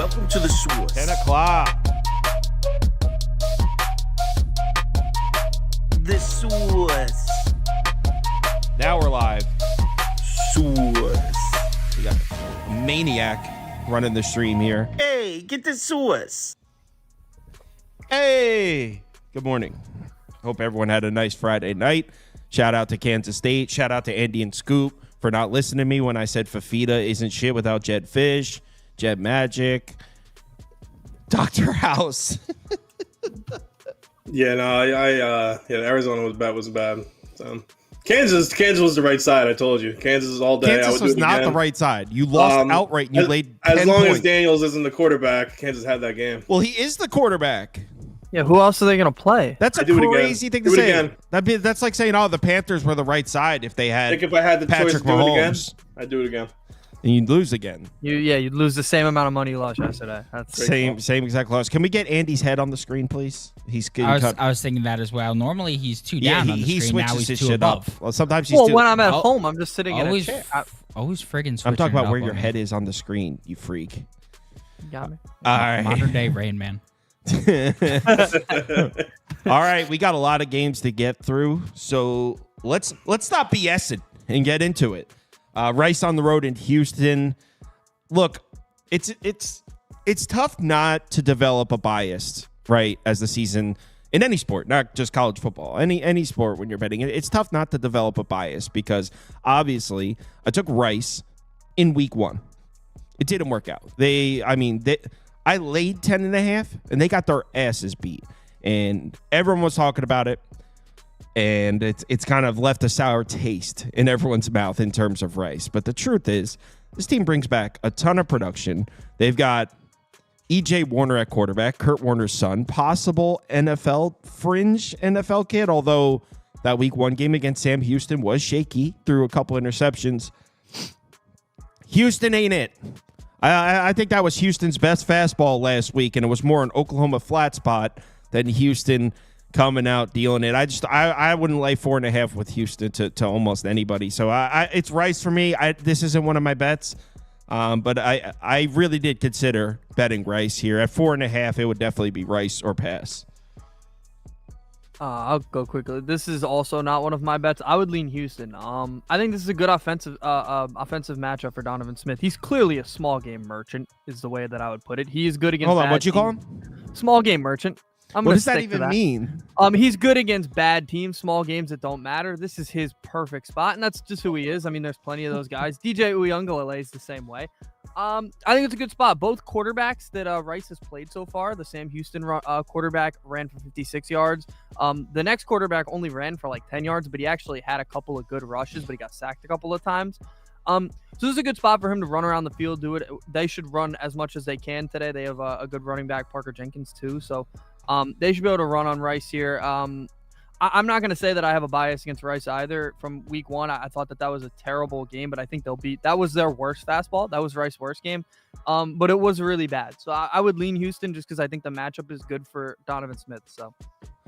Welcome to the source. 10 o'clock. The source. Now we're live. Source. We got a maniac running the stream here. Hey, get the source. Hey, good morning. Hope everyone had a nice Friday night. Shout out to Kansas State. Shout out to Andy and Scoop for not listening to me when I said Fafita isn't shit without Jed Fish, Jed Magic, Dr. House. Yeah, no, Arizona was bad. So, Kansas was the right side. I told you, Kansas all day. Kansas was not the right side. You lost outright. And you laid 10 as long points. as Daniels isn't the quarterback. Kansas had that game. Well, he is the quarterback. Yeah, who else are they going to play? That's a crazy thing to do it say. Again. That's like saying, oh, the Panthers were the right side if they had I think if I had the Patrick choice to do Mahomes. it again, I'd do it again. And you'd lose again. You'd lose the same amount of money you lost yesterday. That's Same exact loss. Can we get Andy's head on the screen, please? He's getting cut. I was thinking that as well. Normally he's two down on the he screen. switches Now he's his two shit above. up. Well, sometimes he's when I'm at home, I'm just sitting in a Always, chair. always friggin' switching I'm talking about it where up your on me. head is on the screen, you freak. You got me. All right. Modern day Rain Man. All right, we got a lot of games to get through, so let's stop BSing and get into it. Rice on the road in Houston. Look, it's tough not to develop a bias, right, as the season in any sport, not just college football, any sport when you're betting. It's tough not to develop a bias because obviously I took Rice in week 1. It didn't work out. I laid 10.5 and they got their asses beat. And everyone was talking about it. And it's kind of left a sour taste in everyone's mouth in terms of Rice. But the truth is, this team brings back a ton of production. They've got E.J. Warner at quarterback, Kurt Warner's son, possible fringe NFL kid, although that week 1 game against Sam Houston was shaky, threw a couple interceptions. Houston ain't it. I think that was Houston's best fastball last week, and it was more an Oklahoma flat spot than Houston coming out dealing it. I wouldn't lay 4.5 with Houston to almost anybody. So it's Rice for me. This isn't one of my bets, but I really did consider betting Rice here. At 4.5, it would definitely be Rice or pass. I'll go quickly. This is also not one of my bets. I would lean Houston. I think this is a good offensive matchup for Donovan Smith. He's clearly a small game merchant, is the way that I would put it. He is good against. Hold on, bad what'd you call teams. him? Small game merchant. What does that even mean? He's good against bad teams, small games that don't matter. This is his perfect spot, and that's just who he is. I mean, there's plenty of those guys. DJ Uyunglele is the same way. I think it's a good spot. Both quarterbacks that Rice has played so far, the Sam Houston quarterback ran for 56 yards. The next quarterback only ran for like 10 yards, but he actually had a couple of good rushes, but he got sacked a couple of times. So this is a good spot for him to run around the field, do it. They should run as much as they can today. They have a good running back, Parker Jenkins, too. So they should be able to run on Rice here. I'm not going to say that I have a bias against Rice either. From week 1, I thought that was a terrible game, but I think that was their worst fastball. That was Rice's worst game. But it was really bad. So I would lean Houston just because I think the matchup is good for Donovan Smith. So,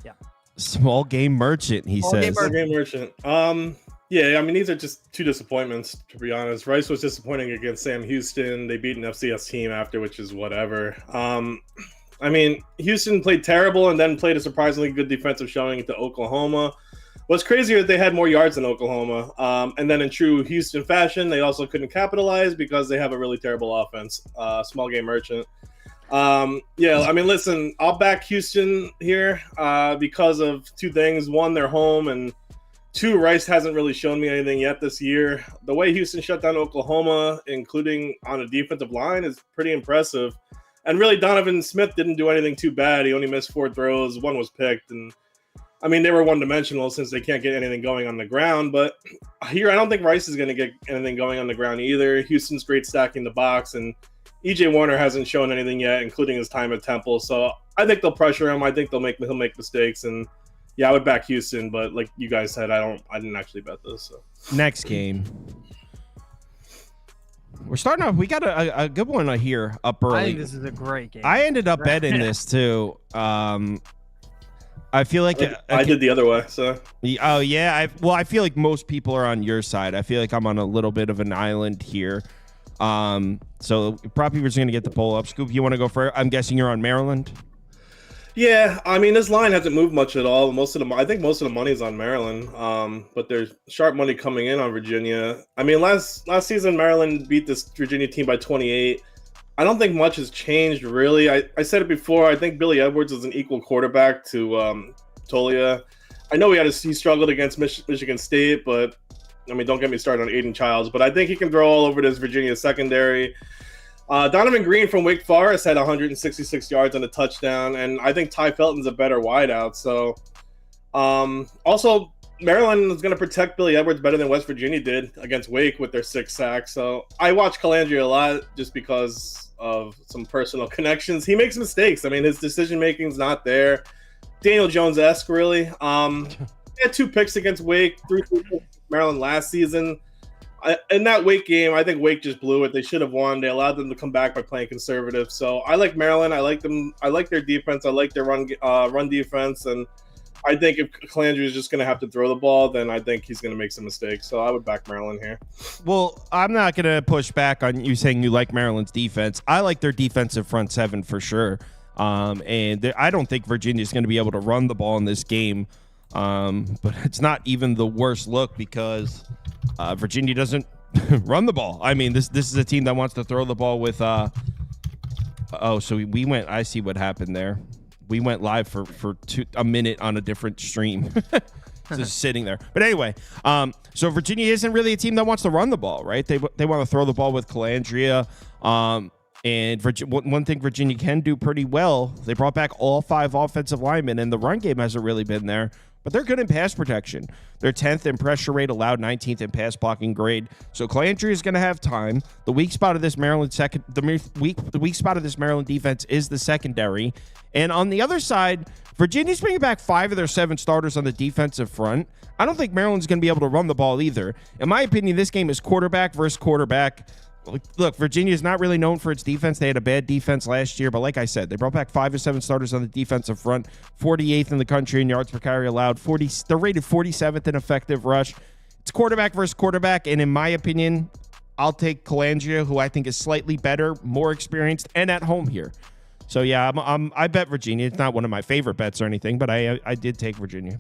yeah. Small game merchant, he says. Small game merchant. Yeah, I mean, these are just two disappointments, to be honest. Rice was disappointing against Sam Houston. They beat an FCS team after, which is whatever. I mean, Houston played terrible and then played a surprisingly good defensive showing to Oklahoma. What's crazier is they had more yards than Oklahoma. And then in true Houston fashion, they also couldn't capitalize because they have a really terrible offense. Small game merchant. Yeah, I mean, listen, I'll back Houston here because of two things. One, they're home, and 2, Rice hasn't really shown me anything yet this year. The way Houston shut down Oklahoma, including on a defensive line, is pretty impressive. And really, Donovan Smith didn't do anything too bad. He only missed 4 throws. 1 was picked. And, I mean, they were one-dimensional since they can't get anything going on the ground. But here, I don't think Rice is going to get anything going on the ground either. Houston's great stacking the box. And E.J. Warner hasn't shown anything yet, including his time at Temple. So I think they'll pressure him. I think he'll make mistakes. And, yeah, I would back Houston. But like you guys said, I didn't actually bet this. So. Next game. We're starting off. We got a good one here up early. I think this is a great game. I ended up betting this too. I feel like I did the other way. So oh yeah. I feel like most people are on your side. I feel like I'm on a little bit of an island here. So prop beaver's going to get the poll up. Scoop, you want to go first? I'm guessing you're on Maryland. Yeah, I mean, this line hasn't moved much at all. I think most of the money is on Maryland, but there's sharp money coming in on Virginia. I mean, last season Maryland beat this Virginia team by 28. I don't think much has changed really. I said it before. I think Billy Edwards is an equal quarterback to Toledo. I know he struggled against Michigan State, but I mean, don't get me started on Aiden Childs. But I think he can throw all over this Virginia secondary. Donovan Green from Wake Forest had 166 yards and a touchdown, and I think Ty Felton's a better wideout. So, also Maryland is going to protect Billy Edwards better than West Virginia did against Wake with their 6 sacks. So I watch Calandria a lot just because of some personal connections. He makes mistakes. I mean, his decision making's not there. Daniel Jones-esque, really. He had 2 picks against Wake, 3 picks against Maryland last season. In that Wake game, I think Wake just blew it. They should have won. They allowed them to come back by playing conservative. So I like Maryland. I like them. I like their defense. I like their run defense. And I think if Calandria is just going to have to throw the ball, then I think he's going to make some mistakes. So I would back Maryland here. Well, I'm not going to push back on you saying you like Maryland's defense. I like their defensive front 7 for sure. And I don't think Virginia is going to be able to run the ball in this game. But it's not even the worst look because Virginia doesn't run the ball. I mean, this is a team that wants to throw the ball with so we went. I see what happened there. We went live for a minute on a different stream. Just sitting there. But anyway, so Virginia isn't really a team that wants to run the ball, right? They want to throw the ball with Calandria. And one thing Virginia can do pretty well, they brought back all 5 offensive linemen, and the run game hasn't really been there. But they're good in pass protection. They're 10th in pressure rate, allowed 19th in pass blocking grade. So Calandria is going to have time. The weak spot of this Maryland weak spot of this Maryland defense is the secondary. And on the other side, Virginia's bringing back 5 of their 7 starters on the defensive front. I don't think Maryland's going to be able to run the ball either. In my opinion, this game is quarterback versus quarterback. Look, Virginia is not really known for its defense. They had a bad defense last year, but like I said, they brought back 5 of 7 starters on the defensive front, 48th in the country in yards per carry allowed. They're rated 47th in effective rush. It's quarterback versus quarterback, and in my opinion, I'll take Calandria, who I think is slightly better, more experienced, and at home here. So yeah, I bet Virginia. It's not one of my favorite bets or anything, but I did take Virginia.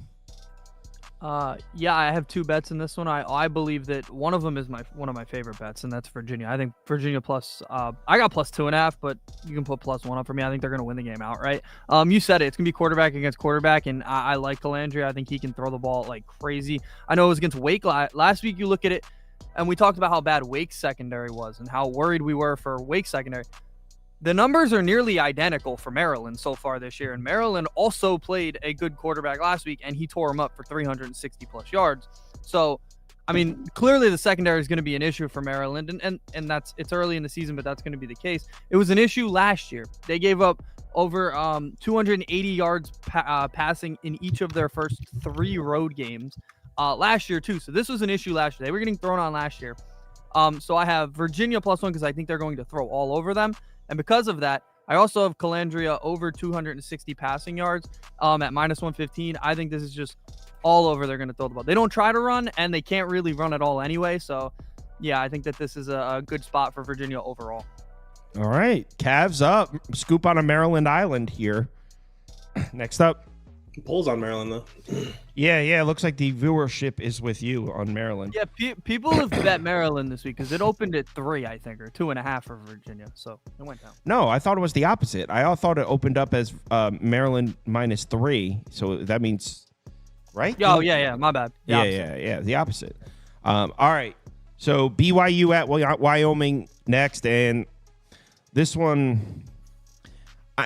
Yeah, I have 2 bets in this one. I believe that one of them is one of my favorite bets, and that's Virginia. I think Virginia plus. I got plus 2.5, but you can put plus 1 up for me. I think they're going to win the game outright. You said it. It's going to be quarterback against quarterback, and I like Calandria. I think he can throw the ball like crazy. I know it was against Wake last week. You look at it, and we talked about how bad Wake's secondary was and how worried we were for Wake's secondary. The numbers are nearly identical for Maryland so far this year, and Maryland also played a good quarterback last week, and he tore him up for 360-plus yards. So, I mean, clearly the secondary is going to be an issue for Maryland, and it's early in the season, but that's going to be the case. It was an issue last year. They gave up over 280 yards passing in each of their first 3 road games last year, too. So this was an issue last year. They were getting thrown on last year. So I have Virginia plus 1 because I think they're going to throw all over them. And because of that, I also have Calandria over 260 passing yards at minus 115. I think this is just all over. They're going to throw the ball. They don't try to run, and they can't really run at all anyway. So, yeah, I think that this is a good spot for Virginia overall. All right. Cavs up. Scoop on a Maryland island here. Next up. Polls on Maryland, though. Yeah. It looks like the viewership is with you on Maryland. Yeah, people have bet Maryland this week because it opened at 3, I think, or 2.5 for Virginia. So it went down. No, I thought it was the opposite. I thought it opened up as Maryland minus 3. So that means, right? Oh, yeah. My bad. Yeah. The opposite. All right. So BYU at Wyoming next. And this one...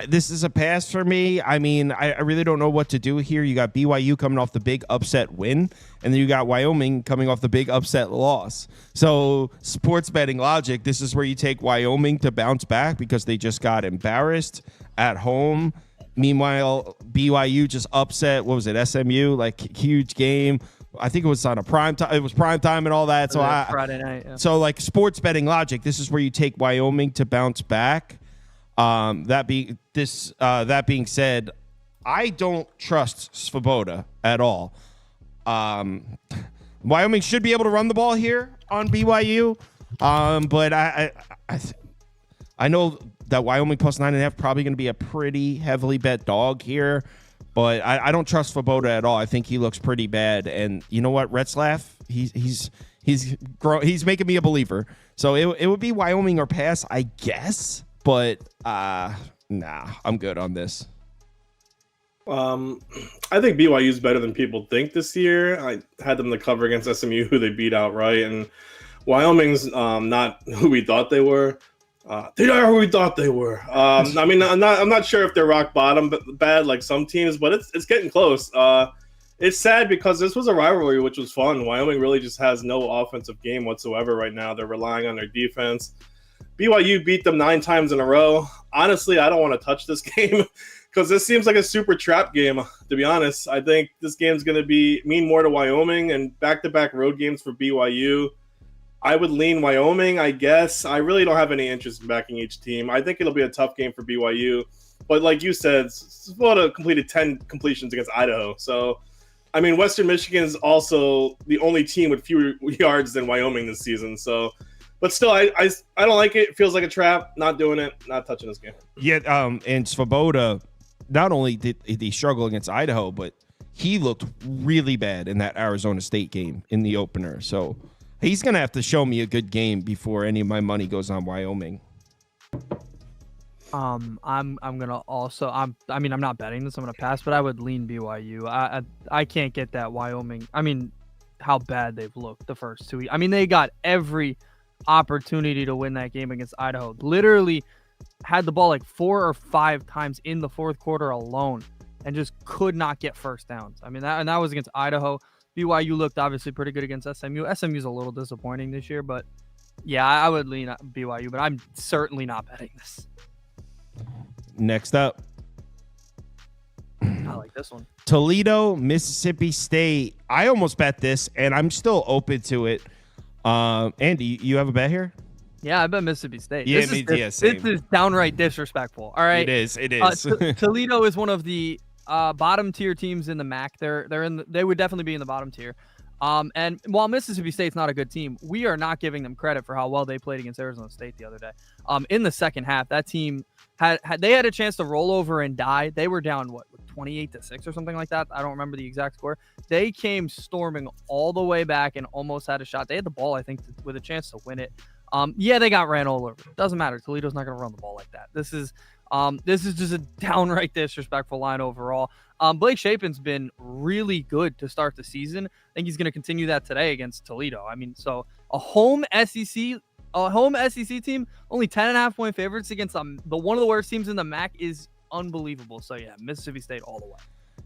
this is a pass for me. I mean, I really don't know what to do here. You got BYU coming off the big upset win, and then you got Wyoming coming off the big upset loss. So sports betting logic, this is where you take Wyoming to bounce back because they just got embarrassed at home. Meanwhile, BYU just upset, what was it, SMU? Like, huge game. I think it was on a prime time. It was prime time and all that. So Friday night. Yeah. So, like, sports betting logic, this is where you take Wyoming to bounce back. That being said, I don't trust Svoboda at all. Wyoming should be able to run the ball here on BYU. But I know that Wyoming plus 9.5 probably going to be a pretty heavily bet dog here, but I don't trust Svoboda at all. I think he looks pretty bad, and you know what, Retzlaff, he's making me a believer. So it would be Wyoming or pass, I guess, but nah, I'm good on this. I think BYU is better than people think this year. I had them to cover against SMU, who they beat outright, and Wyoming's not who we thought they were. They are who we thought they were. I mean, I'm not sure if they're rock bottom bad like some teams, but it's getting close. It's sad because this was a rivalry which was fun. Wyoming really just has no offensive game whatsoever right now. They're relying on their defense. BYU beat them 9 times in a row. Honestly, I don't want to touch this game because this seems like a super trap game, to be honest. I think this game's going to mean more to Wyoming, and back-to-back road games for BYU. I would lean Wyoming, I guess. I really don't have any interest in backing each team. I think it'll be a tough game for BYU. But like you said, Svoboda completed 10 completions against Idaho. So, I mean, Western Michigan is also the only team with fewer yards than Wyoming this season. So, but still, I don't like it. It feels like a trap. Not doing it. Not touching this game. Yeah, and Svoboda, not only did he struggle against Idaho, but he looked really bad in that Arizona State game in the opener. So he's going to have to show me a good game before any of my money goes on Wyoming. I'm gonna also I'm not betting this. I'm gonna pass, but I would lean BYU. I can't get that Wyoming. I mean, how bad they've looked the first 2 weeks. I mean, they got every opportunity to win that game against Idaho. Literally had the ball like 4 or 5 times in the fourth quarter alone, and just could not get first downs. I mean, that was against Idaho. BYU looked obviously pretty good against SMU. SMU's a little disappointing this year, but yeah, I would lean BYU, but I'm certainly not betting this. Next up, I like this one. Toledo, Mississippi State. I almost bet this, and I'm still open to it. Andy, you have a bet here? Yeah, I bet Mississippi State. Yeah, This is downright disrespectful. All right, it is. Toledo is one of the bottom tier teams in the MAC. They would definitely be in the bottom tier. And while Mississippi State's not a good team, we are not giving them credit for how well they played against Arizona State the other day. In the second half, that team had a chance to roll over and die. They were down 28-6 or something like that. I don't remember the exact score. They came storming all the way back and almost had a shot. They had the ball, I think, with a chance to win it. Yeah, they got ran all over. Doesn't matter. Toledo's not going to run the ball like that. This is just a downright disrespectful line overall. Blake Shapen's been really good to start the season. I think he's going to continue that today against Toledo. I mean, so a home SEC team, only 10.5 point favorites against the one of the worst teams in the MAC is unbelievable. So yeah, Mississippi State all the way.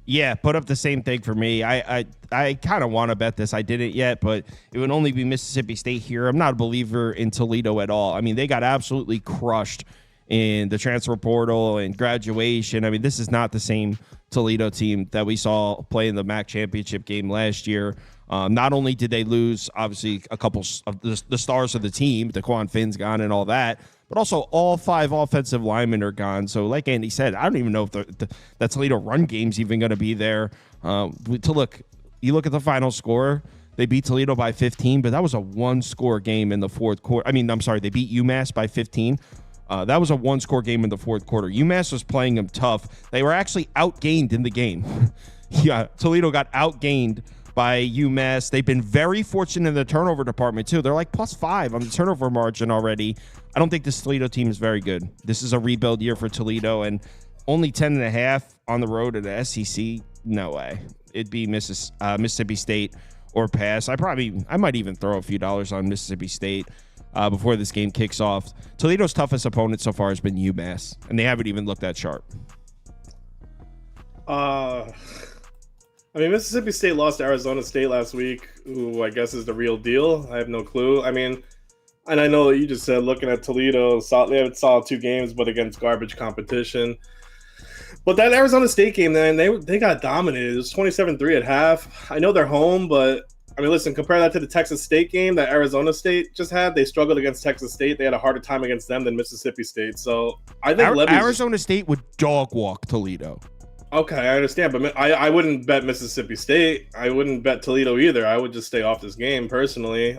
Yeah, put up the same thing for me. I kind of want to bet this. I didn't yet, but it would only be Mississippi State here. I'm not a believer in Toledo at all. I mean, they got absolutely crushed in the transfer portal and graduation. I mean, this is not the same Toledo team that we saw play in the MAC championship game last year. Not only did they lose, obviously, a couple of the stars of the team, DeQuan Finn's gone and all that, but also all 5 offensive linemen are gone. So like Andy said, I don't even know if that Toledo run game's even going to be there. You look at the final score, they beat Toledo by 15, but that was a 1-score game in the fourth quarter. I mean, I'm sorry, they beat UMass by 15. That was a 1-score game in the fourth quarter. UMass was playing them tough. They were actually outgained in the game. Yeah, Toledo got outgained by UMass. They've been very fortunate in the turnover department, too. They're like +5 on the turnover margin already. I don't think this Toledo team is very good. This is a rebuild year for Toledo, and only 10.5 on the road at the SEC. No way. It'd be Mississippi State or pass. I might even throw a few dollars on Mississippi State before this game kicks off. Toledo's toughest opponent so far has been UMass, and they haven't even looked that sharp. I mean, Mississippi State lost to Arizona State last week, who I guess is the real deal. I have no clue. I mean, and I know that you just said looking at Toledo, they haven't saw 2 games, but against garbage competition. But that Arizona State game, then they got dominated. It was 27-3 at half. I know they're home, but I mean, listen, compare that to the Texas State game that Arizona State just had. They struggled against Texas State. They had a harder time against them than Mississippi State. So I think Arizona State would dog walk Toledo. Okay, I understand, but I wouldn't bet Mississippi State. I wouldn't bet Toledo either. I would just stay off this game personally.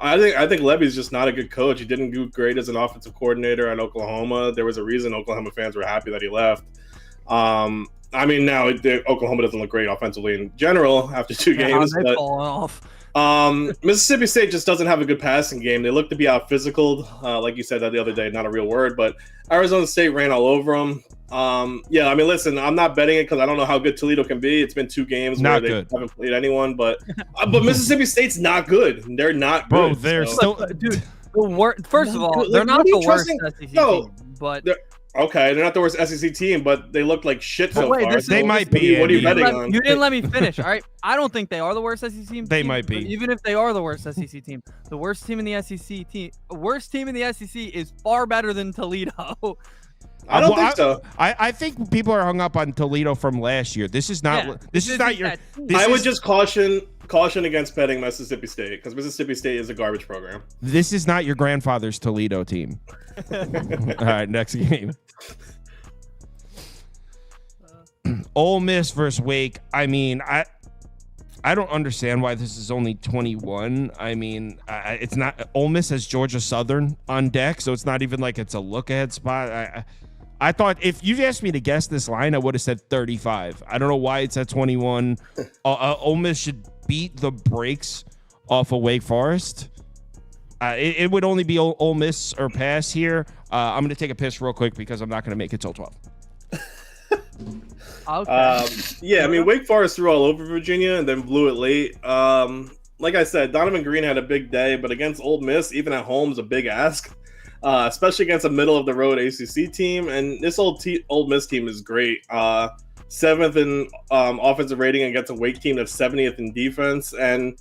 I think Levy's just not a good coach. He didn't do great as an offensive coordinator at Oklahoma. There was a reason Oklahoma fans were happy that he left. I mean, now Oklahoma doesn't look great offensively in general after 2 games. They've But fallen off. Mississippi State just doesn't have a good passing game. They look to be out physical, like you said that the other day, not a real word, but Arizona State ran all over them. Yeah, I mean, listen, I'm not betting it because I don't know how good Toledo can be. It's been 2 games Not where they good. haven't played anyone, but Mississippi State's not good. They're not Bro, good. they're so. still Dude, first of all, Like, they're not what are you the worst trusting? SEC No, team, but Okay, they're not the worst SEC team, but they look like shit so wait, far. this is- They So might what are you- be, What are you Andy. betting on? you didn't let me finish. All right, I don't think they are the worst SEC team. They might but be. even if they are the worst SEC team, the worst team in the SEC is far better than Toledo. I don't think so. I think people are hung up on Toledo from last year. This is not. Yeah, this is not your. that team. This I would is- just caution against betting Mississippi State because Mississippi State is a garbage program. This is not your grandfather's Toledo team. All right, next game. Ole Miss versus Wake. I mean, I don't understand why this is only 21. I mean, it's not. Ole Miss has Georgia Southern on deck, so it's not even like it's a look ahead spot. I thought if you asked me to guess this line, I would have said 35. I don't know why it's at 21. Ole Miss should beat the brakes off of Wake Forest. It would only be Ole Miss or pass here. I'm going to take a piss real quick because I'm not going to make it till 12. Okay. Yeah, I mean, Wake Forest threw all over Virginia and then blew it late. Like I said, Donovan Green had a big day, but against Ole Miss, even at home, is a big ask, especially against a middle-of-the-road ACC team. And this Ole Miss team is great. 7th in offensive rating against a Wake team that's 70th in defense. And,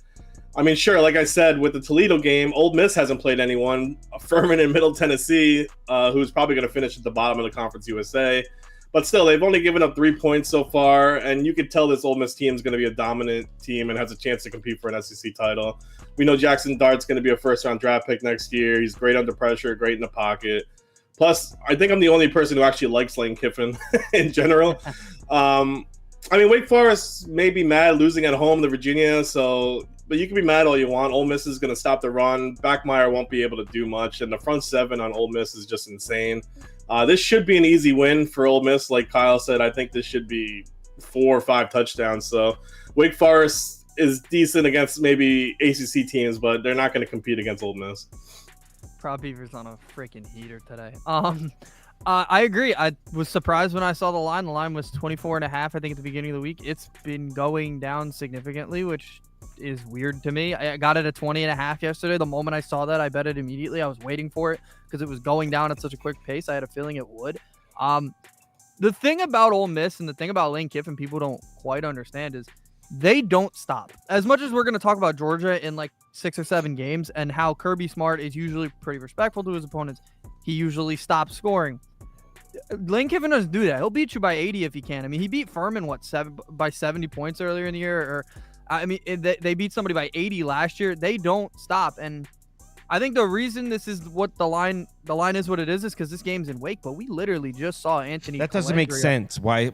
I mean, sure, like I said, with the Toledo game, Ole Miss hasn't played anyone. Furman in Middle Tennessee, who's probably going to finish at the bottom of the Conference USA. But still, they've only given up 3 points so far, and you can tell this Ole Miss team is going to be a dominant team and has a chance to compete for an SEC title. We know Jackson Dart's going to be a first-round draft pick next year. He's great under pressure, great in the pocket. Plus, I think I'm the only person who actually likes Lane Kiffin in general. I mean, Wake Forest may be mad losing at home to Virginia, but you can be mad all you want. Ole Miss is going to stop the run. Backmeyer won't be able to do much, and the front 7 on Ole Miss is just insane. This should be an easy win for Ole Miss. Like Kyle said, I think this should be 4 or 5 touchdowns. So Wake Forest is decent against maybe ACC teams, but they're not going to compete against Ole Miss. Prop Beaver's on a freaking heater today. I agree. I was surprised when I saw the line. The line was 24.5, I think, at the beginning of the week. It's been going down significantly, which is weird to me. I got it at 20.5 yesterday. The moment I saw that, I bet it immediately. I was waiting for it because it was going down at such a quick pace. I had a feeling it would. The thing about Ole Miss and the thing about Lane Kiffin people don't quite understand is they don't stop. As much as we're going to talk about Georgia in like 6 or 7 games and how Kirby Smart is usually pretty respectful to his opponents, he usually stops scoring. Lane Kiffin doesn't do that. He'll beat you by 80 if he can. I mean, he beat Furman, by 70 points earlier in the year? Or I mean, they beat somebody by 80 last year. They don't stop. And I think the reason this is what the line is what it is because this game's in Wake, but we literally just saw Anthony That doesn't make Colandrea sense. Why?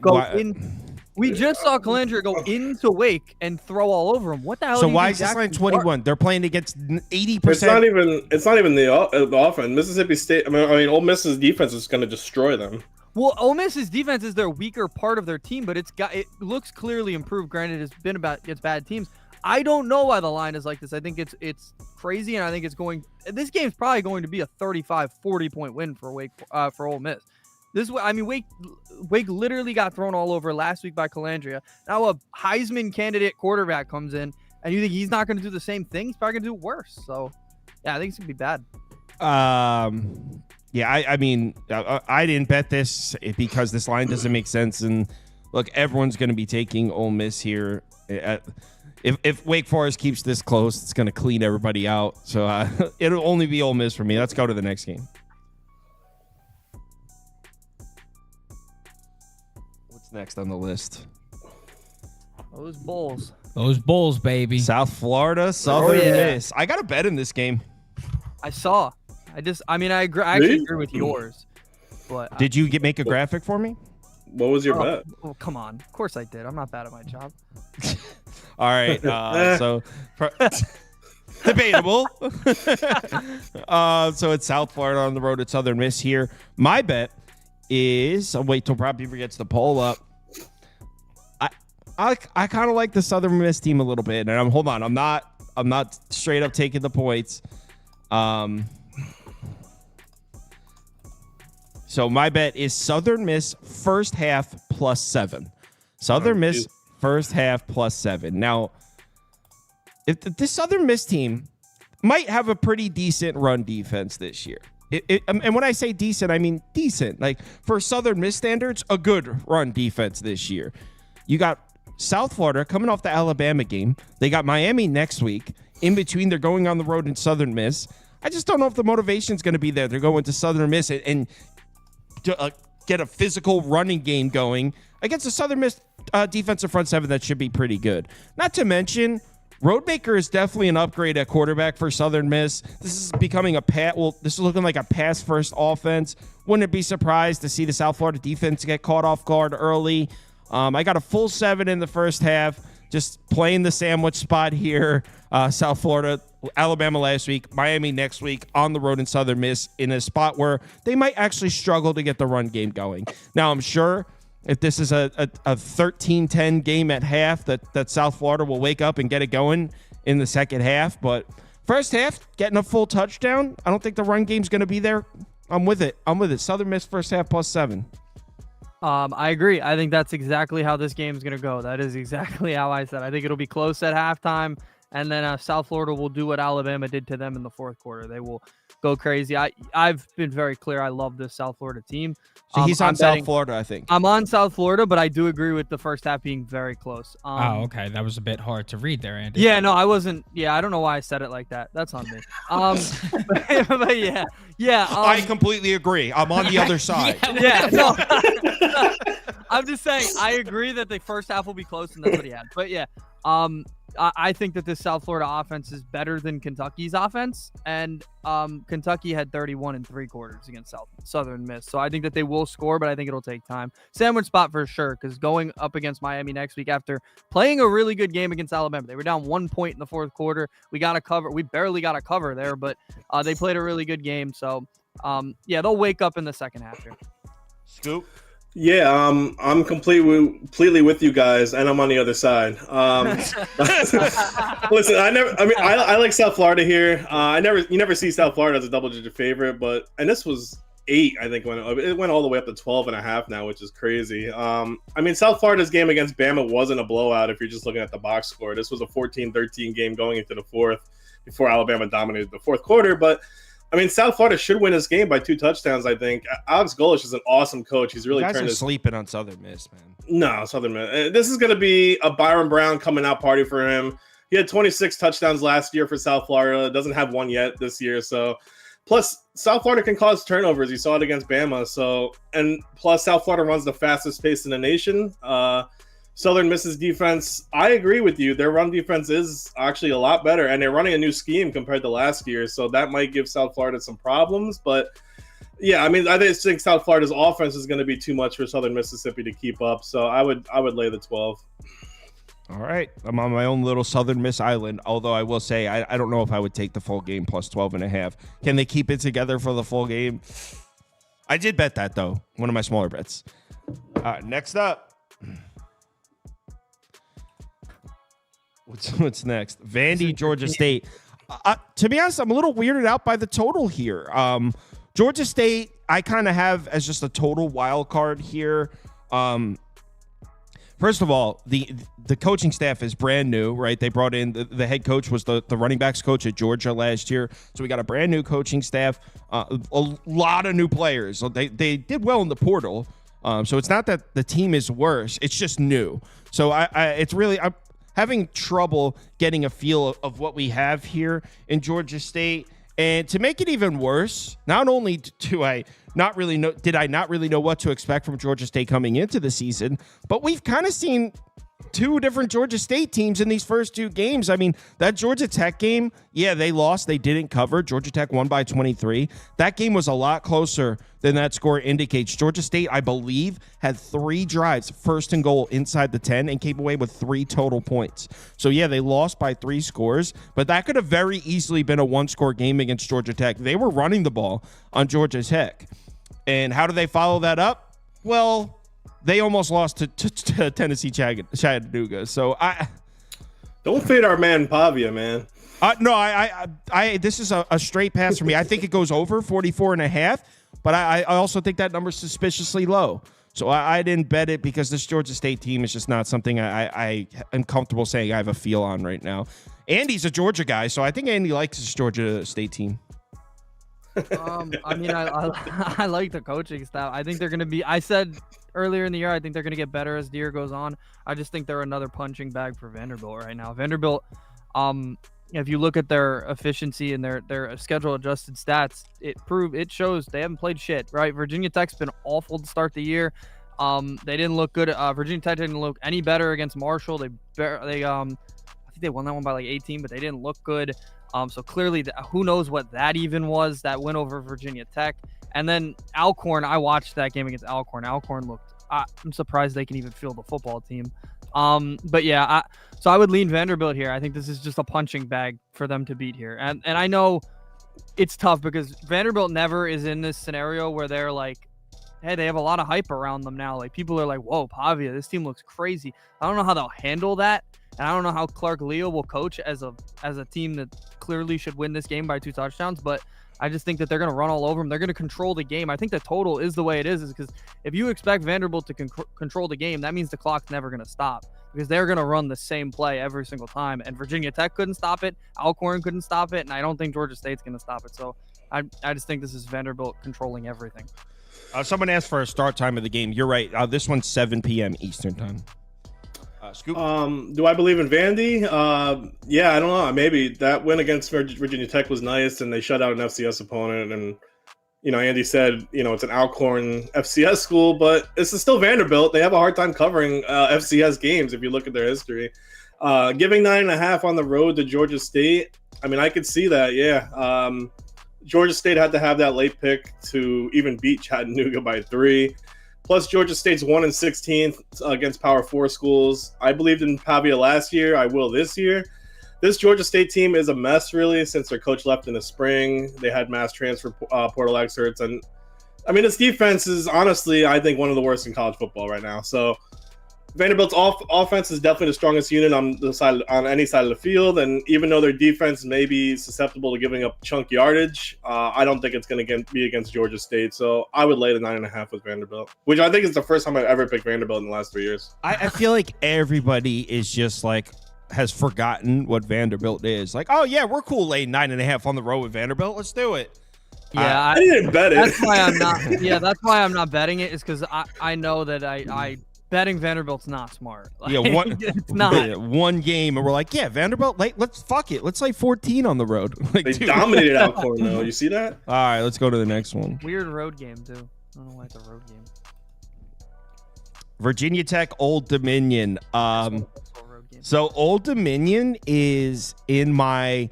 We just saw Colandrea go into Wake and throw all over him. What the hell? So do you why think is this line Jackson 21? They're playing against 80%. It's not even the offense. Mississippi State. I mean, Ole Miss's defense is going to destroy them. Well, Ole Miss's defense is their weaker part of their team, but it looks clearly improved. Granted, it's been against bad teams. I don't know why the line is like this. I think it's crazy, and I think this game's probably going to be a 35-40 point win for Ole Miss. Wake literally got thrown all over last week by Colandrea. Now a Heisman candidate quarterback comes in, and you think he's not going to do the same thing? He's probably going to do worse. So, yeah, I think it's going to be bad. Yeah, I mean, I didn't bet this because this line doesn't make sense. And look, everyone's going to be taking Ole Miss here. If Wake Forest keeps this close, it's going to clean everybody out. So it'll only be Ole Miss for me. Let's go to the next game. What's next on the list? Those Bulls. Those Bulls, baby. South Florida, Southern yeah. Miss. I got a bet in this game. I saw. I agree. I actually agree with yours. But Did you make a graphic for me? What was your bet? Oh, come on. Of course I did. I'm not bad at my job. All right. So Debatable. So it's South Florida on the road at Southern Miss here. My bet is, I'll wait till Rob Beaver gets the poll up. I kind of like the Southern Miss team a little bit, and I'm not straight up taking the points. So my bet is Southern Miss first half +7. Southern Miss first half +7. Now, if this Southern Miss team might have a pretty decent run defense this year. And when I say decent, I mean decent. Like, for Southern Miss standards, a good run defense this year. You got South Florida coming off the Alabama game. They got Miami next week. In between, they're going on the road in Southern Miss. I just don't know if the motivation is going to be there. They're going to Southern Miss and get a physical running game going against a Southern Miss defensive front seven that should be pretty good. Not to mention, Roadmaker is definitely an upgrade at quarterback for Southern Miss. This is becoming this is looking like a pass-first offense. Wouldn't be surprised to see the South Florida defense get caught off guard early. I got a full 7 in the first half, just playing the sandwich spot here. South Florida, Alabama last week, Miami next week, on the road in Southern Miss, in a spot where they might actually struggle to get the run game going. Now, I'm sure if this is a 13-10 game at half, that South Florida will wake up and get it going in the second half. But first half, getting a full touchdown, I don't think the run game's going to be there. I'm with it. Southern Miss first half +7. I agree. I think that's exactly how this game is going to go. That is exactly how I said. I think it'll be close at halftime, and then South Florida will do what Alabama did to them in the fourth quarter. They will go crazy. I've been very clear. I love this South Florida team. So he's on South Florida, I think. I'm on South Florida, but I do agree with the first half being very close. Okay. That was a bit hard to read there, Andy. Yeah, no, I wasn't. Yeah, I don't know why I said it like that. That's on me. But yeah. I completely agree. I'm on the other side. No. I'm just saying, I agree that the first half will be close, and that's what he had. But yeah, I think that this South Florida offense is better than Kentucky's offense, and Kentucky had 31 in 3 quarters against Southern Miss. So I think that they will score, but I think it'll take time. Sandwich spot for sure, because going up against Miami next week after playing a really good game against Alabama, they were down 1 point in the fourth quarter. We barely got a cover there, but they played a really good game. So they'll wake up in the second half here. Scoop. Yeah, I'm completely with you guys, and I'm on the other side. Listen, I like South Florida here. You never see South Florida as a double-digit favorite, and this was 8, I think, when it went all the way up to 12.5 now, which is crazy. South Florida's game against Bama wasn't a blowout if you're just looking at the box score. This was a 14-13 game going into the fourth before Alabama dominated the fourth quarter, but South Florida should win this game by 2 touchdowns, I think. Alex Golesh is an awesome coach. He's really turned sleeping on Southern Miss, man. No, Southern Miss. This is going to be a Byron Brown coming out party for him. He had 26 touchdowns last year for South Florida. Doesn't have one yet this year. So, plus, South Florida can cause turnovers. You saw it against Bama. And plus, South Florida runs the fastest pace in the nation. Southern Miss's defense, I agree with you. Their run defense is actually a lot better, and they're running a new scheme compared to last year, so that might give South Florida some problems. But, yeah, I just think South Florida's offense is going to be too much for Southern Mississippi to keep up, so I would lay the 12. All right. I'm on my own little Southern Miss island, although I will say I don't know if I would take the full game plus 12.5. Can they keep it together for the full game? I did bet that, though. One of my smaller bets. Next up. What's next? Vandy, Georgia State. To be honest, I'm a little weirded out by the total here. Georgia State, I kind of have as just a total wild card here. First of all, the coaching staff is brand new, right? They brought in the head coach was the running backs coach at Georgia last year. So we got a brand new coaching staff, a lot of new players. So they did well in the portal. So it's not that the team is worse. It's just new. So I'm having trouble getting a feel of what we have here in Georgia State. And to make it even worse, not only did I not really know what to expect from Georgia State coming into the season, but we've kind of seen two different Georgia State teams in these first two games. I mean, that Georgia Tech game, yeah, they lost. They didn't cover. Georgia Tech won by 23. That game was a lot closer than that score indicates. Georgia State, I believe, had 3 drives, first and goal inside the 10, and came away with 3 total points. So, yeah, they lost by 3 scores, but that could have very easily been a 1-score game against Georgia Tech. They were running the ball on Georgia Tech. And how do they follow that up? Well, they almost lost to Tennessee Chattanooga. So don't fade our man Pavia, man. No, I this is a straight pass for me. I think it goes over 44.5, but I also think that number's suspiciously low. So I didn't bet it because this Georgia State team is just not something I am comfortable saying I have a feel on right now. Andy's a Georgia guy, so I think Andy likes his Georgia State team. I mean, I like the coaching staff. I think they're going to be. I said earlier in the year, I think they're going to get better as the year goes on. I just think they're another punching bag for Vanderbilt right now. Vanderbilt, if you look at their efficiency and their schedule adjusted stats, it shows they haven't played shit. Right? Virginia Tech's been awful to start the year. They didn't look good. Virginia Tech didn't look any better against Marshall. I think they won that one by like 18, but they didn't look good. So clearly, who knows what that even was, that win over Virginia Tech. And then Alcorn, I watched that game against Alcorn. Alcorn looked, I'm surprised they can even field a football team. But yeah, so I would lean Vanderbilt here. I think this is just a punching bag for them to beat here. And I know it's tough because Vanderbilt never is in this scenario where they're like, hey, they have a lot of hype around them now. Like people are like, whoa, Pavia, this team looks crazy. I don't know how they'll handle that. And I don't know how Clark Leo will coach as a team that clearly should win this game by 2 touchdowns, but I just think that they're going to run all over them. They're going to control the game. I think the total is the way it is because if you expect Vanderbilt to control the game, that means the clock's never going to stop because they're going to run the same play every single time. And Virginia Tech couldn't stop it. Alcorn couldn't stop it. And I don't think Georgia State's going to stop it. So I just think this is Vanderbilt controlling everything. Someone asked for a start time of the game. You're right. This one's 7 p.m. Eastern time. Scoop. Do I believe in Vandy? Yeah, I don't know. Maybe that win against Virginia Tech was nice, and they shut out an FCS opponent. And Andy said, it's an Alcorn FCS school, but this is still Vanderbilt. They have a hard time covering FCS games if you look at their history. Giving 9.5 on the road to Georgia State. I mean, I could see that. Yeah, Georgia State had to have that late pick to even beat Chattanooga by 3. Plus, Georgia State's 1-16 against Power 4 schools. I believed in Pavia last year. I will this year. This Georgia State team is a mess, really, since their coach left in the spring. They had mass transfer portal excerpts. And, I mean, this defense is honestly, I think, one of the worst in college football right now. So, Vanderbilt's offense is definitely the strongest unit on any side of the field, and even though their defense may be susceptible to giving up chunk yardage, I don't think it's going to be against Georgia State. So I would lay the 9.5 with Vanderbilt, which I think is the first time I've ever picked Vanderbilt in the last 3 years. I feel like everybody is just like has forgotten what Vanderbilt is. Like, oh yeah, we're cool laying 9.5 on the road with Vanderbilt. Let's do it. Yeah, I didn't bet it. That's why I'm not. Yeah, that's why I'm not betting it. Is because I know that I betting Vanderbilt's not smart. Like, yeah, it's not. One game, and we're like, yeah, Vanderbilt, let's fuck it. Let's lay 14 on the road. Like, they dominated Alcorn, though. You see that? All right, let's go to the next one. Weird road game, too. I don't know why it's a road game. Virginia Tech, Old Dominion. So Old Dominion is in my...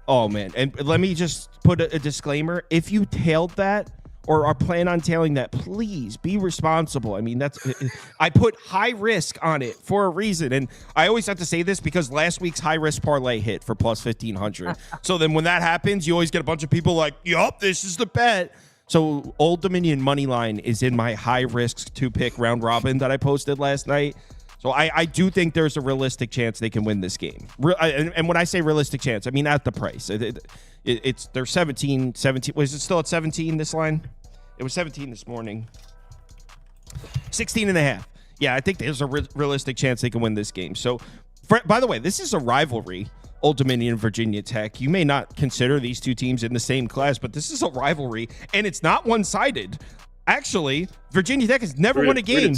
Oh, man. And let me just put a disclaimer. If you tailed that, or are planning on tailing that, please be responsible. I mean, I put high risk on it for a reason. And I always have to say this because last week's high risk parlay hit for plus 1,500. So then when that happens, you always get a bunch of people like, yup, this is the bet. So Old Dominion money line is in my high risk 2-pick round robin that I posted last night. So I do think there's a realistic chance they can win this game. And when I say realistic chance, I mean at the price. They're 17. Was it still at 17, this line? It was 17 this morning. 16.5. Yeah, I think there's a realistic chance they can win this game. So, by the way, this is a rivalry, Old Dominion and Virginia Tech. You may not consider these two teams in the same class, but this is a rivalry, and it's not one-sided. Actually, Virginia Tech has never won a game.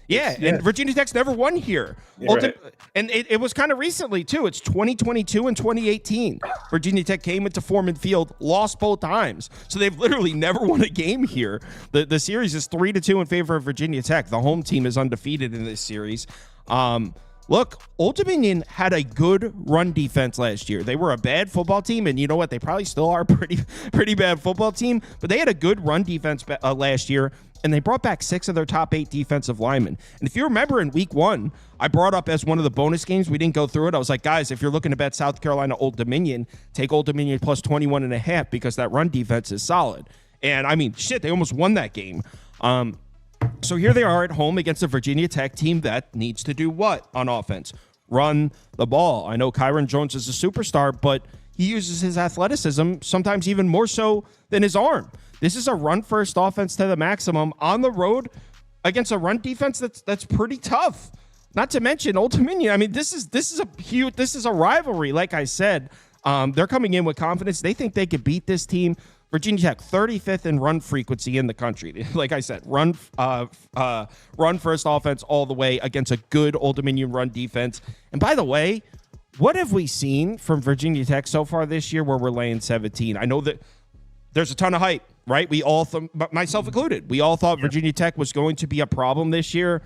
Yeah, and Virginia Tech's never won here. Yeah, right. And it was kind of recently, too. It's 2022 and 2018. Virginia Tech came into Foreman Field, lost both times. So they've literally never won a game here. The series is 3-2 in favor of Virginia Tech. The home team is undefeated in this series. look, Old Dominion had a good run defense last year. They were a bad football team, and you know what? They probably still are a pretty bad football team, but they had a good run defense last year, and they brought back 6 of their top 8 defensive linemen. And if you remember in week 1, I brought up as one of the bonus games, we didn't go through it. I was like, guys, if you're looking to bet South Carolina Old Dominion, take Old Dominion plus 21.5 because that run defense is solid. And, I mean, shit, they almost won that game. So here they are at home against a Virginia Tech team that needs to do what on offense? Run the ball. I know Kyron Jones is a superstar, but he uses his athleticism sometimes even more so than his arm. This is a run-first offense to the maximum on the road against a run defense that's pretty tough. Not to mention Old Dominion. I mean, this is a rivalry. Like I said, they're coming in with confidence. They think they could beat this team. Virginia Tech, 35th in run frequency in the country. Like I said, run first offense all the way against a good Old Dominion run defense. And by the way, what have we seen from Virginia Tech so far this year where we're laying 17? I know that there's a ton of hype, right? We all, myself included, we all thought Virginia Tech was going to be a problem this year.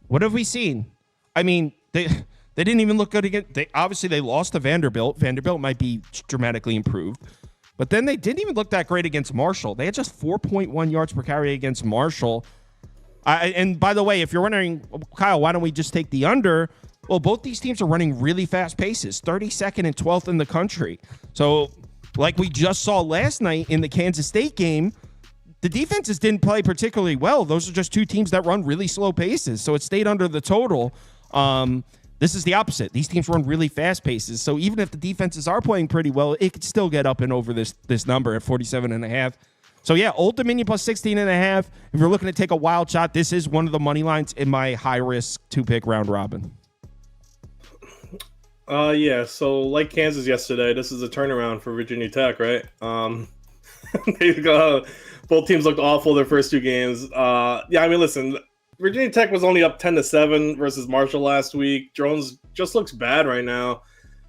What have we seen? I mean, they didn't even look good again. Obviously, they lost to Vanderbilt. Vanderbilt might be dramatically improved. But then they didn't even look that great against Marshall. They had just 4.1 yards per carry against Marshall. And by the way, if you're wondering, Kyle, why don't we just take the under? Well, both these teams are running really fast paces, 32nd and 12th in the country. So like we just saw last night in the Kansas State game, the defenses didn't play particularly well. Those are just two teams that run really slow paces. So it stayed under the total. This is the opposite. These teams run really fast paces. So even if the defenses are playing pretty well, it could still get up and over this number at 47.5. So yeah, Old Dominion plus 16.5. If you're looking to take a wild shot, this is one of the money lines in my high risk 2-pick round robin. Yeah. So like Kansas yesterday, this is a turnaround for Virginia Tech, right? Both teams looked awful their first 2 games. Yeah, I mean, listen. Virginia Tech was only up 10-7 versus Marshall last week. Jones just looks bad right now.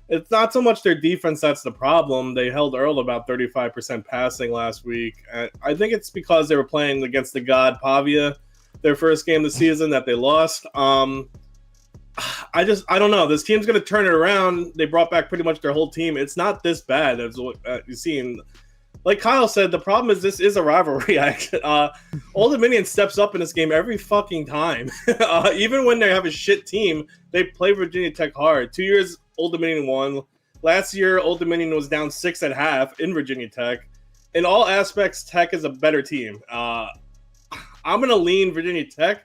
It's not so much their defense that's the problem. They held Earl about 35% passing last week. I think it's because they were playing against the god Pavia, their first game of the season that they lost. I don't know. This team's going to turn it around. They brought back pretty much their whole team. It's not this bad as what you've seen. Like Kyle said, the problem is this is a rivalry. Old Dominion steps up in this game every fucking time. Even when they have a shit team, they play Virginia Tech hard. 2 years, Old Dominion won. Last year, Old Dominion was down 6 at half in Virginia Tech. In all aspects, Tech is a better team. I'm going to lean Virginia Tech,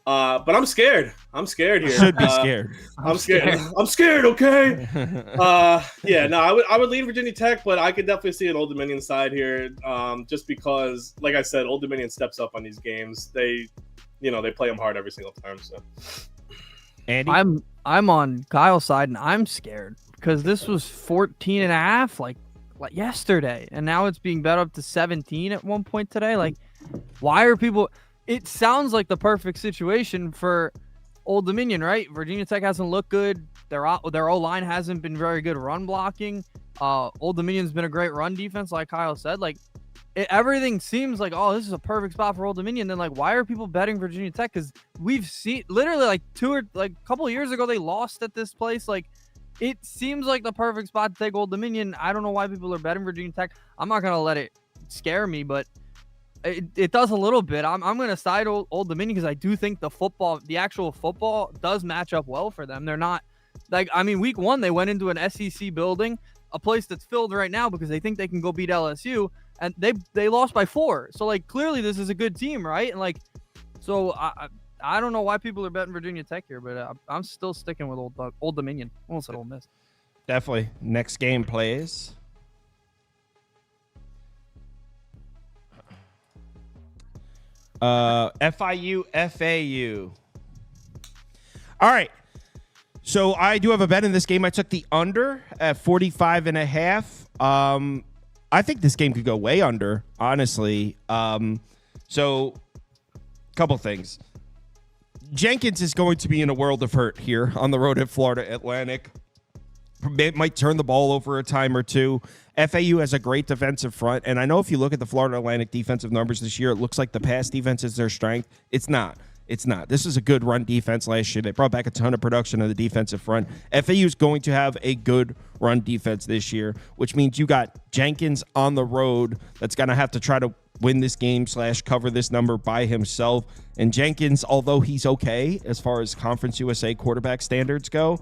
but I'm scared. I'm scared here. Should be scared. I'm scared. I'm scared, okay? Yeah, no, I would lean Virginia Tech, but I could definitely see an Old Dominion side here, just because, like I said, Old Dominion steps up on these games. They play them hard every single time. So, Andy? I'm on Kyle's side, and I'm scared because this was 14.5 like yesterday, and now it's being bet up to 17 at one point today. Like, why are people? It sounds like the perfect situation for Old Dominion, right? Virginia Tech hasn't looked good. Their O-line hasn't been very good run blocking. Old Dominion's been a great run defense, like Kyle said. Like, everything seems like, oh, this is a perfect spot for Old Dominion. Then, like, why are people betting Virginia Tech? Because we've seen literally like a couple of years ago they lost at this place. Like, it seems like the perfect spot to take Old Dominion. I don't know why people are betting Virginia Tech. I'm not gonna let it scare me, but it does a little bit. I'm going to side Old Dominion because I do think the actual football does match up well for them. They're not week 1, they went into an SEC building, a place that's filled right now because they think they can go beat LSU, and they lost by 4. So, like, clearly this is a good team, right? And, like, so I don't know why people are betting Virginia Tech here, but I'm still sticking with Old Dominion. Almost said Ole Miss. Definitely. Next game plays. FIU, FAU. All right. So I do have a bet in this game. I took the under at 45.5. I think this game could go way under, honestly. So a couple things. Jenkins is going to be in a world of hurt here on the road at Florida Atlantic. It might turn the ball over a time or two. FAU has a great defensive front, and I know if you look at the Florida Atlantic defensive numbers this year, it looks like the pass defense is their strength. It's not. It's not. This is a good run defense last year. They brought back a ton of production on the defensive front. FAU is going to have a good run defense this year, which means you got Jenkins on the road that's going to have to try to win this game / cover this number by himself. And Jenkins, although he's okay as far as Conference USA quarterback standards go,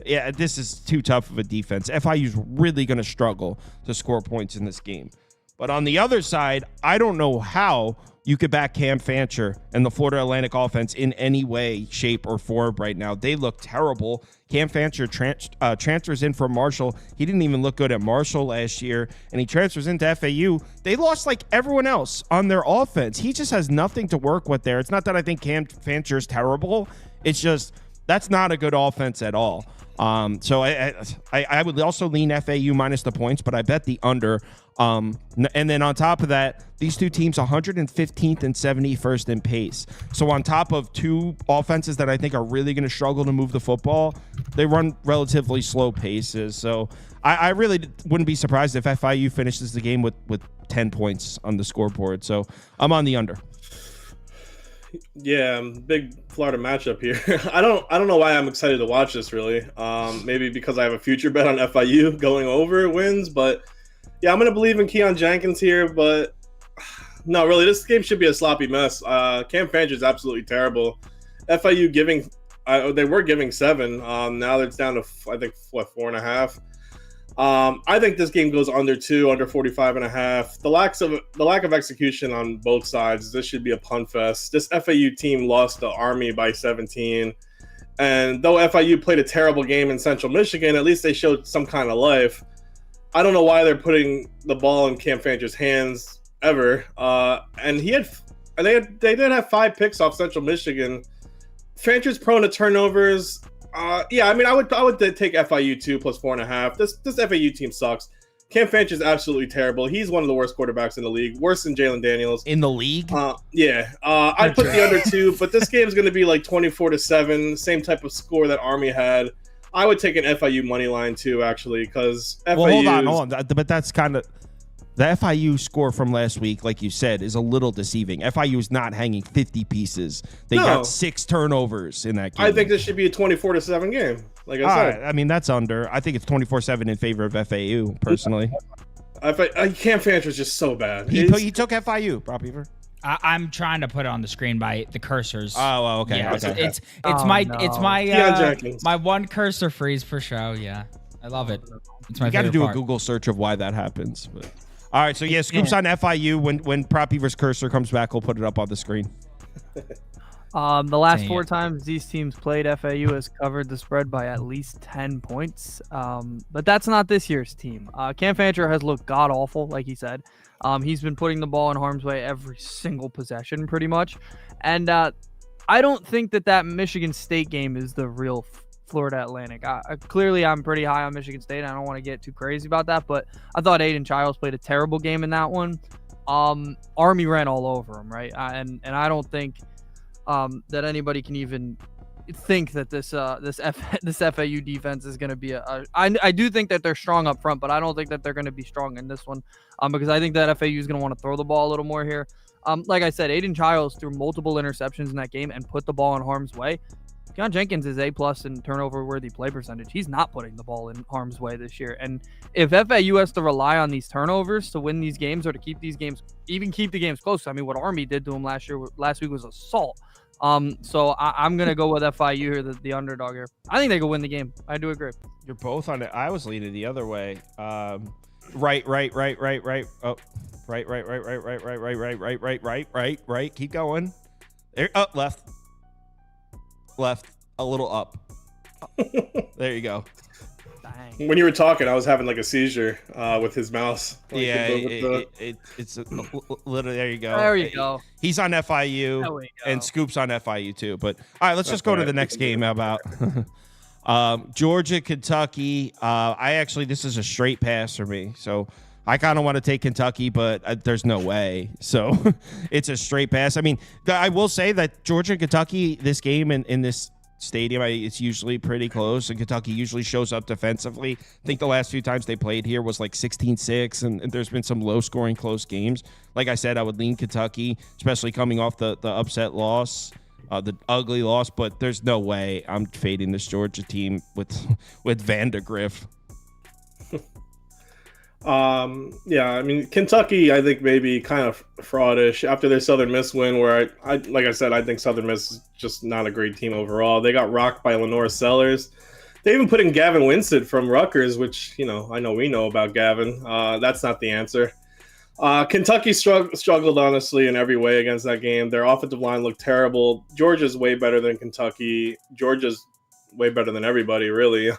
yeah, this is too tough of a defense. FIU's really going to struggle to score points in this game. But on the other side, I don't know how you could back Cam Fancher and the Florida Atlantic offense in any way, shape, or form right now. They look terrible. Cam Fancher transfers in from Marshall. He didn't even look good at Marshall last year, and he transfers into FAU. They lost like everyone else on their offense. He just has nothing to work with there. It's not that I think Cam Fancher is terrible. It's just that's not a good offense at all. So I would also lean FAU minus the points, but I bet the under. And then on top of that, these two teams 115th and 71st in pace. So on top of two offenses that I think are really going to struggle to move the football, they run relatively slow paces. So I really wouldn't be surprised if FIU finishes the game with 10 points on the scoreboard. So I'm on the under. Yeah, big Florida matchup here. I don't know why I'm excited to watch this really. Maybe because I have a future bet on FIU going over wins, but yeah, I'm gonna believe in Keon Jenkins here. But no, really, this game should be a sloppy mess. Cam Fancher is absolutely terrible. FIU they were giving 7. Now it's down to I think 4.5. I think this game goes under 2, under 45.5. The lack of execution on both sides. This should be a punt fest. This FAU team lost to Army by 17, and though FIU played a terrible game in Central Michigan, at least they showed some kind of life. I don't know why they're putting the ball in Cam Fancher's hands ever. And they did have 5 picks off Central Michigan. Fancher's prone to turnovers. Yeah, I mean, I would take FIU 2 plus 4.5. This FAU team sucks. Cam Fancher is absolutely terrible. He's one of the worst quarterbacks in the league, worse than Jalen Daniels. In the league? Yeah. I'd put the under 2, but this game is going to be like 24-7, same type of score that Army had. I would take an FIU money line too, actually, because FIU. Well, hold on. But that's kind of the FIU score from last week, like you said, is a little deceiving. FIU is not hanging 50 pieces. They got 6 turnovers in that game. I think this should be a 24-7 game. Like I said, I mean that's under. I think it's 24-7 in favor of FAU personally. Cam Fancher is just so bad. He took FIU, Prop Beaver. I'm trying to put it on the screen by the cursors. Oh, okay. Yeah, okay. It's my one cursor freeze for show. Yeah, I love it. It's my You got to favorite do part. a Google search of why that happens. But all right, so yeah, scoops on FIU. When Prop Beaver's cursor comes back, we'll put it up on the screen. The last 4 times these teams played, FAU has covered the spread by at least 10 points. But that's not this year's team. Cam Fancher has looked god-awful, like he said. He's been putting the ball in harm's way every single possession, pretty much. And I don't think that Michigan State game is the real Florida Atlantic. Clearly, I'm pretty high on Michigan State. I don't want to get too crazy about that, but I thought Aiden Childs played a terrible game in that one. Army ran all over him, right? And I don't think that anybody can even think that this FAU defense is going to be I do think that they're strong up front, but I don't think that they're going to be strong in this one because I think that FAU is going to want to throw the ball a little more here. Like I said, Aiden Childs threw multiple interceptions in that game and put the ball in harm's way. Keon Jenkins is A+ in turnover-worthy play percentage. He's not putting the ball in harm's way this year. And if FAU has to rely on these turnovers to win these games or to keep these games, even keep the games close, I mean, what Army did to him last week was assault. So I'm going to go with FIU here, the underdog here. I think they could win the game. I do agree. You're both on it. I was leaning the other way. Right. Oh, right. Keep going. There. Up, left. A little up. There you go. Dang. When you were talking, I was having like a seizure with his mouse. Like, yeah, it's literally there you go. There you go. He's on FIU and Scoop's on FIU too. But all right, let's just go to the next game. How about Georgia, Kentucky? This is a straight pass for me. So I kind of want to take Kentucky, but there's no way. So it's a straight pass. I mean, I will say that Georgia and Kentucky, this game in this stadium, it's usually pretty close, and Kentucky usually shows up defensively. I think the last few times they played here was like 16-6, and there's been some low-scoring close games. Like I said, I would lean Kentucky, especially coming off the upset loss. the ugly loss, but there's no way I'm fading this Georgia team with Vandergrift. Yeah, I mean, Kentucky, I think maybe kind of fraudish after their Southern Miss win, where I like I said, I think Southern Miss is just not a great team overall. They got rocked by Lenore Sellers. They even put in Gavin Winston from Rutgers, which, you know, I know we know about Gavin. That's not the answer. Kentucky struggled, honestly, in every way against that game. Their offensive line looked terrible. Georgia's way better than Kentucky. Georgia's way better than everybody, really.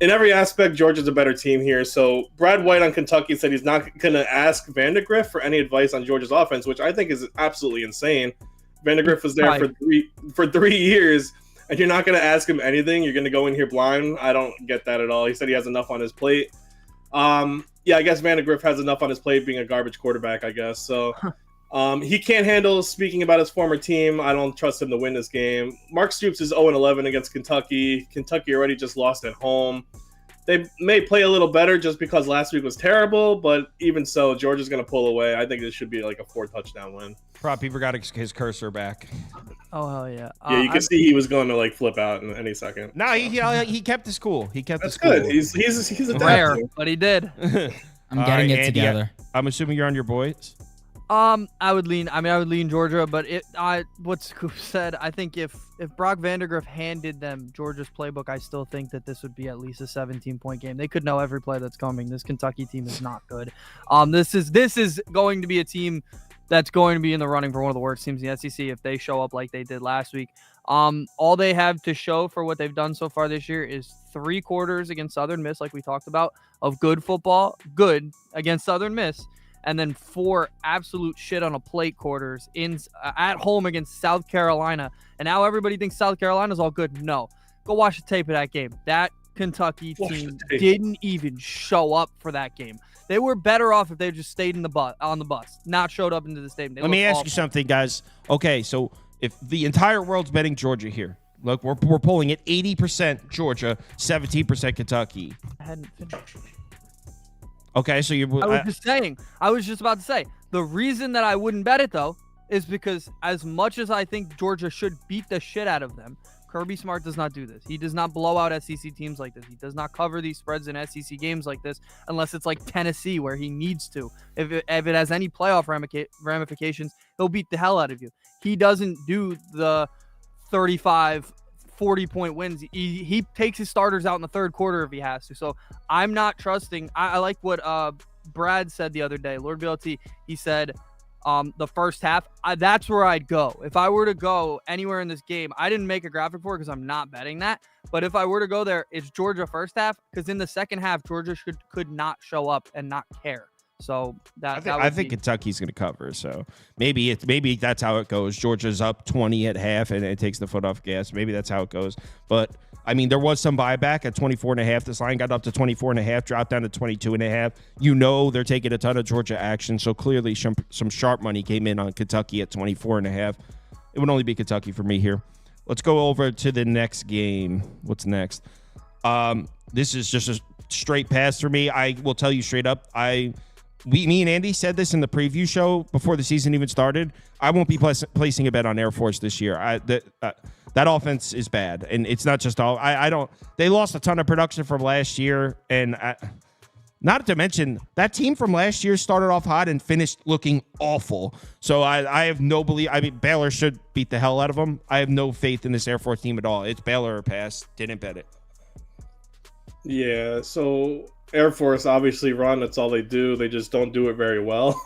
In every aspect, Georgia's a better team here. So Brad White on Kentucky said he's not going to ask Vandergrift for any advice on Georgia's offense, which I think is absolutely insane. Vandergrift was there for 3 years, and you're not going to ask him anything. You're going to go in here blind. I don't get that at all. He said he has enough on his plate. Yeah, I guess Vandergrift has enough on his plate being a garbage quarterback, I guess. So he can't handle speaking about his former team. I don't trust him to win this game. Mark Stoops is 0-11 against Kentucky. Kentucky already just lost at home. They may play a little better just because last week was terrible, but even so, Georgia's going to pull away. I think this should be like a 4-touchdown win. Prop Beaver got his cursor back. Oh, hell yeah. Yeah, you can see he was going to like flip out in any second. No, he kept his cool. He kept That's his cool. good. He's a Rare, but he did. I'm getting it Andy, together. I'm assuming you're on your boys. I would lean Georgia, but what Scoop said, I think if Brock Vandagriff handed them Georgia's playbook, I still think that this would be at least a 17-point game. They could know every play that's coming. This Kentucky team is not good. This is going to be a team that's going to be in the running for one of the worst teams in the SEC if they show up like they did last week. All they have to show for what they've done so far this year is 3 quarters against Southern Miss, like we talked about, of good football, good against Southern Miss, and then 4 absolute shit on a plate quarters at home against South Carolina. And now everybody thinks South Carolina's all good. No. Go watch the tape of that game. That Kentucky team didn't even show up for that game. They were better off if they just stayed on the bus, not showed up into the stadium. Let me ask you something, guys. Okay, so if the entire world's betting Georgia here, look, we're pulling it 80% Georgia, 17% Kentucky. I hadn't finished. Okay, so I was just about to say, the reason that I wouldn't bet it, though, is because as much as I think Georgia should beat the shit out of them, Kirby Smart does not do this. He does not blow out SEC teams like this. He does not cover these spreads in SEC games like this unless it's like Tennessee where he needs to. If it has any playoff ramifications, he'll beat the hell out of you. He doesn't do the 35, 40-point wins. He takes his starters out in the third quarter if he has to. So I'm not trusting. I like what Brad said the other day. Lord BLT, he said the first half, that's where I'd go. If I were to go anywhere in this game, I didn't make a graphic for it because I'm not betting that. But if I were to go there, it's Georgia first half, because in the second half, Georgia could not show up and not care. So I think Kentucky's going to cover. So maybe that's how it goes. Georgia's up 20 at half and it takes the foot off gas. Maybe that's how it goes. But I mean, there was some buyback at 24.5. This line got up to 24.5, dropped down to 22.5. You know they're taking a ton of Georgia action. So clearly some sharp money came in on Kentucky at 24.5. It would only be Kentucky for me here. Let's go over to the next game. What's next? This is just a straight pass for me. I will tell you straight up. Me and Andy said this in the preview show before the season even started. I won't be placing a bet on Air Force this year. That offense is bad, and it's not just all. I don't. They lost a ton of production from last year, and not to mention that team from last year started off hot and finished looking awful. So I have no belief. I mean, Baylor should beat the hell out of them. I have no faith in this Air Force team at all. It's Baylor or pass. Didn't bet it. Yeah, so Air Force obviously run. That's all they do. They just don't do it very well.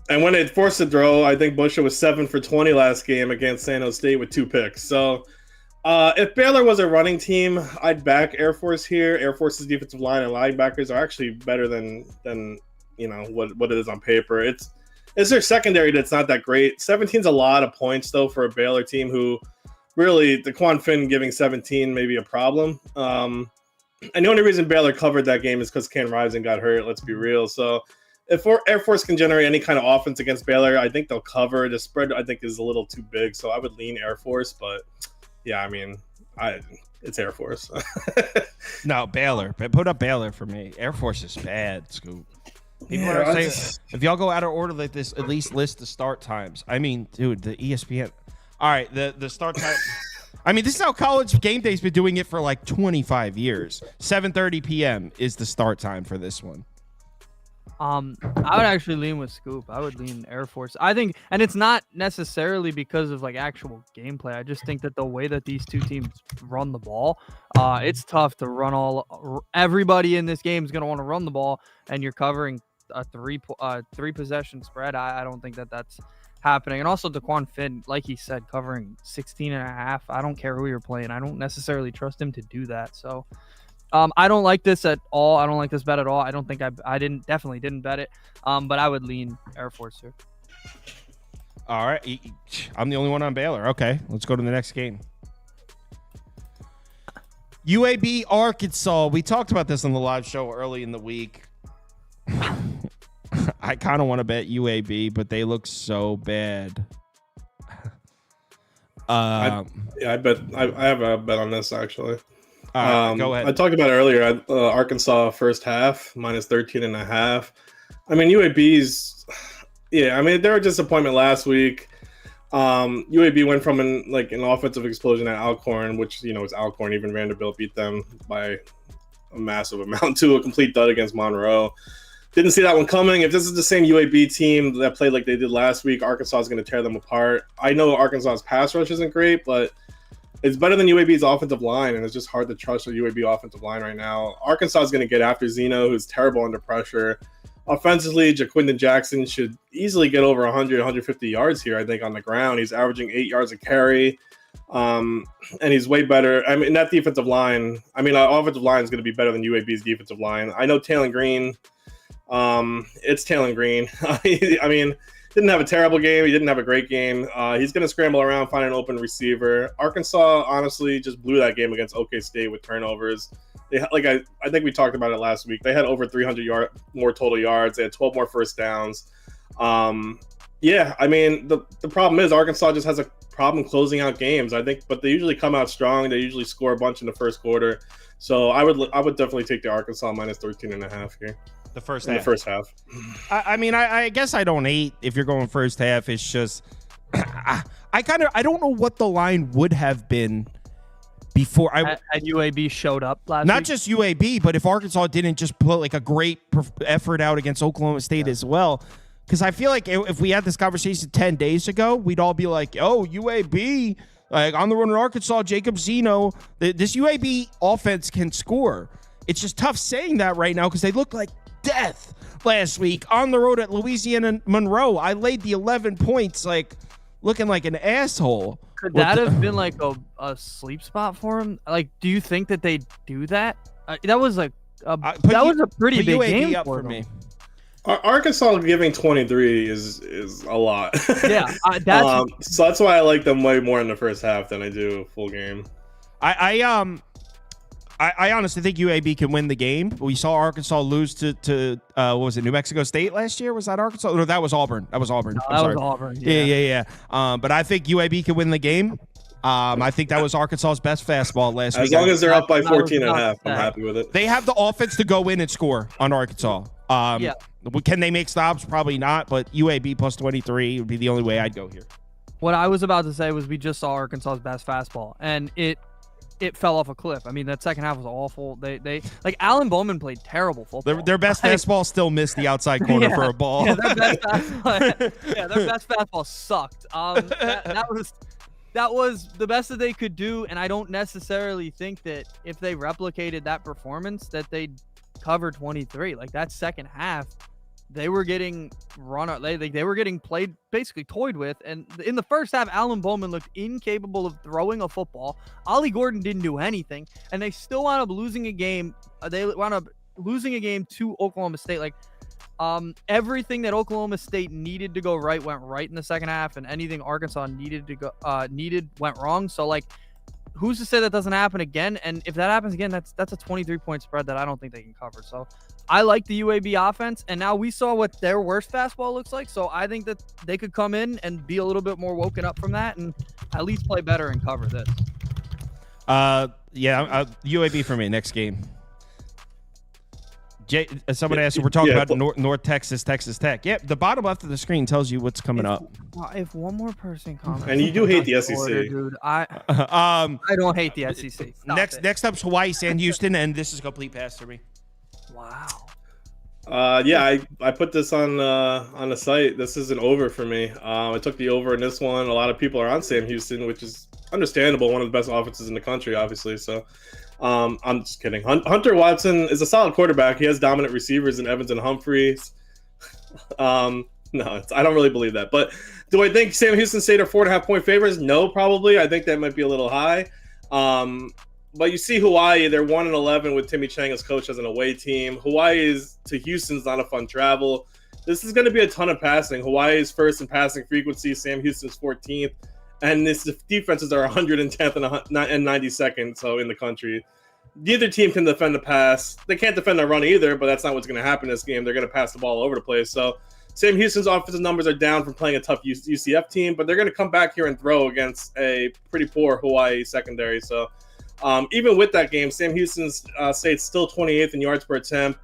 And when they forced to throw, I think Busher was 7 for 20 last game against San Jose State with 2 picks. So if Baylor was a running team, I'd back Air Force here. Air Force's defensive line and linebackers are actually better than you know what it is on paper. It's their secondary that's not that great. 17's a lot of points though for a Baylor team who really DeQuan Finn giving 17 may be a problem. And the only reason Baylor covered that game is because Ken Rising got hurt. Let's be real. So if Air Force can generate any kind of offense against Baylor, I think they'll cover. The spread, I think, is a little too big. So I would lean Air Force. But, yeah, I mean, it's Air Force. No, Baylor. Put up Baylor for me. Air Force is bad, Scoop. People are saying, if y'all go out of order like this, at least list the start times. I mean, dude, the ESPN. All right, the start time. I mean, this is how college game day's been doing it for like 25 years. 7:30 p.m. is the start time for this one. I would actually lean with Scoop. I would lean Air Force. I think, and it's not necessarily because of like actual gameplay. I just think that the way that these two teams run the ball, it's tough to run everybody in this game is going to want to run the ball, and you're covering a three possession spread. I don't think that that's happening. And also Daquan Finn, like he said, covering 16.5. I don't care who you're playing. I don't necessarily trust him to do that. So I don't like this at all. I don't like this bet at all. I don't think I definitely didn't bet it. But I would lean Air Force here. All right. I'm the only one on Baylor. Okay, let's go to the next game. UAB Arkansas. We talked about this on the live show early in the week. I kind of want to bet UAB, but they look so bad. I bet I have a bet on this actually. Go ahead. I talked about it earlier. Arkansas first half minus 13.5. I mean, UAB's, yeah. I mean, they're a disappointment last week. UAB went from an offensive explosion at Alcorn, which is Alcorn. Even Vanderbilt beat them by a massive amount to a complete dud against Monroe. Didn't see that one coming. If this is the same UAB team that played like they did last week, Arkansas is going to tear them apart. I know Arkansas's pass rush isn't great, but it's better than UAB's offensive line, and it's just hard to trust the UAB offensive line right now. Arkansas is going to get after Zeno, who's terrible under pressure. Offensively, Jaquindon Jackson should easily get over 100, 150 yards here, I think, on the ground. He's averaging 8 yards a carry, and he's way better. I mean, that defensive line, our offensive line is going to be better than UAB's defensive line. I know Talon Green. It's Talon Green. I mean, didn't have a terrible game. He didn't have a great game. He's going to scramble around, find an open receiver. Arkansas, honestly, just blew that game against OK State with turnovers. They I think we talked about it last week. They had over 300 more total yards. They had 12 more first downs. Yeah, I mean, the problem is Arkansas just has a problem closing out games, I think, but they usually come out strong. They usually score a bunch in the first quarter. So I would definitely take the Arkansas minus 13.5 here. The first half. I guess I don't hate if you're going first half. It's just I don't know what the line would have been before UAB showed up last not week. Just UAB, but if Arkansas didn't just put like a great effort out against Oklahoma State as well. Because I feel like if we had this conversation 10 days ago, we'd all be like, oh, UAB, like on the road in Arkansas, Jacob Zeno, this UAB offense can score. It's just tough saying that right now because they look like death last week on the road at Louisiana Monroe. I laid the 11 points, like looking like an asshole. Could that have been like a sleep spot for him? Like, do you think that they do that? That was like was a pretty big UAB game up for me. Arkansas giving 23 is a lot. Yeah, so that's why I like them way more in the first half than I do full game. I honestly think UAB can win the game. We saw Arkansas lose to what was it, New Mexico State last year? Was that Arkansas? No, that was Auburn. Was Auburn. Was Auburn. Yeah. But I think UAB can win the game. I think that was Arkansas's best fastball last week. As long as they're up by 14.5, I'm happy with it. They have the offense to go in and score on Arkansas. Can they make stops? Probably not, but UAB plus 23 would be the only way I'd go here. What I was about to say was we just saw Arkansas's best fastball, and it fell off a cliff. I mean, that second half was awful. They like Alan Bowman played terrible football. Their best fastball still missed the outside corner for a ball. Yeah, their best fastball sucked. That was the best that they could do, and I don't necessarily think that if they replicated that performance that they'd cover 23. Like that second half, they were getting they were getting played, basically toyed with. And in the first half, Alan Bowman looked incapable of throwing a football. Ollie Gordon didn't do anything, and they still wound up losing a game. They wound up losing a game to Oklahoma State. Like everything that Oklahoma State needed to go right went right in the second half, and anything Arkansas needed to go went wrong. So like, who's to say that doesn't happen again? And if that happens again, that's a 23-point spread that I don't think they can cover. So I like the UAB offense, and now we saw what their worst fastball looks like. So I think that they could come in and be a little bit more woken up from that and at least play better and cover this. UAB for me next game. Someone asked, we're talking Yeah, about North Texas, Texas Tech. Yep, the bottom left of the screen tells you what's coming up. If one more person comments, And you do hate the SEC. dude. I don't hate the SEC. Next up's Hawaii, San Houston, and this is a complete pass for me. Wow. Yeah, I put this on the site. This is an over for me. I took the over in this one. A lot of people are on Sam Houston, which is understandable. One of the best offenses in the country, obviously. So I'm just kidding. Hunter Watson is a solid quarterback. He has dominant receivers in Evans and Humphreys. No, I don't really believe that. But do I think Sam Houston State are 4.5-point favorites? No, probably. I think that might be a little high. But you see Hawaii, they're 1-11 with Timmy Chang as coach as an away team. Hawaii is to Houston's not a fun travel. This is going to be a ton of passing. Hawaii is first in passing frequency. Sam Houston's 14th. And this defenses are 110th and 92nd, so in the country. Neither team can defend the pass. They can't defend the run either, but that's not what's going to happen in this game. They're going to pass the ball all over the place. So Sam Houston's offensive numbers are down from playing a tough UCF team, but they're going to come back here and throw against a pretty poor Hawaii secondary. So even with that game, Sam Houston's State's still 28th in yards per attempt.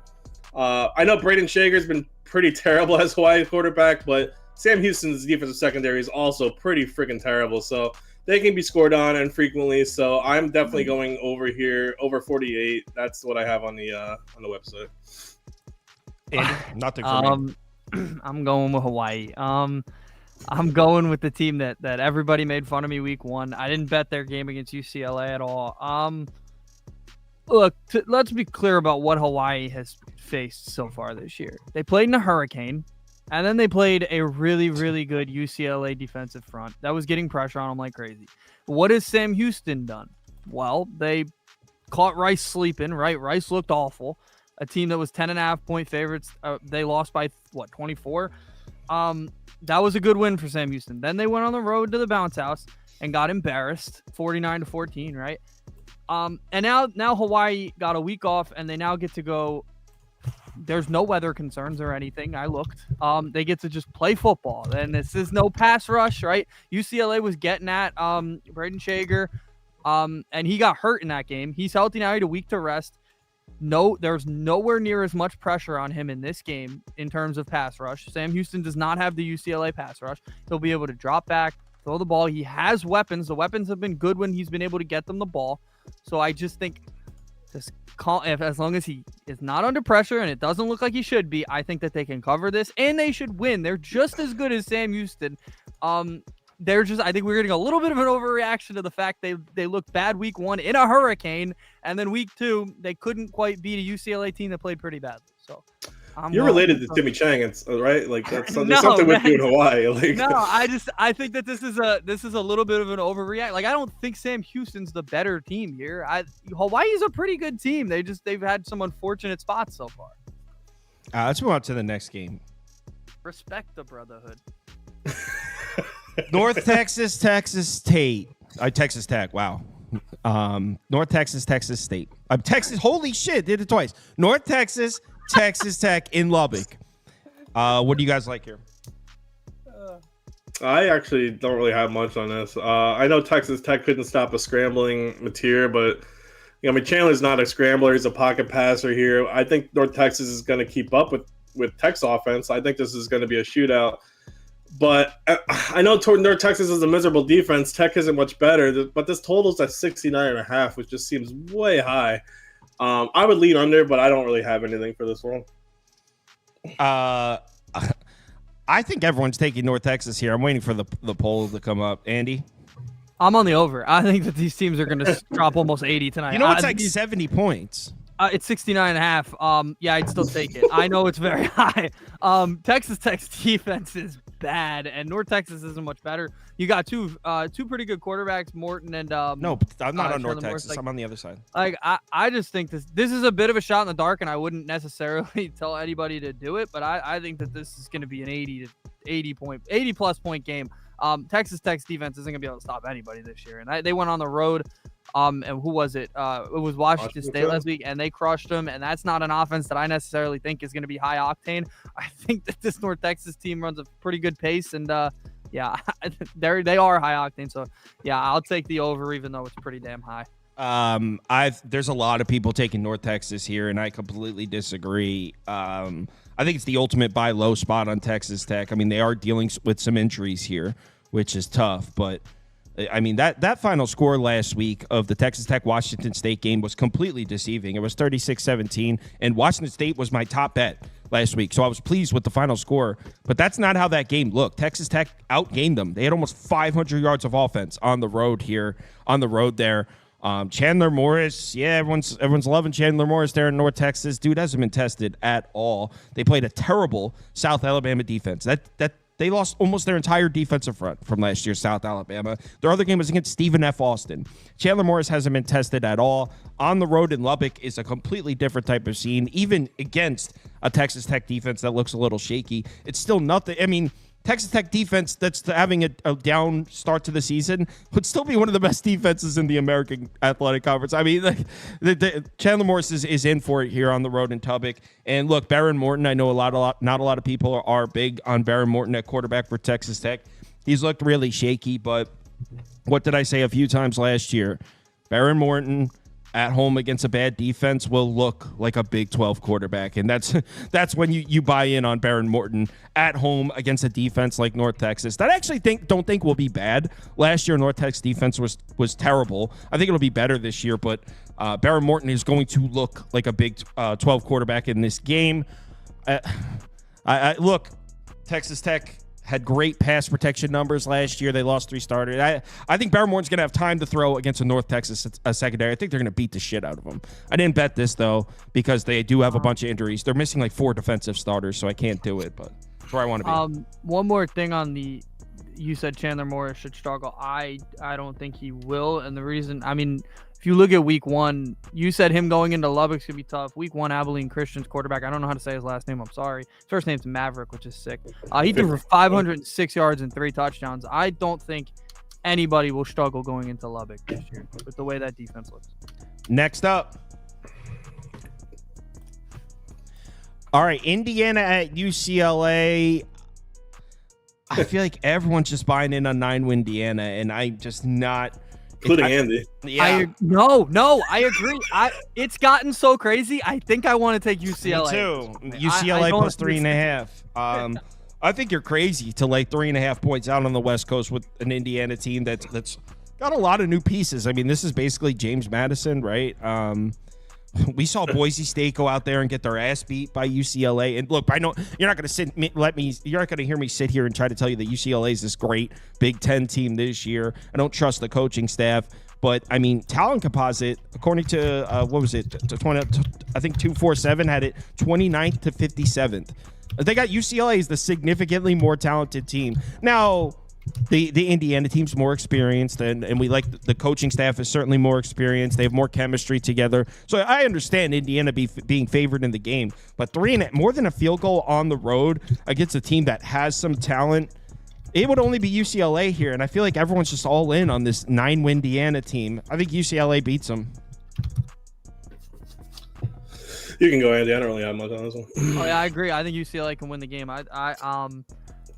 I know Braden Shager's been pretty terrible as Hawaii quarterback, but Sam Houston's defensive secondary is also pretty freaking terrible. So they can be scored on infrequently. So I'm definitely going over here, over 48. That's what I have on the website. Andy, nothing for me. I'm going with Hawaii. I'm going with the team that everybody made fun of me week 1. I didn't bet their game against UCLA at all. Look, let's be clear about what Hawaii has faced so far this year. They played in a hurricane, and then they played a really, really good UCLA defensive front that was getting pressure on them like crazy. What has Sam Houston done? Well, they caught Rice sleeping, right? Rice looked awful. A team that was 10.5-point favorites. They lost by, 24? That was a good win for Sam Houston. Then they went on the road to the bounce house and got embarrassed, 49-14, right? And now Hawaii got a week off, and they now get to go. There's no weather concerns or anything. I looked. They get to just play football. And this is no pass rush, right? UCLA was getting at Braden Shager, and he got hurt in that game. He's healthy now. He had a week to rest. No, there's nowhere near as much pressure on him in this game in terms of pass rush. Sam Houston does not have the UCLA pass rush. He'll be able to drop back, throw the ball. He has weapons. The weapons have been good when he's been able to get them the ball. So I just think as long as he is not under pressure and it doesn't look like he should be, I think that they can cover this and they should win. They're just as good as Sam Houston. I think we're getting a little bit of an overreaction to the fact they looked bad week 1 in a hurricane, and then week 2 they couldn't quite beat a UCLA team that played pretty badly. So you're related to Timmy Chang, right? Like there's something with you in Hawaii. Like no, I think that this is a little bit of an overreact. Like I don't think Sam Houston's the better team here. Hawaii's a pretty good team. They've had some unfortunate spots so far. Let's move on to the next game. Respect the brotherhood. North Texas, Texas State. Texas Tech. Wow. North Texas, Texas State. Texas. Holy shit! Did it twice. North Texas, Texas Tech in Lubbock. What do you guys like here? I actually don't really have much on this. I know Texas Tech couldn't stop a scrambling Mateer, but Chandler's not a scrambler. He's a pocket passer here. I think North Texas is going to keep up with Tech's offense. I think this is going to be a shootout. But I know North Texas is a miserable defense. Tech isn't much better, but this total's at 69.5, which just seems way high. I would lean under, but I don't really have anything for this one. I think everyone's taking North Texas here. I'm waiting for the poll to come up. Andy? I'm on the over. I think that these teams are going to drop almost 80 tonight. It's like 70 points. It's 69.5. Yeah, I'd still take it. I know it's very high. Texas Tech's defense is bad, and North Texas isn't much better. You got two pretty good quarterbacks, Morton and no, I'm not on North Texas. I'm on the other side. Like I just think this is a bit of a shot in the dark, and I wouldn't necessarily tell anybody to do it, but I think that this is going to be an 80 plus point game. Texas Tech's defense isn't going to be able to stop anybody this year, and they went on the road. And who was it? It was Washington State last week, and they crushed them. And that's not an offense that I necessarily think is going to be high octane. I think that this North Texas team runs a pretty good pace, and yeah, they are high octane. So yeah, I'll take the over, even though it's pretty damn high. There's a lot of people taking North Texas here, and I completely disagree. I think it's the ultimate buy low spot on Texas Tech. I mean, they are dealing with some injuries here, which is tough. But I mean, that final score last week of the Texas Tech Washington State game was completely deceiving. It was 36-17, and Washington State was my top bet last week. So I was pleased with the final score, but that's not how that game looked. Texas Tech outgained them. They had almost 500 yards of offense on the road there. Chandler Morris, yeah, everyone's loving Chandler Morris there in North Texas. Dude hasn't been tested at all. They played a terrible South Alabama defense. That they lost almost their entire defensive front from last year's South Alabama. Their other game was against Stephen F. Austin. Chandler Morris hasn't been tested at all. On the road in Lubbock is a completely different type of scene, even against a Texas Tech defense that looks a little shaky. It's still nothing. I mean, Texas Tech defense that's having a down start to the season would still be one of the best defenses in the American Athletic Conference. I mean, the Chandler Morris is in for it here on the road in Lubbock. And look, Baron Morton, I know not a lot of people are big on Baron Morton at quarterback for Texas Tech. He's looked really shaky, but what did I say a few times last year? Baron Morton at home against a bad defense will look like a Big 12 quarterback. And that's when you buy in on Baron Morton at home against a defense like North Texas. That I actually don't think will be bad. Last year, North Texas defense was terrible. I think it'll be better this year, but Baron Morton is going to look like a Big 12 quarterback in this game. Look, Texas Tech had great pass protection numbers last year. They lost 3 starters. I think Baron Morton's going to have time to throw against a North Texas secondary. I think they're going to beat the shit out of them. I didn't bet this, though, because they do have a bunch of injuries. They're missing like 4 defensive starters, so I can't do it, but that's where I want to be. One more thing on you said Chandler Morris should struggle. I don't think he will, and the reason, I mean, if you look at week 1, you said him going into Lubbock's going to be tough. Week 1, Abilene Christian's quarterback. I don't know how to say his last name. I'm sorry. His first name's Maverick, which is sick. He threw for 506 yards and 3 touchdowns. I don't think anybody will struggle going into Lubbock this year with the way that defense looks. Next up. All right, Indiana at UCLA. I feel like everyone's just buying in on 9-win Indiana, and I'm just not. Including Andy. Yeah. No, I agree. It's gotten so crazy. I think I want to take UCLA. Me too. UCLA plus 3.5. I think you're crazy to lay 3.5 points out on the West Coast with an Indiana team that's got a lot of new pieces. I mean, this is basically James Madison, right? We saw Boise State go out there and get their ass beat by UCLA. And look, I know you're not going to you're not going to hear me sit here and try to tell you that UCLA is this great Big Ten team this year. I don't trust the coaching staff, but I mean, talent composite, according to what was it? I think 247 had it 29th to 57th. They got UCLA as the significantly more talented team. Now, the Indiana team's more experienced, and we like the coaching staff is certainly more experienced. They have more chemistry together. So I understand Indiana being favored in the game, but more than a field goal on the road against a team that has some talent, it would only be UCLA here, and I feel like everyone's just all in on this 9-win Indiana team. I think UCLA beats them. You can go, Andy. I don't really have much on this one. Oh yeah, I agree. I think UCLA can win the game.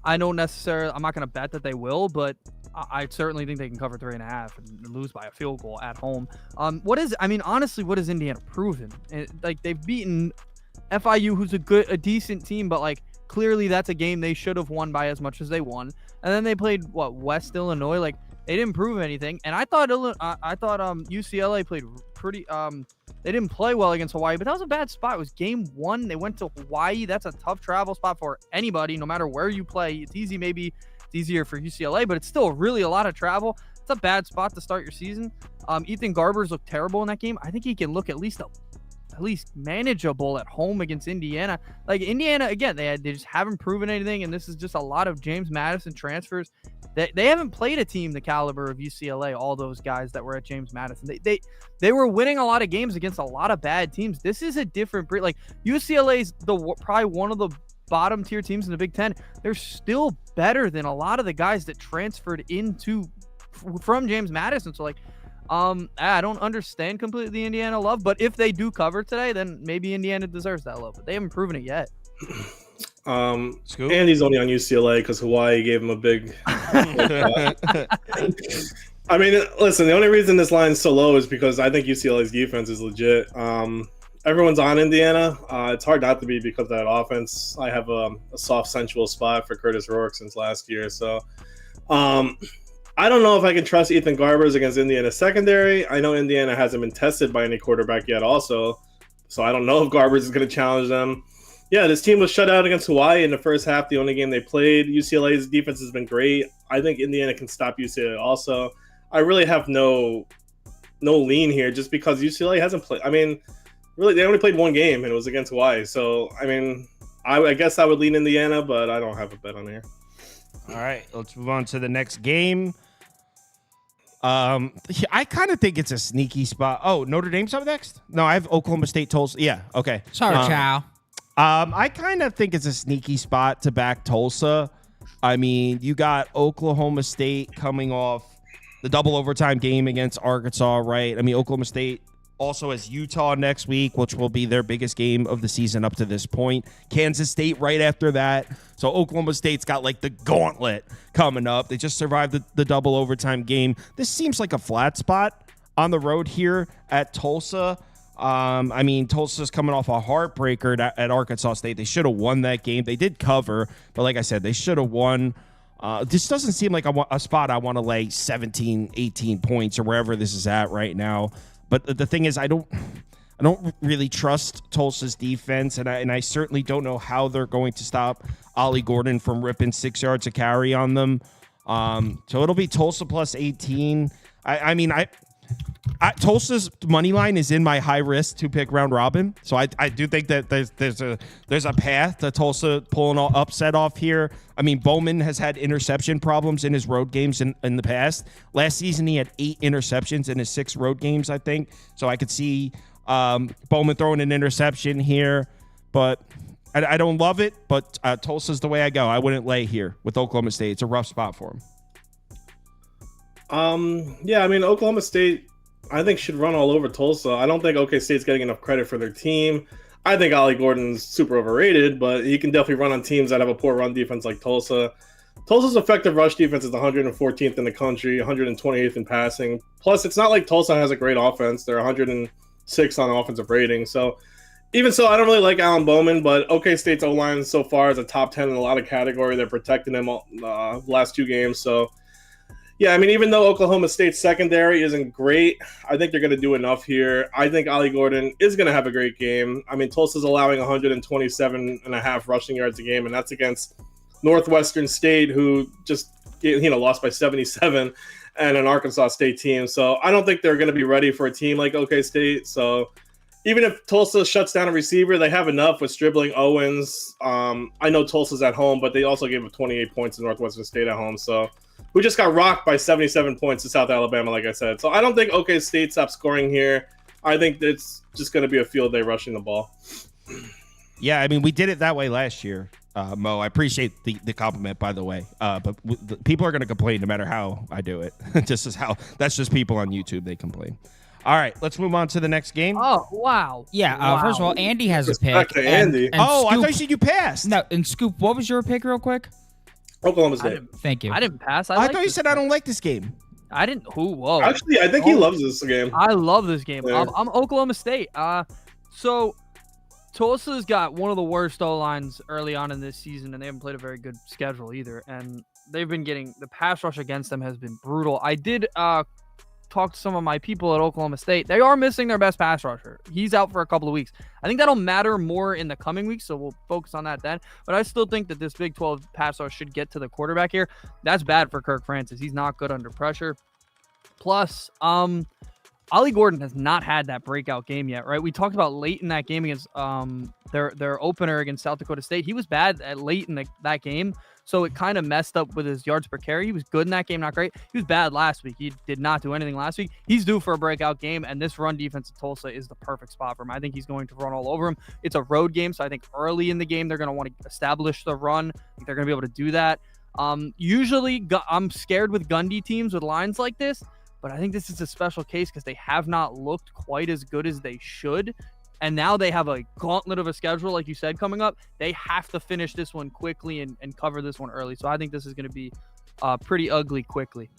I don't necessarily. I'm not going to bet that they will, but I certainly think they can cover 3.5 and lose by a field goal at home. Honestly, what has Indiana proven? Like, they've beaten FIU, who's a decent team, but like clearly that's a game they should have won by as much as they won. And then they played West Illinois. Like, they didn't prove anything. And I thought UCLA played pretty. They didn't play well against Hawaii, but that was a bad spot. It was game 1. They went to Hawaii. That's a tough travel spot for anybody, no matter where you play. It's easy, maybe it's easier for UCLA, but it's still really a lot of travel. It's a bad spot to start your season. Ethan Garber's looked terrible in that game. I think he can look at least manageable at home against Indiana. Like, Indiana, again, they just haven't proven anything, and this is just a lot of James Madison transfers. They haven't played a team the caliber of UCLA, all those guys that were at James Madison. They were winning a lot of games against a lot of bad teams. This is a different breed. Like, UCLA's probably one of the bottom tier teams in the Big Ten. They're still better than a lot of the guys that transferred from James Madison. So, like, I don't understand completely the Indiana love, but if they do cover today, then maybe Indiana deserves that love. But they haven't proven it yet. Andy's only on UCLA because Hawaii gave him a big I mean, listen, the only reason this line is so low is because I think UCLA's defense is legit. Everyone's on Indiana. It's hard not to be because of that offense. I have a soft, sensual spot for Curtis Rourke since last year. So I don't know if I can trust Ethan Garbers against Indiana secondary. I know Indiana hasn't been tested by any quarterback yet also. So I don't know if Garbers is going to challenge them. Yeah, this team was shut out against Hawaii in the first half, the only game they played. UCLA's defense has been great. I think Indiana can stop UCLA also. I really have no lean here just because UCLA hasn't played. I mean, really, they only played one game, and it was against Hawaii. So, I mean, I guess I would lean Indiana, but I don't have a bet on here. All right, let's move on to the next game. I kind of think it's a sneaky spot. Oh, Notre Dame's up next? No, I have Oklahoma State, Tulsa. Yeah, okay. Sorry, Chow. I kind of think it's a sneaky spot to back Tulsa. I mean, you got Oklahoma State coming off the double overtime game against Arkansas, right? I mean, Oklahoma State also has Utah next week, which will be their biggest game of the season up to this point. Kansas State right after that. So Oklahoma State's got like the gauntlet coming up. They just survived the double overtime game. This seems like a flat spot on the road here at Tulsa. I mean, Tulsa's coming off a heartbreaker at Arkansas State. They should have won that game. They did cover, but like I said, they should have won. This doesn't seem like a spot I want to lay 17, 18 points or wherever this is at right now. But the thing is, I don't really trust Tulsa's defense, and I certainly don't know how they're going to stop Ollie Gordon from ripping 6 yards a carry on them. So it'll be Tulsa plus 18. I mean, Tulsa's money line is in my high risk 2-pick round robin, so I do think that there's a path to Tulsa pulling an upset off here. I mean, Bowman has had interception problems in his road games in the past. Last season he had 8 interceptions in his 6 road games, I think. So I could see Bowman throwing an interception here, but I don't love it. But Tulsa's the way I go. I wouldn't lay here with Oklahoma State. It's a rough spot for him. Yeah, I mean, Oklahoma State, I think, should run all over Tulsa. I don't think OK State's getting enough credit for their team. I think Ollie Gordon's super overrated, but he can definitely run on teams that have a poor run defense like Tulsa. Tulsa's effective rush defense is 114th in the country, 128th in passing. Plus, it's not like Tulsa has a great offense. They're 106 on offensive rating. So, even so, I don't really like Alan Bowman, but OK State's O-line so far is a top 10 in a lot of category. They're protecting him last 2 games, so yeah, I mean, even though Oklahoma State's secondary isn't great, I think they're going to do enough here. I think Ollie Gordon is going to have a great game. I mean, Tulsa's allowing 127.5 rushing yards a game, and that's against Northwestern State, who just lost by 77, and an Arkansas State team. So I don't think they're going to be ready for a team like OK State. So even if Tulsa shuts down a receiver, they have enough with Stribling, Owens. I know Tulsa's at home, but they also gave up 28 points to Northwestern State at home. So we just got rocked by 77 points to South Alabama, like I said. So I don't think OK State stops scoring here. I think it's just going to be a field day rushing the ball. Yeah, I mean, we did it that way last year, Mo. I appreciate the compliment, by the way. But people are going to complain no matter how I do it. That's just people on YouTube. They complain. All right, let's move on to the next game. Oh, wow. Yeah, Wow. First of all, Andy has a Respect pick. to Andy. And I Scoop, thought you said you passed. No, and Scoop, what was your pick real quick? Oklahoma I State. didn't, Thank you. I didn't pass. I thought you said I don't like this game. I didn't. Whoa. Actually, I think he loves this game. I love this game. Yeah. I'm Oklahoma State. So Tulsa's got one of the worst O-lines early on in this season, and they haven't played a very good schedule either. And they've been getting the pass rush against them has been brutal. I did talk to some of my people at Oklahoma State. They are missing their best pass rusher. He's out for a couple of weeks. I think that'll matter more in the coming weeks, so we'll focus on that then. But I still think that this Big 12 pass rush should get to the quarterback here. That's bad for Kirk Francis. He's not good under pressure. Plus, Ollie Gordon has not had that breakout game yet, right? We talked about late in that game against their opener against South Dakota State. He was bad late in that game, so it kind of messed up with his yards per carry. He was good in that game, not great. He was bad last week. He did not do anything last week. He's due for a breakout game, and this run defense at Tulsa is the perfect spot for him. I think he's going to run all over him. It's a road game, so I think early in the game they're going to want to establish the run. I think they're going to be able to do that. Usually, I'm scared with Gundy teams with lines like this, but I think this is a special case because they have not looked quite as good as they should. And now they have a gauntlet of a schedule, like you said, coming up. They have to finish this one quickly and cover this one early. So I think this is going to be pretty ugly quickly.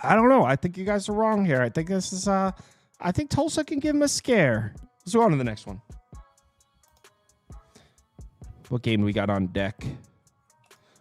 I don't know. I think you guys are wrong here. I think this is I think Tulsa can give him a scare. Let's go on to the next one. What game do we got on deck?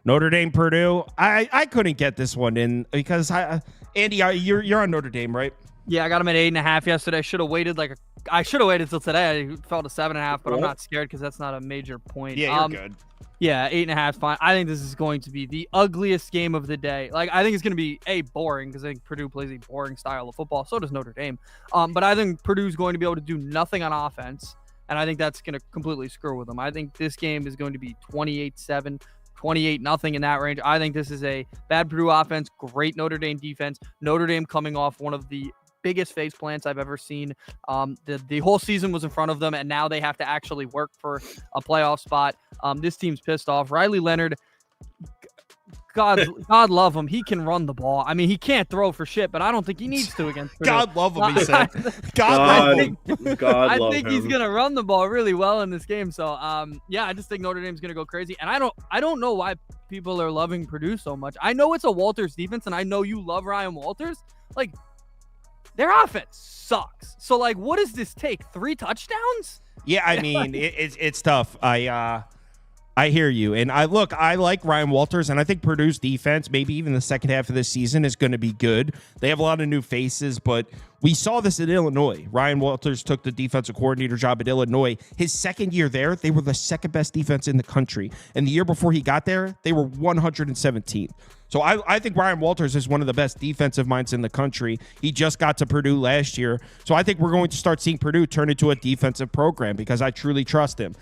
Notre Dame, Purdue. I couldn't get this one in because Andy, you're on Notre Dame, right? Yeah, I got him at 8.5 yesterday. I should have waited till today. I fell to 7.5, but I'm not scared because that's not a major point. Yeah, you're good. Yeah, 8.5 fine. I think this is going to be the ugliest game of the day. Like, I think it's going to be boring because I think Purdue plays a boring style of football. So does Notre Dame. But I think Purdue's going to be able to do nothing on offense, and I think that's going to completely screw with them. I think this game is going to be 28-7. 28-0 in that range. I think this is a bad Purdue offense, great Notre Dame defense. Notre Dame coming off one of the biggest face plants I've ever seen. The whole season was in front of them, and now they have to actually work for a playoff spot. This team's pissed off. Riley Leonard, God love him. He can run the ball. I mean, he can't throw for shit, but I don't think he needs to against Purdue. God love him, he said. God I think he's gonna run the ball really well in this game. So, yeah, I just think Notre Dame's gonna go crazy. And I don't know why people are loving Purdue so much. I know it's a Walters defense, and I know you love Ryan Walters. Like, their offense sucks. So, like, what does this take? 3 touchdowns? Yeah, I mean, it's tough. I hear you. And I like Ryan Walters, and I think Purdue's defense, maybe even the second half of this season, is going to be good. They have a lot of new faces, but we saw this at Illinois. Ryan Walters took the defensive coordinator job at Illinois. His second year there, they were the second best defense in the country. And the year before he got there, they were 117th. So I think Ryan Walters is one of the best defensive minds in the country. He just got to Purdue last year. So I think we're going to start seeing Purdue turn into a defensive program because I truly trust him.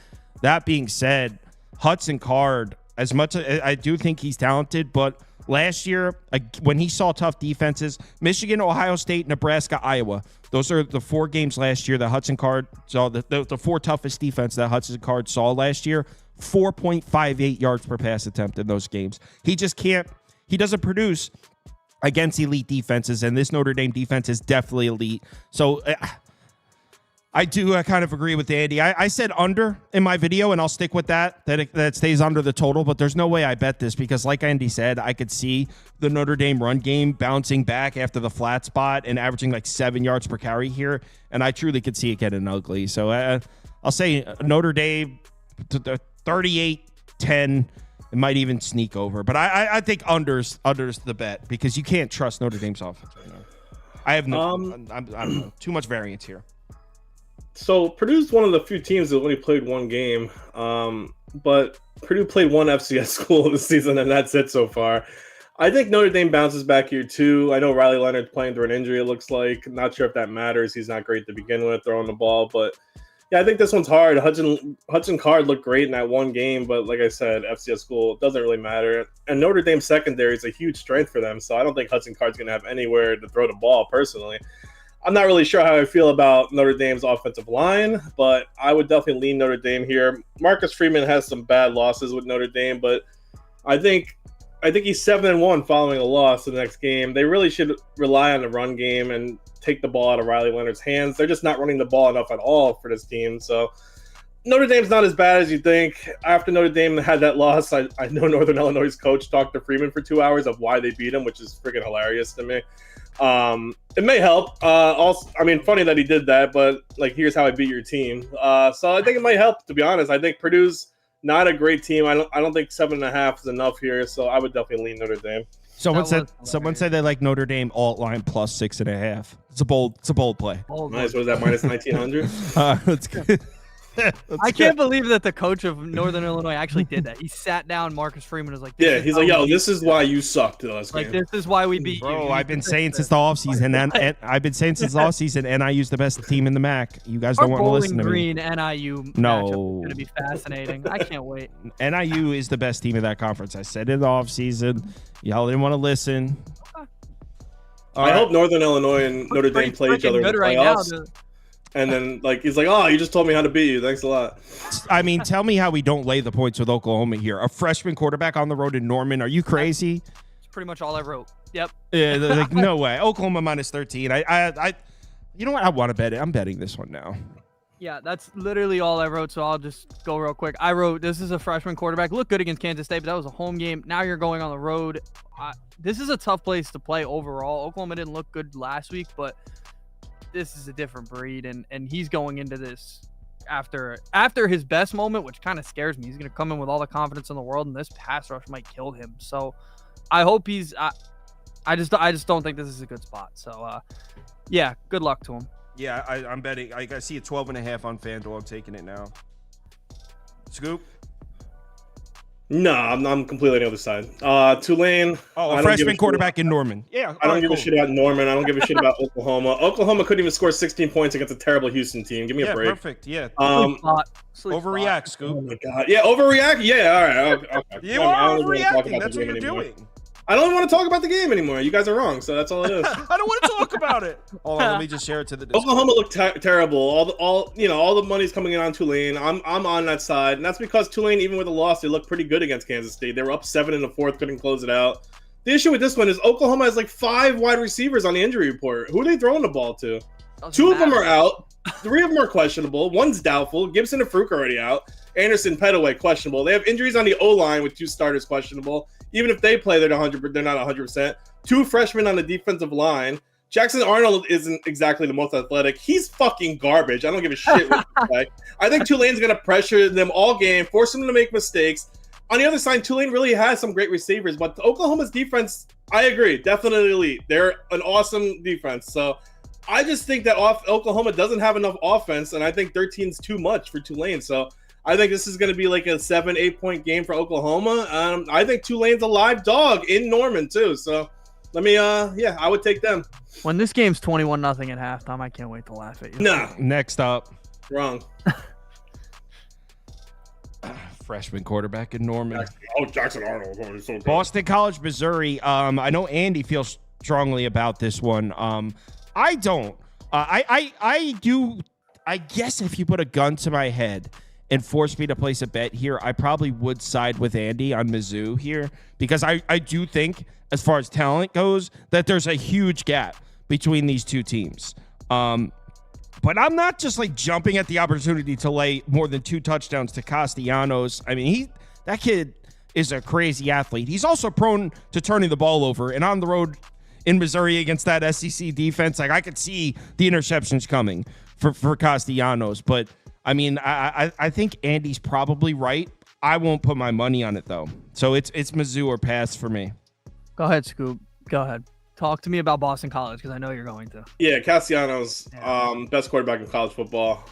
That being said, Hudson Card, as much as I do think he's talented, but last year, when he saw tough defenses, Michigan, Ohio State, Nebraska, Iowa, those are the 4 games last year that Hudson Card saw, the 4 toughest defense that Hudson Card saw last year, 4.58 yards per pass attempt in those games. He doesn't produce against elite defenses, and this Notre Dame defense is definitely elite. So I do kind of agree with Andy. I said under in my video, and I'll stick with that it stays under the total, but there's no way I bet this because, like Andy said, I could see the Notre Dame run game bouncing back after the flat spot and averaging like 7 yards per carry here, and I truly could see it getting ugly. So I'll say Notre Dame 38-10. It might even sneak over, but I think under's the bet because you can't trust Notre Dame's offense right now. I have I don't know, too much variance here. So Purdue's one of the few teams that only played one game, but Purdue played one FCS school this season, and that's it so far. I think Notre Dame bounces back here too. I know Riley Leonard's playing through an injury, it looks like. Not sure if that matters. He's not great to begin with throwing the ball, but yeah, I think this one's hard. Hudson Card looked great in that one game, but like I said, FCS school, it doesn't really matter. And Notre Dame secondary is a huge strength for them, so I don't think Hudson Card's going to have anywhere to throw the ball personally. I'm not really sure how I feel about Notre Dame's offensive line, but I would definitely lean Notre Dame here. Marcus Freeman has some bad losses with Notre Dame, but I think he's 7-1 following a loss in the next game. They really should rely on the run game and take the ball out of Riley Leonard's hands. They're just not running the ball enough at all for this team. So Notre Dame's not as bad as you think. After Notre Dame had that loss, I know Northern Illinois' coach talked to Freeman for 2 hours of why they beat him, which is freaking hilarious to me. It may help. Also, I mean, funny that he did that, but like, here's how I beat your team. So I think it might help, to be honest. I think Purdue's not a great team. I don't think 7.5 is enough here, so I would definitely lean Notre Dame. Someone said they like Notre Dame alt line plus 6.5. It's a bold play. Nice. What is that, minus 1900? That's good. I can't believe that the coach of Northern Illinois actually did that. He sat down Marcus Freeman was like, yeah, he's like, yo, this is why you sucked last game. This is why we beat you. Bro, I've been saying since the offseason, and NIU's the best team in the MAC. You guys don't want to listen to me. Green NIU matchup is going to be fascinating. I can't wait. NIU is the best team in that conference. I said it in the offseason. Y'all didn't want to listen. I hope Northern Illinois and Notre Dame play each other in the playoffs. And then, like, he's like, oh, you just told me how to beat you. Thanks a lot. I mean, tell me how we don't lay the points with Oklahoma here. A freshman quarterback on the road in Norman. Are you crazy? It's pretty much all I wrote. Yep. Yeah, like, no way. Oklahoma minus 13. I you know what? I want to bet it. I'm betting this one now. Yeah, that's literally all I wrote, so I'll just go real quick. I wrote, this is a freshman quarterback. Looked good against Kansas State, but that was a home game. Now you're going on the road. This is a tough place to play overall. Oklahoma didn't look good last week, but this is a different breed, and he's going into this after his best moment, which kind of scares me. He's going to come in with all the confidence in the world, and this pass rush might kill him. So I hope he's I just don't think this is a good spot. So, yeah, good luck to him. Yeah, I'm betting. I see a 12.5 on FanDuel. I'm taking it now. Scoop? No, I'm completely on the other side. Tulane. Oh, a freshman quarterback in Norman. Yeah, I don't give a shit about Norman. I don't give a shit about Oklahoma. Oklahoma couldn't even score 16 points against a terrible Houston team. Give me a break. Perfect. Yeah. Overreact, Scoop. Oh my god. Yeah, overreact. Yeah, all right. Okay. You are overreacting. That's what you're doing. I don't want to talk about the game anymore. You guys are wrong, so that's all it is. I don't want to talk about it. Hold on, let me just share it to the Discord. Oklahoma looked terrible. All the money's coming in on Tulane. I'm on that side, and that's because Tulane, even with a loss, they looked pretty good against Kansas State. They were up 7 in the fourth, couldn't close it out. The issue with this one is Oklahoma has like 5 wide receivers on the injury report. Who are they throwing the ball to? 2 of them are out. 3 of them are questionable. 1's doubtful. Gibson and Fruke already out. Anderson, Petaway, questionable. They have injuries on the O-line with 2 starters questionable. Even if they play, they're not 100%. 2 freshmen on the defensive line. Jackson Arnold isn't exactly the most athletic. He's fucking garbage. I don't give a shit what you say. I think Tulane's going to pressure them all game, force them to make mistakes. On the other side, Tulane really has some great receivers, but Oklahoma's defense, I agree, definitely elite. They're an awesome defense. So I just think that Oklahoma doesn't have enough offense, and I think 13's too much for Tulane. So I think this is going to be like a 7-8 point game for Oklahoma. I think Tulane's a live dog in Norman too. So let me, I would take them. When this game's 21-0 at halftime, I can't wait to laugh at you. No. Next up. Wrong. Freshman quarterback in Norman. Jackson Arnold. Oh, he's so good. Boston College, Missouri. I know Andy feels strongly about this one. I don't. I do. I guess if you put a gun to my head and force me to place a bet here, I probably would side with Andy on Mizzou here, because I do think, as far as talent goes, that there's a huge gap between these two teams. But I'm not just like jumping at the opportunity to lay more than 2 touchdowns to Castellanos. I mean, that kid is a crazy athlete. He's also prone to turning the ball over, and on the road in Missouri against that SEC defense, like, I could see the interceptions coming for Castellanos. But I mean, I think Andy's probably right. I won't put my money on it though. So it's Mizzou or pass for me. Go ahead, Scoop. Go ahead. Talk to me about Boston College, because I know you're going to. Yeah, Castellanos, best quarterback in college football.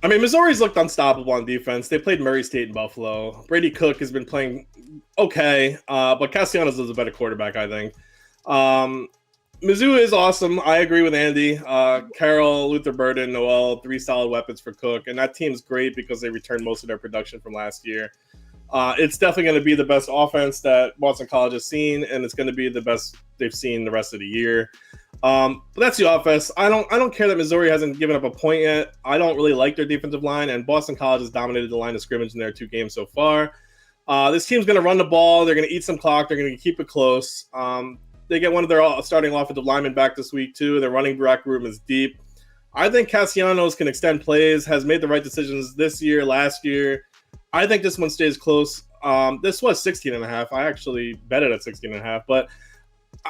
Missouri's looked unstoppable on defense. They played Murray State in Buffalo. Brady Cook has been playing okay, but Castellanos is a better quarterback, I think. Mizzou is awesome. I agree with Andy. Carroll, Luther Burden, Noel, 3 solid weapons for Cook, and that team's great because they returned most of their production from last year. It's definitely going to be the best offense that Boston College has seen, and it's going to be the best they've seen the rest of the year. But that's the offense. I don't care that Missouri hasn't given up a point yet. I don't really like their defensive line, and Boston College has dominated the line of scrimmage in their 2 games so far. This team's going to run the ball. They're going to eat some clock. They're going to keep it close. They get one of their starting offensive linemen back this week too. Their running back room is deep. I think Castellanos can extend plays, has made the right decisions this year, last year. I think this one stays close. This was 16.5. I actually bet it at 16.5. But,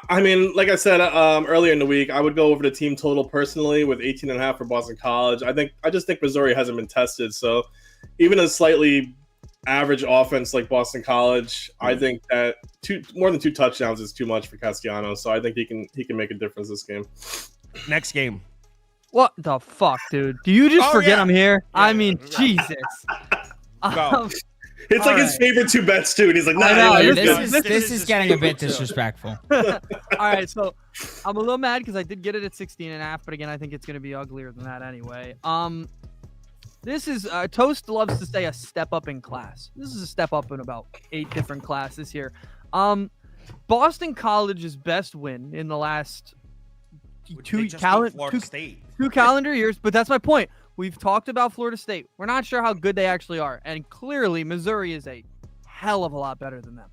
I mean, like I said earlier in the week, I would go over the team total personally with 18.5 for Boston College. I just think Missouri hasn't been tested. So even a slightly average offense like Boston College, I think that more than 2 touchdowns is too much for Castellanos. So I think he can make a difference this game. Next game. What the fuck, dude? Do you just forget I'm here? Yeah, I mean, Jesus. It's like his favorite 2 bets too, and he's like, this is getting a bit disrespectful. All right, so I'm a little mad because I did get it at 16.5, but again, I think it's going to be uglier than that anyway. This is Toast loves to say a step up in class. This is a step up in about 8 different classes here. Boston College's best win in the last 2 calendar years, but that's my point. We've talked about Florida State. We're not sure how good they actually are. And clearly, Missouri is a hell of a lot better than them.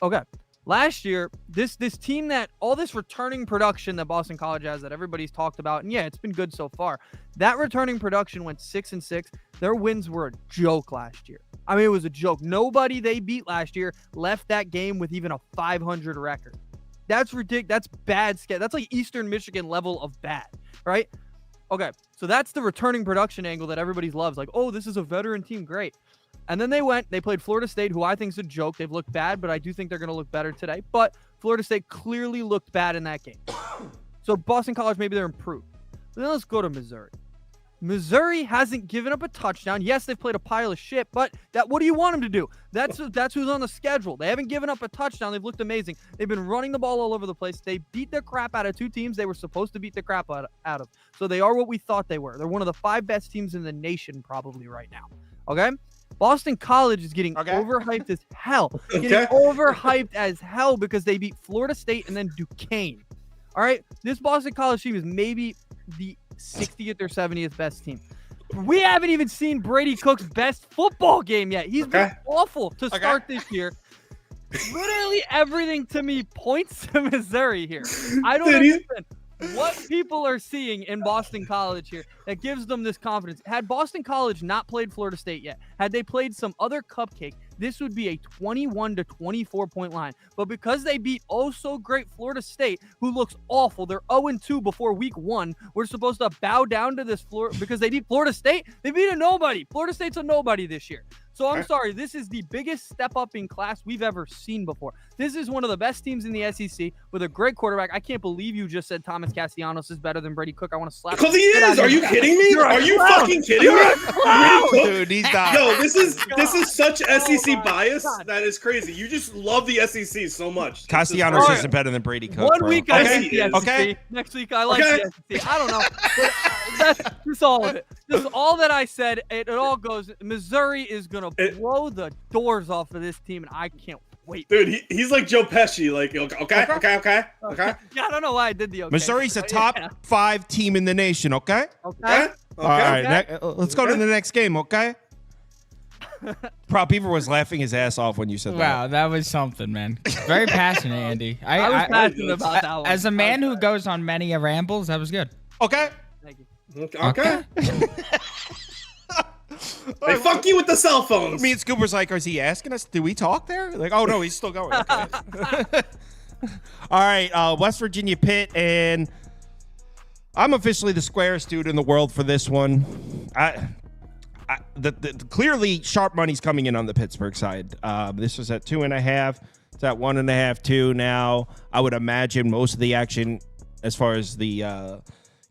Okay. Last year, this team that all this returning production that Boston College has that everybody's talked about, and yeah, it's been good so far. That returning production went 6-6. Their wins were a joke last year. I mean, it was a joke. Nobody they beat last year left that game with even a 500 record. That's ridiculous. That's bad. That's like Eastern Michigan level of bad, right? Okay, so that's the returning production angle that everybody loves. Like, oh, this is a veteran team. Great. And then they played Florida State, who I think is a joke. They've looked bad, but I do think they're going to look better today. But Florida State clearly looked bad in that game. So Boston College, maybe they're improved. But then let's go to Missouri. Missouri hasn't given up a touchdown. Yes, they've played a pile of shit, but what do you want them to do? That's who's on the schedule. They haven't given up a touchdown. They've looked amazing. They've been running the ball all over the place. They beat the crap out of two teams they were supposed to beat the crap out of. So they are what we thought they were. They're one of the 5 best teams in the nation probably right now. Okay? Boston College is getting overhyped as hell. Getting overhyped as hell because they beat Florida State and then Duquesne. All right? This Boston College team is maybe the 60th or 70th best team. We haven't even seen Brady Cook's best football game yet. He's been awful to start this year. Literally everything to me points to Missouri here. I don't understand what people are seeing in Boston College here that gives them this confidence. Had Boston College not played Florida State yet, had they played some other cupcake, this would be a 21 to 24 point line. But because they beat so great Florida State, who looks awful, they're 0-2 before week 1. We're supposed to bow down to this because they beat Florida State. They beat a nobody. Florida State's a nobody this year. So I'm sorry, this is the biggest step up in class we've ever seen before. This is one of the best teams in the SEC with a great quarterback. I can't believe you just said Thomas Castellanos is better than Brady Cook. I want to slap him. Because he is. Are you kidding me? Are you fucking kidding me? Dude, he's not. No, this is such SEC bias that is crazy. You just love the SEC so much. Castellanos isn't better than Brady Cook. One week I hate the SEC. Next week I like the SEC. I don't know. But that's just all of it. This is all that I said. It all goes. Missouri is gonna blow the doors off of this team, and I can't wait. Dude, he's like Joe Pesci. Like, okay. Yeah, I don't know why I did the okay. Missouri's a top 5 team in the nation. Okay. Okay. All right. Let's go to the next game. Okay. Prop Beaver was laughing his ass off when you said that. Wow, that was something, man. Very passionate, Andy. I was passionate about that one. As a man who goes on many rambles, that was good. Okay. Thank you. Okay. Hey, fuck you with the cell phones. Me and Scooper's like, is he asking us? Do we talk there? Like, oh no, he's still going. Okay. All right, West Virginia Pitt, and I'm officially the squarest dude in the world for this one. Clearly sharp money's coming in on the Pittsburgh side. This was at 2.5. It's at 1.5 too now. I would imagine most of the action, as far as the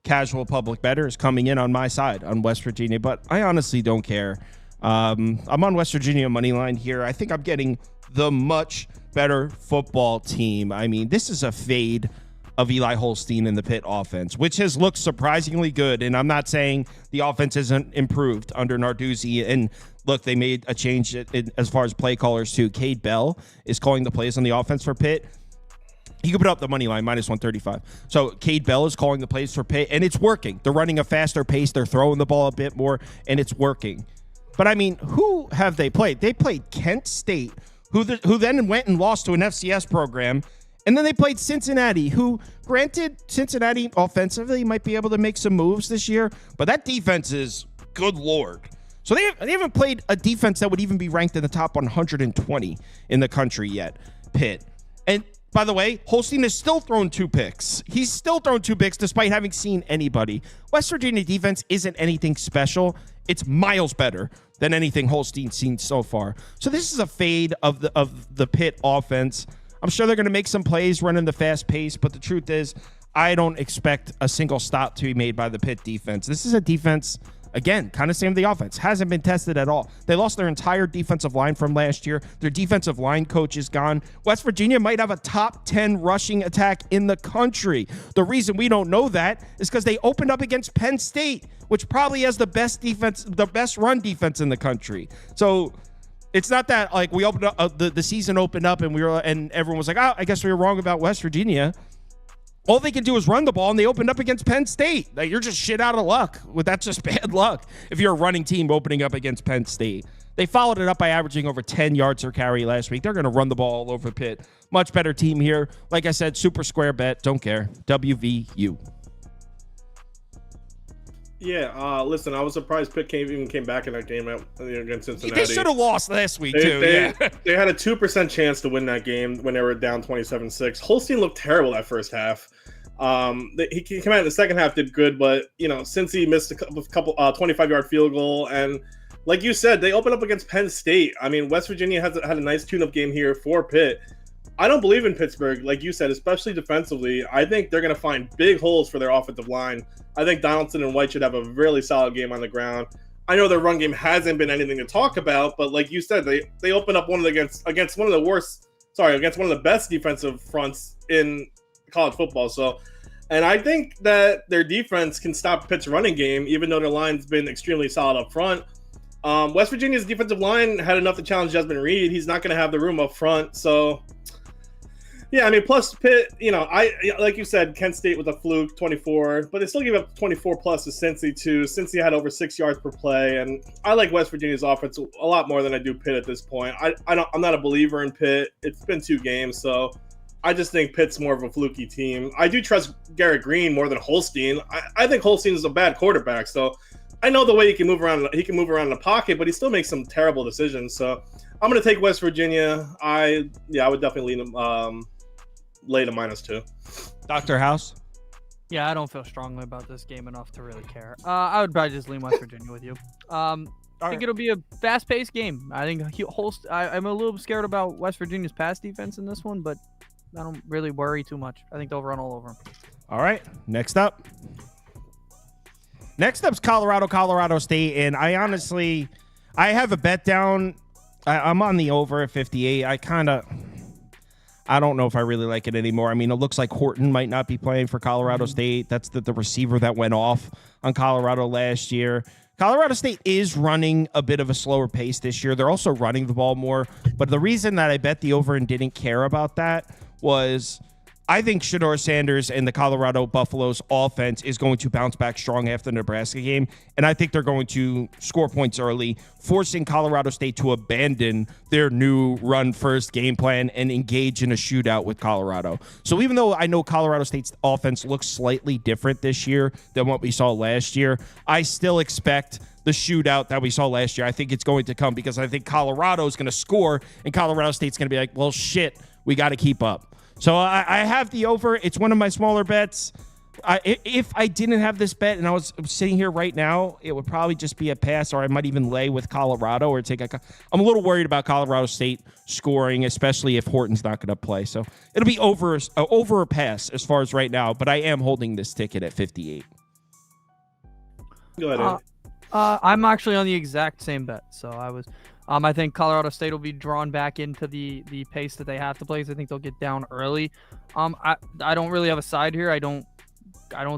casual public bettor, is coming in on my side on West Virginia, but I honestly don't care. I'm on West Virginia money line here. I think I'm getting the much better football team. I mean, this is a fade of Eli Holstein in the Pitt offense, which has looked surprisingly good. And I'm not saying the offense isn't improved under Narduzzi. And look, they made a change as far as play callers too. Cade Bell is calling the plays on the offense for Pitt. You can put up the money line, minus 135. So Cade Bell is calling the plays for Pitt, and it's working. They're running a faster pace. They're throwing the ball a bit more, and it's working. But, I mean, who have they played? They played Kent State, who then went and lost to an FCS program. And then they played Cincinnati, who, granted, Cincinnati offensively might be able to make some moves this year, but that defense is, good Lord. So they haven't played a defense that would even be ranked in the top 120 in the country yet, Pitt. And by the way, Holstein has still thrown 2 picks. He's still thrown 2 picks despite having seen anybody. West Virginia defense isn't anything special. It's miles better than anything Holstein's seen so far. So this is a fade of the Pitt offense. I'm sure they're going to make some plays running the fast pace, but the truth is I don't expect a single stop to be made by the Pitt defense. This is a defense, again, kind of same with the offense. Hasn't been tested at all. They lost their entire defensive line from last year. Their defensive line coach is gone. West Virginia might have a top 10 rushing attack in the country. The reason we don't know that is because they opened up against Penn State, which probably has the best defense, the best run defense in the country. So it's not that like we opened up the season opened up and everyone was like, oh, I guess we were wrong about West Virginia. All they can do is run the ball, and they opened up against Penn State. Like, you're just shit out of luck. That's just bad luck if you're a running team opening up against Penn State. They followed it up by averaging over 10 yards per carry last week. They're going to run the ball all over Pitt. Much better team here. Like I said, super square bet. Don't care. WVU. Yeah, listen, I was surprised Pitt even came back in that game against Cincinnati. They should have lost last week, too. They had a 2% chance to win that game when they were down 27-6. Holstein looked terrible that first half. He came out in the second half, did good, but, since he missed a couple 25-yard field goal, and like you said, they opened up against Penn State. I mean, West Virginia had a nice tune-up game here for Pitt. I don't believe in Pittsburgh, like you said, especially defensively. I think they're going to find big holes for their offensive line. I think Donaldson and White should have a really solid game on the ground. I know their run game hasn't been anything to talk about, but like you said, they opened up against one of the best defensive fronts in college football. So, and I think that their defense can stop Pitt's running game, even though their line's been extremely solid up front. West Virginia's defensive line had enough to challenge Desmond Reed. He's not going to have the room up front, so. Yeah, I mean, plus Pitt, like you said, Kent State was a fluke, 24, but they still gave up 24 plus to Cincy too. Cincy had over 6 yards per play, and I like West Virginia's offense a lot more than I do Pitt at this point. I'm not a believer in Pitt. It's been 2 games, so I just think Pitt's more of a fluky team. I do trust Garrett Green more than Holstein. I think Holstein is a bad quarterback, so I know the way he can move around in the pocket, but he still makes some terrible decisions. So I'm going to take West Virginia. I would definitely lean them. Lay to -2. Dr. House? Yeah, I don't feel strongly about this game enough to really care. I would probably just lean West Virginia with you. I think it'll be a fast-paced game. I think I'm a little scared about West Virginia's pass defense in this one, but I don't really worry too much. I think they'll run all over them. All right, next up's Colorado State, and I have a bet down. I'm on the over at 58. I don't know if I really like it anymore. I mean, it looks like Horton might not be playing for Colorado State. That's the receiver that went off on Colorado last year. Colorado State is running a bit of a slower pace this year. They're also running the ball more. But the reason that I bet the over and didn't care about that was I think Shedeur Sanders and the Colorado Buffaloes offense is going to bounce back strong after the Nebraska game. And I think they're going to score points early, forcing Colorado State to abandon their new run-first game plan and engage in a shootout with Colorado. So even though I know Colorado State's offense looks slightly different this year than what we saw last year, I still expect the shootout that we saw last year. I think it's going to come because I think Colorado is going to score and Colorado State's going to be like, well, shit, we got to keep up. So I have the over. It's one of my smaller bets. If I didn't have this bet and I was sitting here right now, it would probably just be a pass, or I might even lay with Colorado or take I'm a little worried about Colorado State scoring, especially if Horton's not going to play. So it'll be over or pass as far as right now, but I am holding this ticket at 58. Go ahead. I'm actually on the exact same bet. So I think Colorado State will be drawn back into the pace that they have to play. So I think they'll get down early. I don't really have a side here. I don't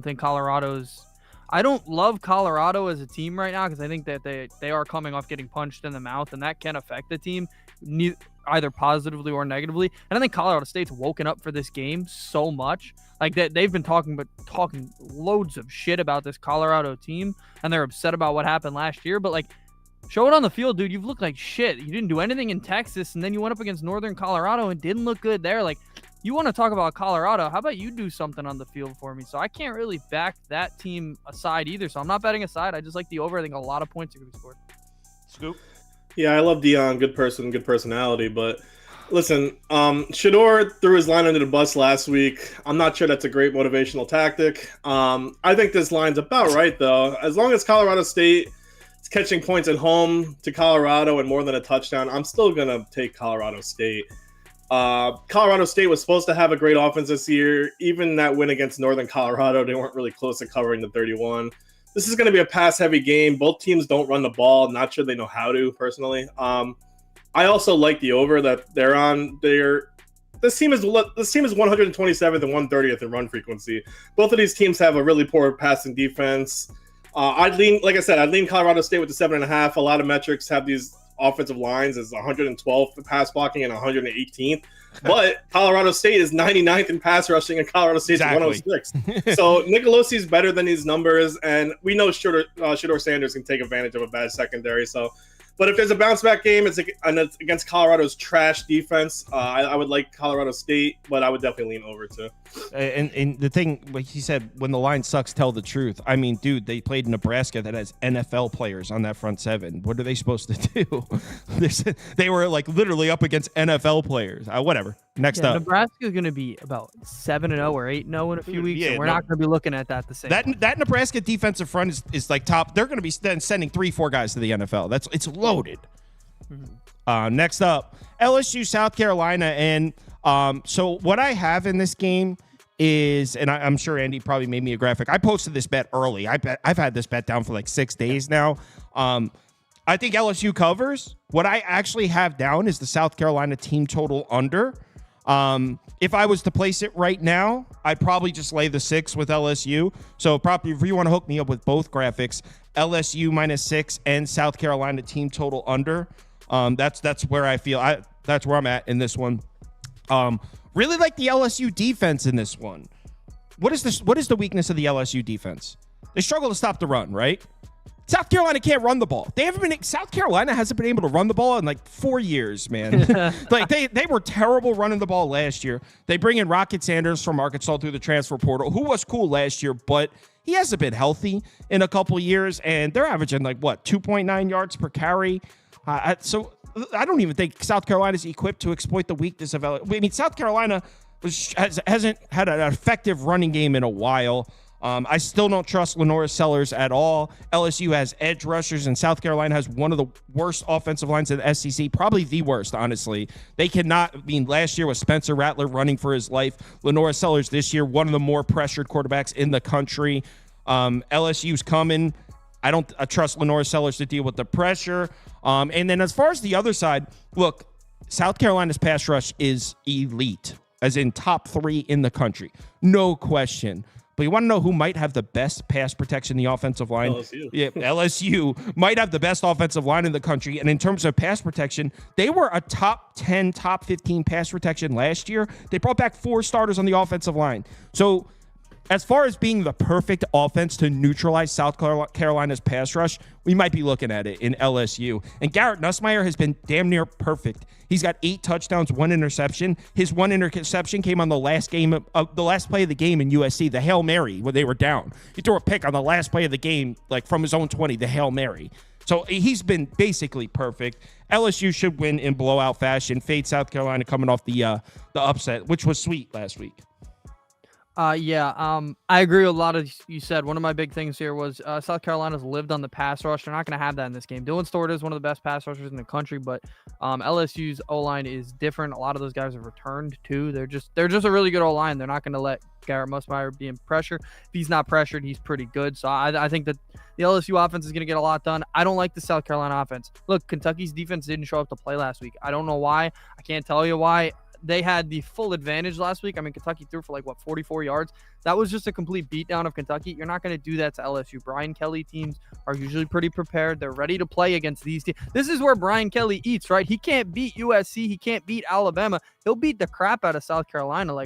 think I don't love Colorado as a team right now because I think that they are coming off getting punched in the mouth, and that can affect the team either positively or negatively. And I think Colorado State's woken up for this game so much. Like that they've been talking loads of shit about this Colorado team, and they're upset about what happened last year. But like, show it on the field, dude. You've looked like shit. You didn't do anything in Texas, and then you went up against Northern Colorado and didn't look good there. Like, you want to talk about Colorado? How about you do something on the field for me? So I can't really back that team aside either. So I'm not betting aside. I just like the over. I think a lot of points are going to be scored. Scoop. Yeah, I love Dion. Good person, good personality. But listen, Shedeur threw his line under the bus last week. I'm not sure that's a great motivational tactic. I think this line's about right, though. As long as Colorado State is catching points at home to Colorado and more than a touchdown, I'm still going to take Colorado State. Colorado State was supposed to have a great offense this year. Even that win against Northern Colorado, they weren't really close to covering the 31. This is going to be a pass-heavy game. Both teams don't run the ball. Not sure they know how to, personally. I also like the over that they're on. This team is 127th and 130th in run frequency. Both of these teams have a really poor passing defense. I'd lean Colorado State with the 7.5. A lot of metrics have these offensive lines as 112th for pass blocking and 118th. But Colorado State is 99th in pass rushing and Colorado State's 106th. So Nicolosi is better than these numbers, and we know Shedeur Sanders can take advantage of a bad secondary. So But if there's a bounce back game, it's against Colorado's trash defense. I would like Colorado State, but I would definitely lean over too. And the thing, like he said, when the line sucks, tell the truth. I mean, dude, they played Nebraska that has NFL players on that front seven. What are they supposed to do? They were like literally up against NFL players. Whatever. Next up, Nebraska is going to be about 7-0 or 8-0 in a few weeks. Yeah, and we're not going to be looking at that the same. That Nebraska defensive front is like top. They're going to be sending 3-4 guys to the NFL. It's loaded. Next up, LSU, South Carolina, and so what I have in this game is, and I'm sure Andy probably made me a graphic. I posted this bet early. I've had this bet down for like 6 days now. I think LSU covers. What I actually have down is the South Carolina team total under. If I was to place it right now, I'd probably just lay the 6 with LSU. So probably if you want to hook me up with both graphics, LSU -6 and South Carolina team total under. That's where I feel that's where I'm at in this one. Really like the LSU defense in this one. What is the weakness of the LSU defense? They struggle to stop the run, right? South Carolina can't run the ball. South Carolina hasn't been able to run the ball in like 4 years, man. Like they were terrible running the ball last year. They bring in Rocket Sanders from Arkansas through the transfer portal, who was cool last year, but he hasn't been healthy in a couple years, and they're averaging like 2.9 yards per carry. So I don't even think South Carolina is equipped to exploit the weakness of LSU. I mean, South Carolina hasn't had an effective running game in a while. I still don't trust Lenora Sellers at all. LSU has edge rushers, and South Carolina has one of the worst offensive lines in the SEC, probably the worst, honestly. They cannot, last year was Spencer Rattler running for his life. Lenora Sellers this year, one of the more pressured quarterbacks in the country. LSU's coming. I don't trust Lenora Sellers to deal with the pressure. And then as far as the other side, look, South Carolina's pass rush is elite, as in top 3 in the country. No question. But you want to know who might have the best pass protection in the offensive line? LSU. Yeah, LSU might have the best offensive line in the country. And in terms of pass protection, they were a top 10, top 15 pass protection last year. They brought back 4 starters on the offensive line. So as far as being the perfect offense to neutralize South Carolina's pass rush, we might be looking at it in LSU. And Garrett Nussmeier has been damn near perfect. He's got 8 touchdowns, 1 interception. His 1 interception came on the last play of the game in USC, the Hail Mary, when they were down. He threw a pick on the last play of the game, like from his own 20, the Hail Mary. So he's been basically perfect. LSU should win in blowout fashion. Fade South Carolina coming off the upset, which was sweet last week. I agree with a lot of you said. One of my big things here was South Carolina's lived on the pass rush. They're not going to have that in this game. Dylan Stewart is one of the best pass rushers in the country, but LSU's O-line is different. A lot of those guys have returned too. They're just a really good O-line. They're not going to let Garrett Nussmeier be in pressure. If he's not pressured, he's pretty good. So I think that the LSU offense is going to get a lot done. I don't like the South Carolina offense. Look, Kentucky's defense didn't show up to play last week. I don't know why. I can't tell you why. They had the full advantage last week. I mean, Kentucky threw for 44 yards. That was just a complete beatdown of Kentucky. You're not going to do that to LSU. Brian Kelly teams are usually pretty prepared. They're ready to play against these teams. This is where Brian Kelly eats, right? He can't beat USC. He can't beat Alabama. He'll beat the crap out of South Carolina.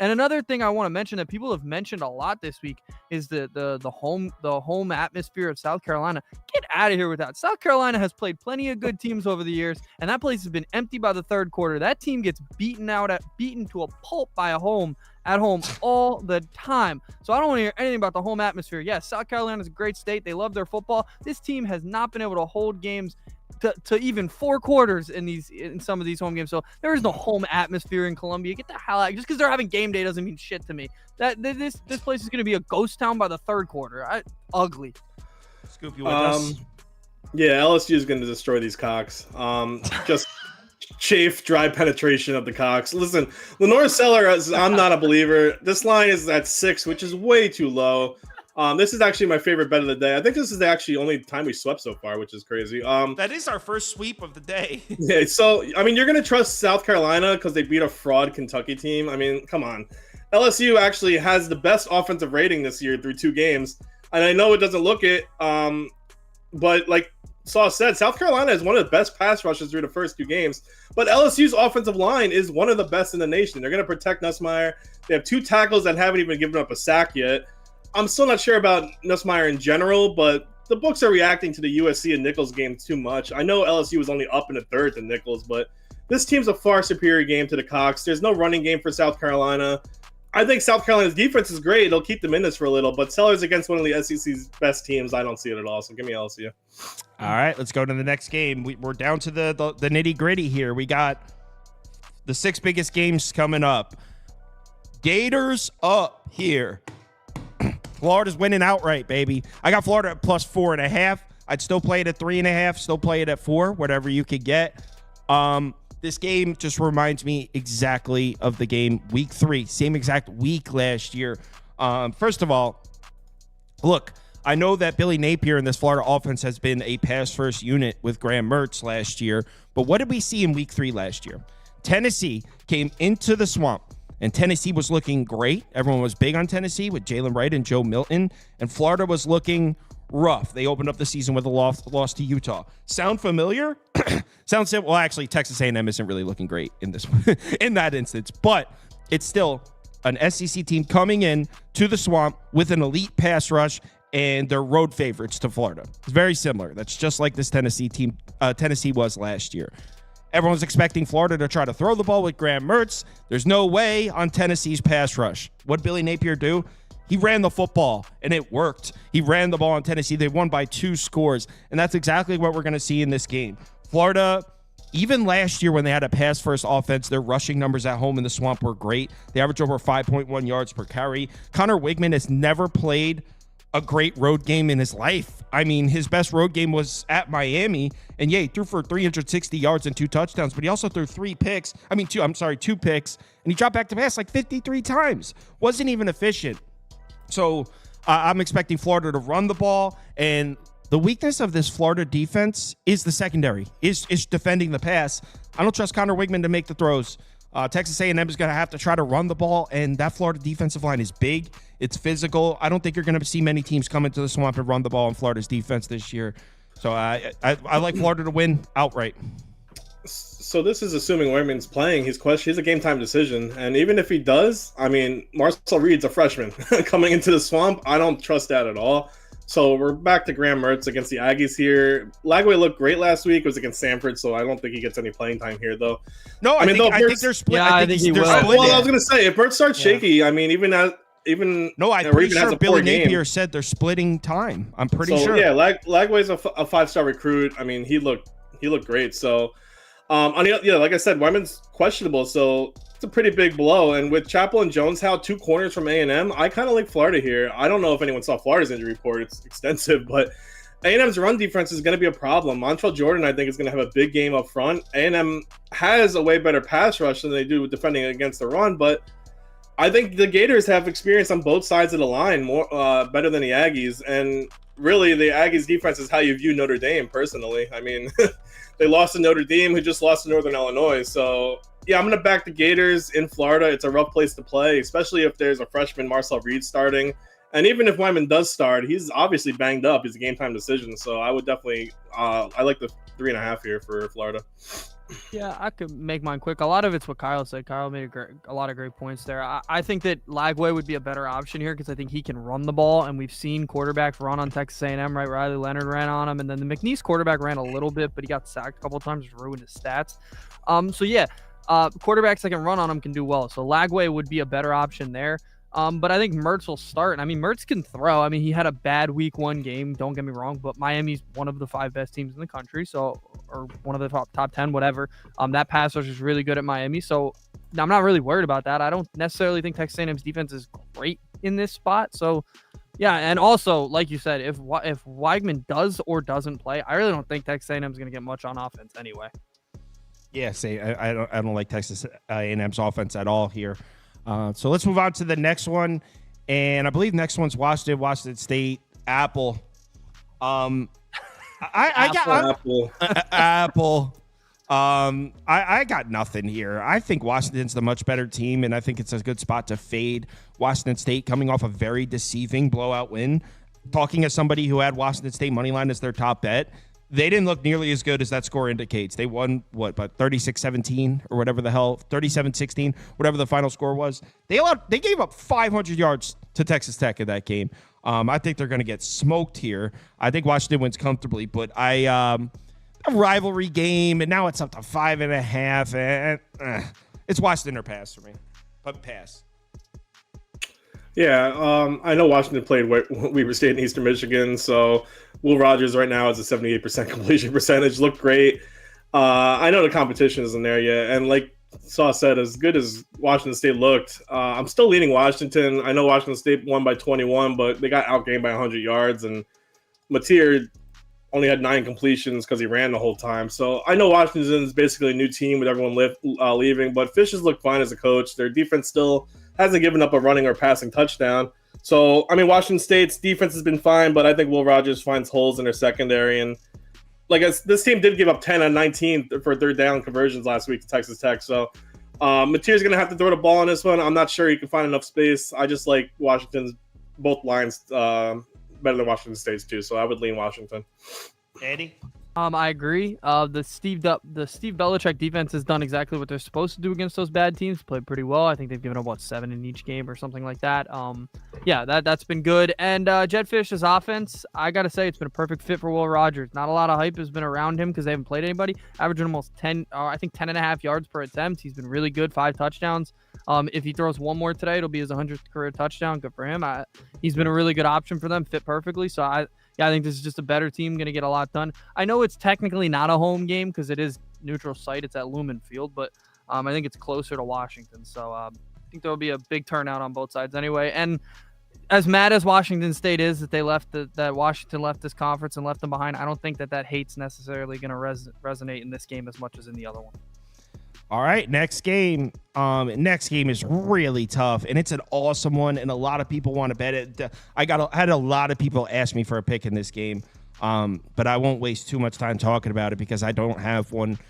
And another thing I want to mention that people have mentioned a lot this week is the home atmosphere of South Carolina. Get out of here with that. South Carolina has played plenty of good teams over the years, and that place has been empty by the third quarter. That team gets beaten to a pulp by at home all the time. So I don't want to hear anything about the home atmosphere. Yes, South Carolina is a great state. They love their football. This team has not been able to hold games to even 4 quarters in some of these home games. So there is no home atmosphere in Columbia. Get the hell out. Just because they're having game day doesn't mean shit to me. This place is going to be a ghost town by the third quarter. Ugly. Scoop, you with us? Yeah, LSU is going to destroy these Cocks. Just chafe, dry penetration of the Cocks. Listen, Lenora Sellers, I'm not a believer. This line is at 6, which is way too low. This is actually my favorite bet of the day. I think this is the actually only time we swept so far, which is crazy. That is our first sweep of the day. Yeah, so, I mean, you're going to trust South Carolina because they beat a fraud Kentucky team. I mean, come on. LSU actually has the best offensive rating this year through 2 games. And I know it doesn't look it, but like Saw said, South Carolina is one of the best pass rushes through the first 2 games. But LSU's offensive line is one of the best in the nation. They're going to protect Nussmeier. They have 2 tackles that haven't even given up a sack yet. I'm still not sure about Nussmeier in general, but the books are reacting to the USC and Nichols game too much. I know LSU was only up in a third to Nichols, but this team's a far superior game to the Cox. There's no running game for South Carolina. I think South Carolina's defense is great. It'll keep them in this for a little, but Sellers against one of the SEC's best teams, I don't see it at all. So give me LSU. All right, let's go to the next game. We're down to the nitty gritty here. We got the 6 biggest games coming up. Gators up here. Florida's winning outright, baby. I got Florida at +4.5. I'd still play it at 3.5. Still play it at 4. Whatever you could get. This game just reminds me exactly of the game week 3, same exact week last year. First of all, look, I know that Billy Napier in this Florida offense has been a pass-first unit with Graham Mertz last year, but what did we see in week 3 last year? Tennessee came into the swamp, and Tennessee was looking great. Everyone was big on Tennessee with Jalen Wright and Joe Milton, and Florida was looking rough. They opened up the season with a loss to Utah. Sound familiar? Sounds simple. Well, actually, Texas A&M isn't really looking great in this in that instance, but it's still an SEC team coming in to the swamp with an elite pass rush, and they're road favorites to Florida. It's very similar. That's just like this Tennessee team. Tennessee was last year. Everyone's expecting Florida to try to throw the ball with Graham Mertz. There's no way on Tennessee's pass rush. What did Billy Napier do? He ran the football, and it worked. He ran the ball on Tennessee. They won by 2 scores, and that's exactly what we're going to see in this game. Florida, even last year when they had a pass-first offense, their rushing numbers at home in the swamp were great. They averaged over 5.1 yards per carry. Connor Wigman has never played a great road game in his life. I mean, his best road game was at Miami, and yeah, he threw for 360 yards and 2 touchdowns, but he also threw 2 picks, and he dropped back to pass like 53 times. Wasn't even efficient. So I'm expecting Florida to run the ball, and the weakness of this Florida defense is the secondary, is defending the pass. I don't trust Connor Wigman to make the throws. Texas A&M is going to have to try to run the ball, and that Florida defensive line is big. It's physical. I don't think you're going to see many teams come into the swamp and run the ball in Florida's defense this year. So I like Florida to win outright. So this is assuming Wigman's playing. He's a game-time decision. And even if he does, I mean, Marcel Reed's a freshman coming into the swamp. I don't trust that at all. So we're back to Graham Mertz against the Aggies here. Lagway looked great last week. It was against Samford, so I don't think he gets any playing time here, though. No, I think they're split. Yeah, I think he will. Well, I was going to say, if Mertz starts shaky, I mean, I'm pretty sure Billy Napier said they're splitting time. I'm pretty sure. Yeah, Lagway's a 5-star recruit. I mean, he looked great. So, like I said, Wyman's questionable, so it's a pretty big blow. And with Chappell and Jones, 2 corners from A&M, I kind of like Florida here. I don't know if anyone saw Florida's injury report; it's extensive, but A&M's run defense is going to be a problem. Montrell Jordan, I think, is going to have a big game up front. A&M has a way better pass rush than they do with defending against the run, but I think the Gators have experience on both sides of the line more better than the Aggies. And really, the Aggies defense is how you view Notre Dame, personally. I mean, they lost to Notre Dame, who just lost to Northern Illinois. So, yeah, I'm going to back the Gators in Florida. It's a rough place to play, especially if there's a freshman, Marcel Reed, starting. And even if Wyman does start, he's obviously banged up. It's a game-time decision. So I would definitely I like the 3.5 here for Florida. Yeah, I could make mine quick. A lot of it's what Kyle said. Kyle made a lot of great points there. I think that Lagway would be a better option here because I think he can run the ball, and we've seen quarterbacks run on Texas A&M, right? Riley Leonard ran on him, and then the McNeese quarterback ran a little bit, but he got sacked a couple of times, ruined his stats. Quarterbacks that can run on him can do well. So Lagway would be a better option there. But I think Mertz will start. I mean, Mertz can throw. I mean, he had a bad week 1 game, don't get me wrong, but Miami's one of the 5 best teams in the country, or one of the top 10, whatever. That pass rush is really good at Miami, so I'm not really worried about that. I don't necessarily think Texas A&M's defense is great in this spot. So, yeah, and also, like you said, if Weigman does or doesn't play, I really don't think Texas A&M is going to get much on offense anyway. Yeah, I don't like Texas A&M's offense at all here. So let's move on to the next one, and I believe next one's Washington State, Apple. I got nothing here. I think Washington's the much better team, and I think it's a good spot to fade Washington State coming off a very deceiving blowout win. Talking as somebody who had Washington State money line as their top bet, they didn't look nearly as good as that score indicates. They won, but 36-17 or whatever the hell, 37-16, whatever the final score was. They gave up 500 yards to Texas Tech in that game. I think they're going to get smoked here. I think Washington wins comfortably, but a rivalry game, and now it's up to 5.5. It's Washington or pass for me, but pass. Yeah, I know Washington played Weber State in Eastern Michigan, so Will Rogers right now has a 78% completion percentage. Looked great. I know the competition isn't there yet, and like Saw said, as good as Washington State looked, I'm still leaning Washington. I know Washington State won by 21, but they got outgained by 100 yards, and Mateer only had 9 completions because he ran the whole time. So I know Washington's basically a new team with everyone leaving, but Fish has looked fine as a coach. Their defense still hasn't given up a running or passing touchdown. So, I mean, Washington State's defense has been fine, but I think Will Rogers finds holes in their secondary. And like this team did give up 10 on 19 for third down conversions last week to Texas Tech. So Mateer's going to have to throw the ball on this one. I'm not sure he can find enough space. I just like Washington's both lines better than Washington State's too. So I would lean Washington. Eddie? I agree. The Steve Belichick defense has done exactly what they're supposed to do against those bad teams. Played pretty well. I think they've given up 7 in each game or something like that. Yeah, that's been good. And Jetfish's offense, I gotta say, it's been a perfect fit for Will Rogers. Not a lot of hype has been around him because they haven't played anybody. Averaging almost 10.5 yards per attempt. He's been really good. 5 touchdowns. If he throws one more today, it'll be his 100th career touchdown. Good for him. He's been a really good option for them. Fit perfectly. So I think this is just a better team, going to get a lot done. I know it's technically not a home game because it is neutral site. It's at Lumen Field, but I think it's closer to Washington. So I think there will be a big turnout on both sides anyway. And as mad as Washington State is that they that Washington left this conference and left them behind, I don't think that hate's necessarily going to resonate in this game as much as in the other one. All right, next game. Next game is really tough, and it's an awesome one, and a lot of people want to bet it. I had a lot of people ask me for a pick in this game, but I won't waste too much time talking about it because I don't have one.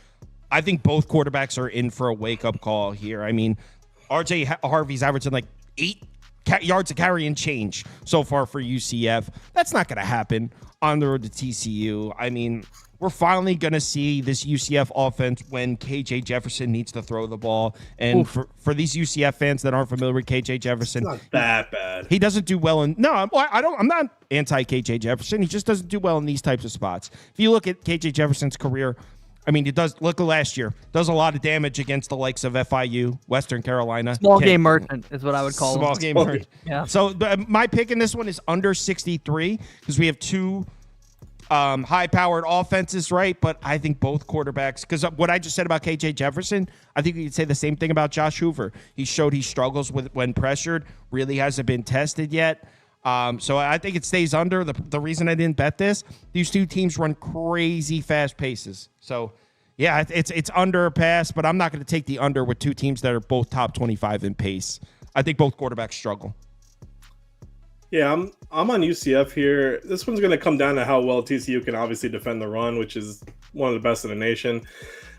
I think both quarterbacks are in for a wake-up call here. I mean, R.J. Harvey's averaging like 8 yards a carry and change so far for UCF. That's not going to happen on the road to TCU. I mean, we're finally going to see this UCF offense when KJ Jefferson needs to throw the ball. And for these UCF fans that aren't familiar with KJ Jefferson, it's not that bad. He doesn't do well I'm not anti KJ Jefferson. He just doesn't do well in these types of spots. If you look at KJ Jefferson's career, I mean, he does look at last year, does a lot of damage against the likes of FIU, Western Carolina. Small game merchant is what I would call him. Small game merchant. Yeah. So my pick in this one is under 63 because we have 2 high-powered offenses, right? But I think both quarterbacks, because what I just said about KJ Jefferson, I think you could say the same thing about Josh Hoover. He showed he struggles when pressured, really hasn't been tested yet. So I think it stays under. The reason I didn't bet this, these 2 teams run crazy fast paces. So, yeah, it's under a pass, but I'm not going to take the under with 2 teams that are both top 25 in pace. I think both quarterbacks struggle. Yeah, I'm on UCF here. This one's going to come down to how well TCU can obviously defend the run, which is one of the best in the nation.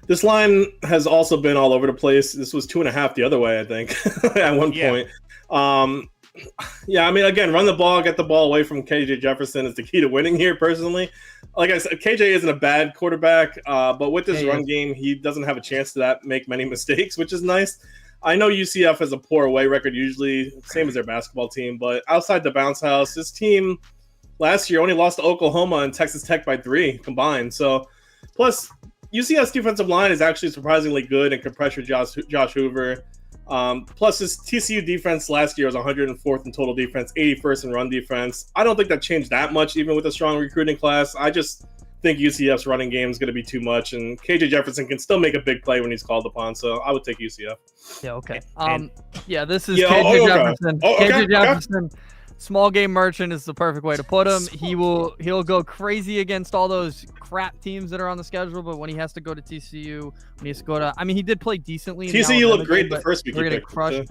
This line has also been all over the place. This was 2.5 the other way, I think, at one point. Yeah, I mean, again, run the ball, get the ball away from KJ Jefferson is the key to winning here, personally. Like I said, KJ isn't a bad quarterback, but with this run game, he doesn't have a chance to make many mistakes, which is nice. I know UCF has a poor away record usually, same as their basketball team, but outside the bounce house, this team last year only lost to Oklahoma and Texas Tech by 3 combined. So, plus, UCF's defensive line is actually surprisingly good and can pressure Josh Hoover. Plus, his TCU defense last year was 104th in total defense, 81st in run defense. I don't think that changed that much, even with a strong recruiting class. I just think UCF's running game is going to be too much, and KJ Jefferson can still make a big play when he's called upon. So I would take UCF. Yeah. Okay. Yeah. This is KJ Jefferson. KJ Jefferson. Small game merchant is the perfect way to put him. He'll go crazy against all those crap teams that are on the schedule, but when he has to go to TCU, when he has to go to, I mean, he did play decently. TCU looked great the first week. We're gonna crush.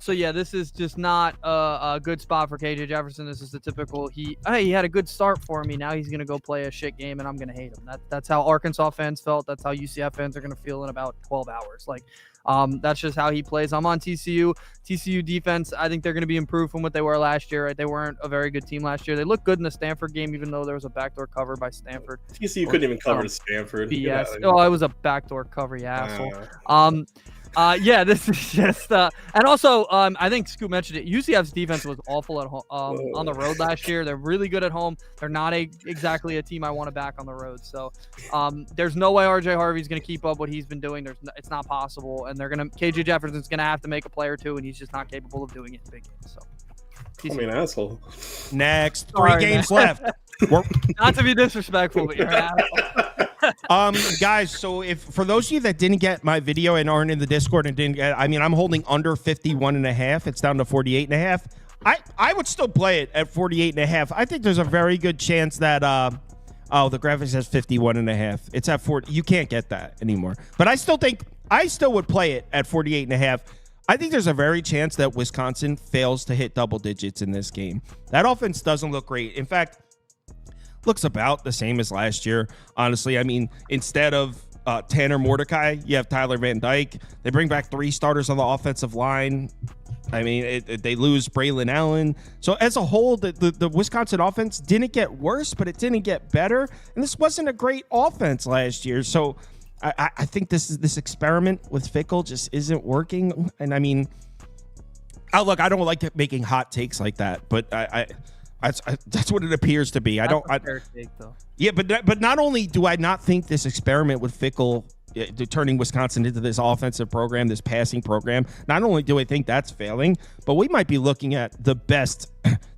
So yeah, this is just not a good spot for KJ Jefferson. This is the typical. He had a good start for me. Now he's gonna go play a shit game, and I'm gonna hate him. That's how Arkansas fans felt. That's how UCF fans are gonna feel in about 12 hours. Like. That's just how he plays. I'm on TCU. TCU defense, I think they're going to be improved from what they were last year. Right? They weren't a very good team last year. They looked good in the Stanford game, even though there was a backdoor cover by Stanford. TCU couldn't even cover Stanford. BS. It was a backdoor cover, you asshole. Yeah, this is just and also I think Scoop mentioned it. UCF's defense was awful at home on the road last year. They're really good at home. They're not exactly a team I want to back on the road. So there's no way RJ Harvey's going to keep up what he's been doing. It's not possible, and KJ Jefferson's going to have to make a play or two, and he's just not capable of doing it in big games. So I mean, asshole. Next, Sorry, 3 games man. left. Not to be disrespectful, but you're an asshole. Guys, so if for those of you that didn't get my video and aren't in the Discord and didn't get, I mean, I'm holding under 51.5. It's down to 48.5. I would still play it at 48.5. I think there's a very good chance that the graphics says 51.5. It's at 40. You can't get that anymore. But I still would play it at 48.5. I think there's a very chance that Wisconsin fails to hit double digits in this game. That offense doesn't look great. In fact, looks about the same as last year. Honestly, I mean, instead of Tanner Mordecai, you have Tyler Van Dyke. They bring back 3 starters on the offensive line. I mean, they lose Braylon Allen. So as a whole, the Wisconsin offense didn't get worse, but it didn't get better. And this wasn't a great offense last year. So I think this experiment with Fickell just isn't working. And I mean, look, I don't like making hot takes like that, but that's what it appears to be. Fair take, though. Yeah, but not only do I not think this experiment with Fickell turning Wisconsin into this offensive program, this passing program, not only do I think that's failing, but we might be looking at the best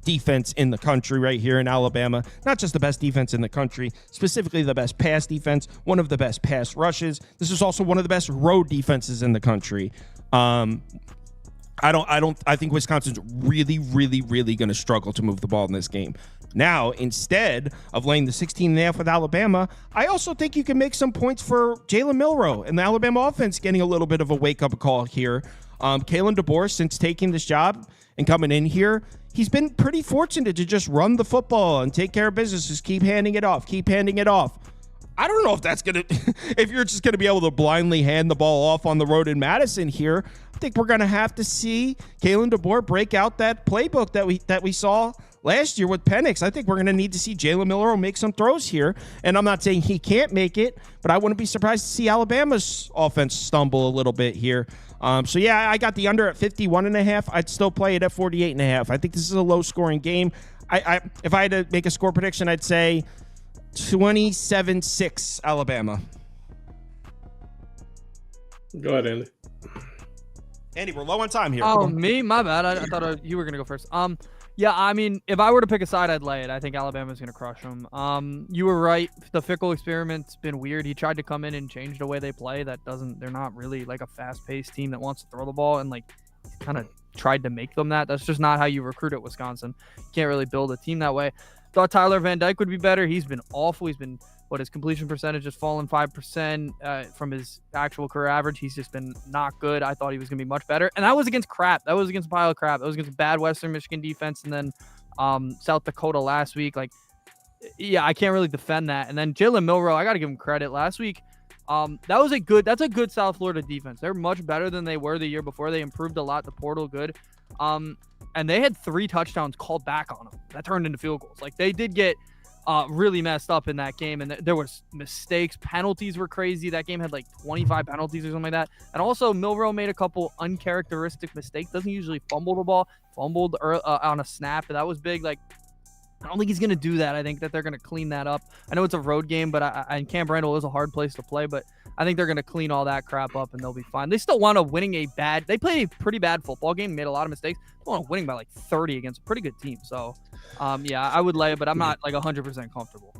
defense in the country right here in Alabama. Not just the best defense in the country, specifically the best pass defense, one of the best pass rushes. This is also one of the best road defenses in the country. I think Wisconsin's really, really, really going to struggle to move the ball in this game. Now, instead of laying the 16.5 with Alabama, I also think you can make some points for Jalen Milroe and the Alabama offense getting a little bit of a wake-up call here. Kalen DeBoer, since taking this job and coming in here, he's been pretty fortunate to just run the football and take care of business. Just keep handing it off. I don't know if that's going to – if you're just going to be able to blindly hand the ball off on the road in Madison here. I think we're going to have to see Kalen DeBoer break out that playbook that we saw last year with Penix. I think we're going to need to see Jalen Milroe make some throws here. And I'm not saying he can't make it, but I wouldn't be surprised to see Alabama's offense stumble a little bit here. So, yeah, I got the under at 51.5. I'd still play it at 48.5. I think this is a low-scoring game. If I had to make a score prediction, I'd say 27-6 Alabama. Go ahead, Andy. Andy, we're low on time here. Oh, me? My bad. I thought you were going to go first. Yeah, I mean, if I were to pick a side, I'd lay it. I think Alabama's going to crush them. You were right. The Fickell experiment's been weird. He tried to come in and change the way they play. They're not really like a fast-paced team that wants to throw the ball, and like kind of tried to make them that. That's just not how you recruit at Wisconsin. You can't really build a team that way. Thought Tyler Van Dyke would be better. He's been awful. His completion percentage has fallen 5% from his actual career average. He's just been not good. I thought he was going to be much better. And that was against crap. That was against a pile of crap. That was against bad Western Michigan defense. And then South Dakota last week. Like, yeah, I can't really defend that. And then Jalen Milroe, I got to give him credit. Last week, that's a good South Florida defense. They're much better than they were the year before. They improved a lot. The portal good. And they had 3 touchdowns called back on them. That turned into field goals. Like, they did get really messed up in that game, and there was mistakes. Penalties were crazy. That game had like 25 penalties or something like that. And also, Milroe made a couple uncharacteristic mistakes. Doesn't usually fumble the ball. Fumbled on a snap. That was big. Like, I don't think he's going to do that. I think that they're going to clean that up. I know it's a road game, but and Camp Randall is a hard place to play, but I think they're going to clean all that crap up and they'll be fine. They still want to they played a pretty bad football game, made a lot of mistakes. They want to winning by like 30 against a pretty good team. So, yeah, I would lay it, but I'm not like 100% comfortable.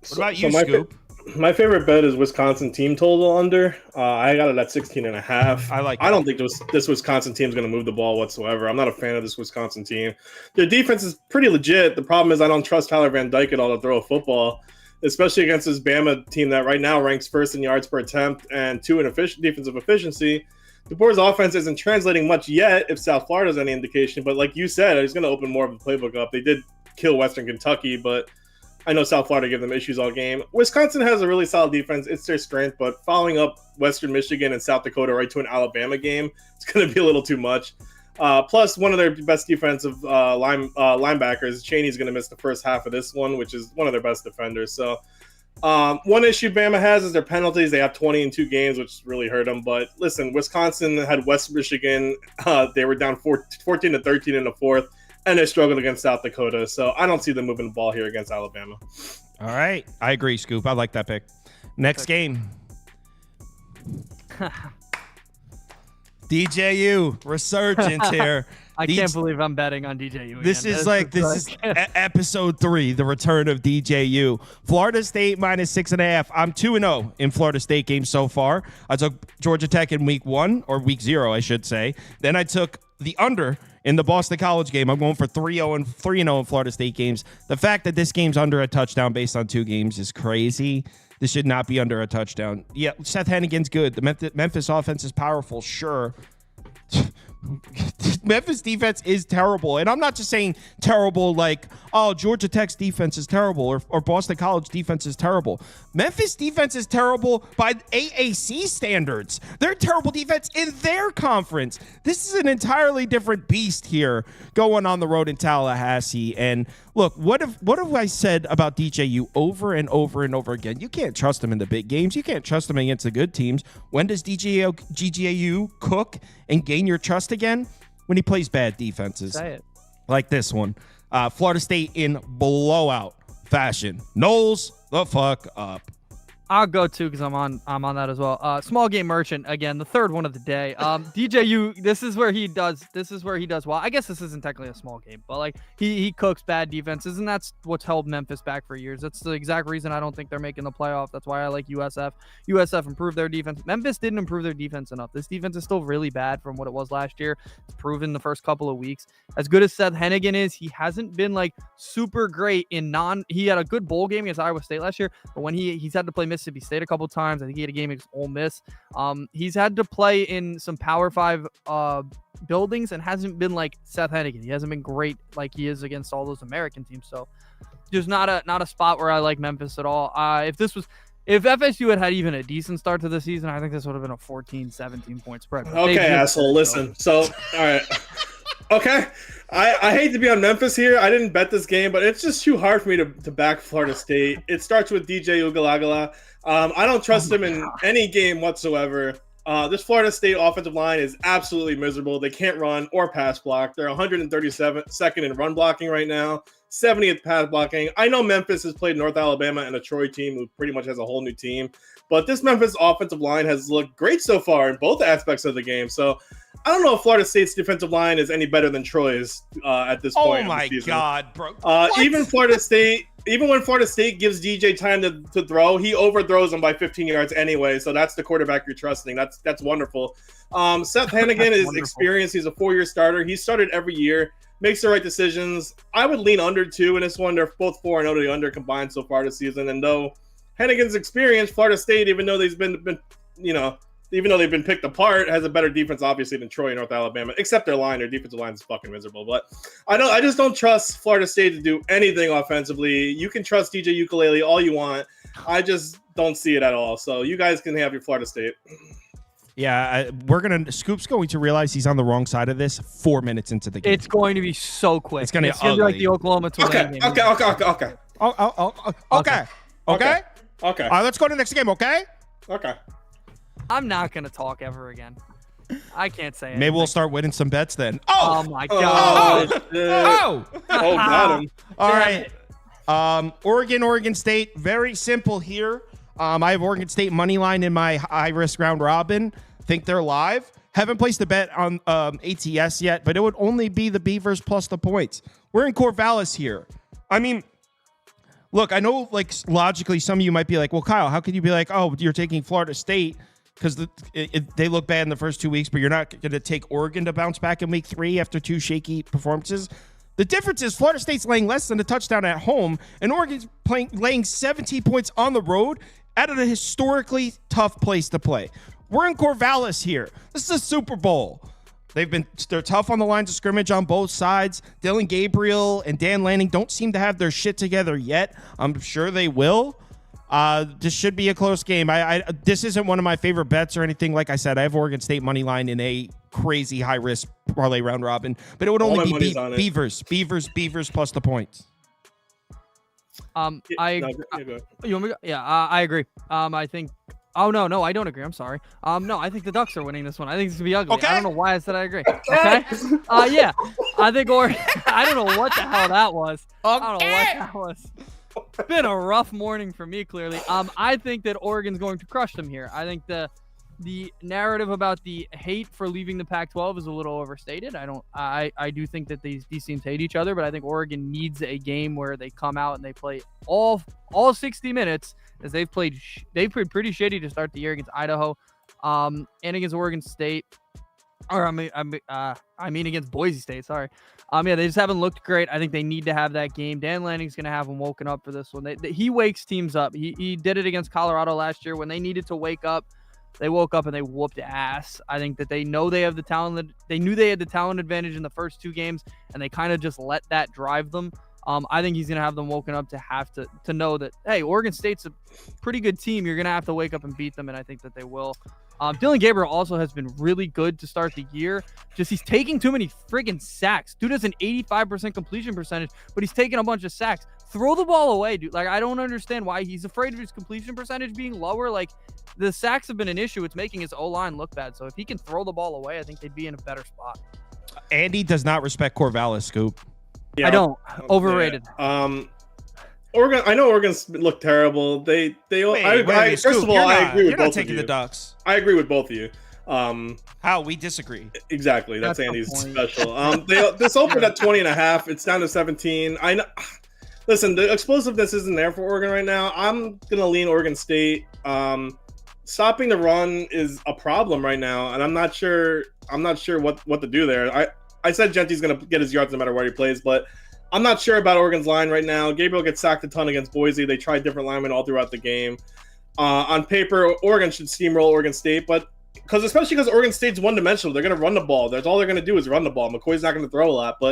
What about you, Scoop? My favorite bet is Wisconsin team total under. I got it at 16.5. I don't think this Wisconsin team is going to move the ball whatsoever. I'm not a fan of this Wisconsin team. Their defense is pretty legit. The problem is I don't trust Tyler Van Dyke at all to throw a football, especially against this Bama team that right now ranks first in yards per attempt and 2 in defensive efficiency. DeBoer's offense isn't translating much yet, if South Florida is any indication. But like you said, he's going to open more of the playbook up. They did kill Western Kentucky, but I know South Florida gave them issues all game. Wisconsin has a really solid defense. It's their strength, but following up Western Michigan and South Dakota right to an Alabama game, it's going to be a little too much. Plus, one of their best defensive linebackers, Chaney's going to miss the first half of this one, which is one of their best defenders. So One issue Bama has is their penalties. They have 20 in 2 games, which really hurt them. But listen, Wisconsin had West Michigan. They were down 14 to 13 in the fourth, and they struggled against South Dakota. So I don't see them moving the ball here against Alabama. All right. I agree, Scoop. I like that pick. Next game. DJU resurgence here. I can't believe I'm betting on DJU. This again. is episode 3, the return of DJU. Florida State -6.5. I'm 2-0 in Florida State games so far. I took Georgia Tech in week 1, or week 0, I should say. Then I took the under in the Boston College game. I'm going for 3-0 and 3-0 in Florida State games. The fact that this game's under a touchdown based on 2 games is crazy. This should not be under a touchdown. Yeah, Seth Hennigan's good. The Memphis offense is powerful, sure. Memphis defense is terrible. And I'm not just saying terrible like, oh, Georgia Tech's defense is terrible or Boston College defense is terrible. Memphis defense is terrible by AAC standards. They're terrible defense in their conference. This is an entirely different beast here going on the road in Tallahassee. And look, what have I said about DJU over and over and over again? You can't trust them in the big games. You can't trust them against the good teams. When does DJU cook and gain your trust again? When he plays bad defenses. Say it. Like this one. Florida State in blowout fashion. Knowles the fuck up. I'll go too because I'm on that as well. Small game merchant again, the third one of the day. DJU, this is where he does well. I guess this isn't technically a small game, but like he cooks bad defenses, and that's what's held Memphis back for years. That's the exact reason I don't think they're making the playoff. That's why I like USF. USF improved their defense. Memphis didn't improve their defense enough. This defense is still really bad from what it was last year. It's proven the first couple of weeks. As good as Seth Hennigan is, he hasn't been like super great in he had a good bowl game against Iowa State last year, but when he's had to play Mississippi State a couple times. I think he had a game against Ole Miss. He's had to play in some Power 5 buildings and hasn't been like Seth Hennigan. He hasn't been great like he is against all those American teams. So there's not a spot where I like Memphis at all. If FSU had even a decent start to the season, I think this would have been a 14, 17 point spread. Okay, asshole. Listen. So, all right. Okay. I hate to be on Memphis here. I didn't bet this game, but it's just too hard for me to back Florida State. It starts with DJ Ugalagala. I don't trust him in any game whatsoever. This Florida State offensive line is absolutely miserable. They can't run or pass block. They're 132nd in run blocking right now, 70th pass blocking. I know Memphis has played North Alabama and a Troy team who pretty much has a whole new team, but this Memphis offensive line has looked great so far in both aspects of the game. So I don't know if Florida State's defensive line is any better than Troy's at this point. Oh my God, bro! Even when Florida State gives DJ time to throw, he overthrows him by 15 yards anyway. So that's the quarterback you're trusting. That's wonderful. Seth Hennigan is experienced. He's a 4-year starter. He's started every year, makes the right decisions. I would lean under 2 in this one. They're both 4-0 to the under combined so far this season. And though Hennigan's experienced, Florida State, even though they've been picked apart, has a better defense, obviously, than Troy and North Alabama, except their line. Their defensive line is fucking miserable. But I just don't trust Florida State to do anything offensively. You can trust DJ Ukulele all you want. I just don't see it at all. So you guys can have your Florida State. Yeah, Scoop's going to realize he's on the wrong side of this 4 minutes into the game. It's going to be so quick. It's going to be like the Oklahoma Tulane game. Okay. All right, let's go to the next game, okay? Okay. I'm not going to talk ever again. I can't say it. Maybe we'll start winning some bets then. Oh my God. Got him. All right. Oregon State. Very simple here. I have Oregon State money line in my high risk round robin. Think they're live. Haven't placed a bet on ATS yet, but it would only be the Beavers plus the points. We're in Corvallis here. I mean, look, I know like logically some of you might be like, well, Kyle, how could you be like, oh, you're taking Florida State because they look bad in the first 2 weeks, but you're not going to take Oregon to bounce back in week 3 after 2 shaky performances? The difference is Florida State's laying less than a touchdown at home, and Oregon's laying 17 points on the road at a historically tough place to play. We're in Corvallis here. This is a Super Bowl. They're tough on the lines of scrimmage on both sides. Dylan Gabriel and Dan Lanning don't seem to have their shit together yet. I'm sure they will. This should be a close game. This isn't one of my favorite bets or anything. Like I said, I have Oregon State money line in a crazy high risk parlay round robin, but it would only be Beavers plus the points. I No, go ahead. you want me to go? Yeah, I agree. I think. Oh no, I don't agree. I'm sorry. No, I think the Ducks are winning this one. I think it's gonna be ugly. Okay. I don't know why I said I agree. Okay. Yeah, I think Oregon. I don't know what the hell that was. I don't know what that was. It's been a rough morning for me, clearly. I think that Oregon's going to crush them here. I think the narrative about the hate for leaving the Pac-12 is a little overstated. I do think that these teams hate each other, but I think Oregon needs a game where they come out and they play all 60 minutes, as they've played pretty shitty to start the year against Idaho, and against Oregon State. Or I mean against Boise State. Sorry. Yeah, they just haven't looked great. I think they need to have that game. Dan Lanning's going to have them woken up for this one. He wakes teams up. He did it against Colorado last year when they needed to wake up. They woke up and they whooped ass. I think that they know they have the talent. They knew they had the talent advantage in the first two games, and they kind of just let that drive them. I think he's going to have them woken up to have to know that, hey, Oregon State's a pretty good team. You're going to have to wake up and beat them, and I think that they will. Dylan Gabriel also has been really good to start the year. Just he's taking too many friggin' sacks. Dude has an 85% completion percentage, but he's taking a bunch of sacks. Throw the ball away, dude. Like, I don't understand why he's afraid of his completion percentage being lower. Like, the sacks have been an issue. It's making his O-line look bad. So if he can throw the ball away, I think they'd be in a better spot. Andy does not respect Corvallis, Scoop. Yeah, I don't. Overrated. Yeah. Oregon. I know Oregon's looked terrible. Wait, Scoop, first of all, I agree with you're not both of taking you. the Ducks. I agree with both of you. How? We disagree. Exactly. That's the Andy's point. special. This opened at 20.5. It's down to 17. I know. Listen, the explosiveness isn't there for Oregon right now. I'm gonna lean Oregon State. Stopping the run is a problem right now, and I'm not sure what to do there. I said Genty's gonna get his yards no matter where he plays, but I'm not sure about Oregon's line right now. Gabriel gets sacked a ton against Boise. They tried different linemen all throughout the game. On paper, Oregon should steamroll Oregon State, but especially because Oregon State's one-dimensional. They're going to run the ball. That's all they're going to do is run the ball. McCoy's not going to throw a lot.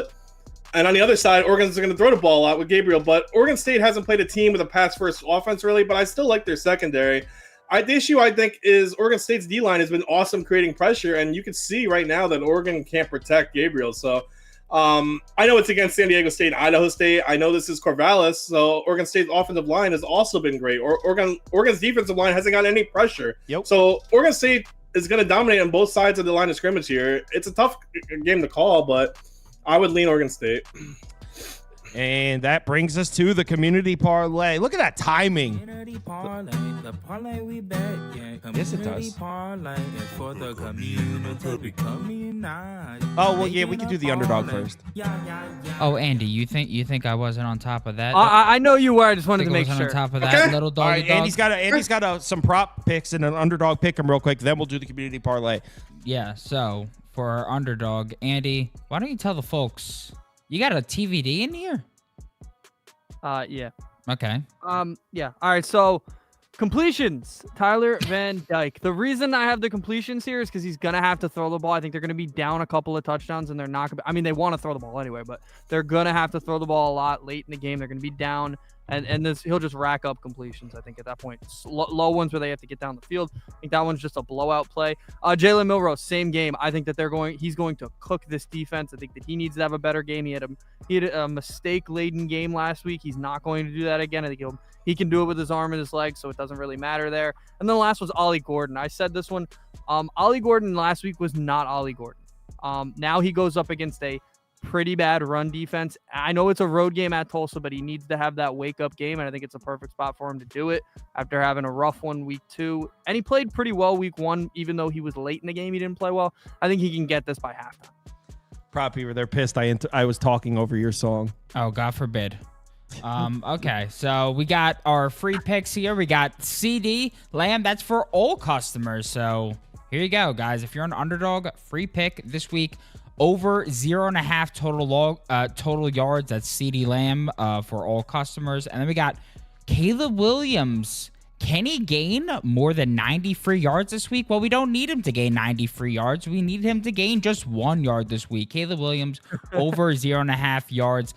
And on the other side, Oregon's going to throw the ball a lot with Gabriel. But Oregon State hasn't played a team with a pass-first offense, really, but I still like their secondary. The issue, I think, is Oregon State's D-line has been awesome creating pressure, and you can see right now that Oregon can't protect Gabriel. So I know it's against San Diego State and Idaho State. I know this is Corvallis, so Oregon State's offensive line has also been great. Oregon's defensive line hasn't got any pressure. Yep. So Oregon State is going to dominate on both sides of the line of scrimmage here. It's a tough game to call, but I would lean Oregon State. And that brings us to the community parlay. Look at that timing. Community parlay, the parlay we bet, yeah. Yes, it does. Parlay for the community, we community. Oh, well, yeah, we can do the underdog first. Yeah. Oh, Andy, you think I wasn't on top of that? I know you were. I just wanted think to I make wasn't sure. on top of that Okay. little All doggy right, dog. Andy's got some prop picks and an underdog pick 'em real quick. Then we'll do the community parlay. Yeah, so for our underdog, Andy, why don't you tell the folks, you got a TVD in here? Yeah. Okay. Yeah. All right. So completions, Tyler Van Dyke. The reason I have the completions here is because he's gonna have to throw the ball. I think they're gonna be down a couple of touchdowns, and they're not gonna. I mean, they want to throw the ball anyway, but they're gonna have to throw the ball a lot late in the game. They're gonna be down, and this he'll just rack up completions. I think at that point, low ones where they have to get down the field. I think that one's just a blowout play. Jalen Milroe, same game. I think that he's going to cook this defense. I think that he needs to have a better game. He had a mistake-laden game last week. He's not going to do that again. I think he can do it with his arm and his leg, so it doesn't really matter there. And then the last was Ollie Gordon. I said this one. Ollie Gordon last week was not Ollie Gordon. Now he goes up against a pretty bad run defense. I know it's a road game at Tulsa, but he needs to have that wake-up game, and I think it's a perfect spot for him to do it after having a rough one week 2. And he played pretty well week 1, even though he was late in the game. He didn't play well. I think he can get this by halftime. Prop people, they're pissed. I was talking over your song. Oh, God forbid. Okay, so we got our free picks here. We got CD Lamb. That's for all customers. So here you go, guys. If you're an underdog, free pick this week. Over 0.5 total yards. That's CD Lamb for all customers. And then we got Caleb Williams. Can he gain more than 90 free yards this week? Well, we don't need him to gain 90 free yards. We need him to gain just 1 yard this week. Caleb Williams over 0.5 yards.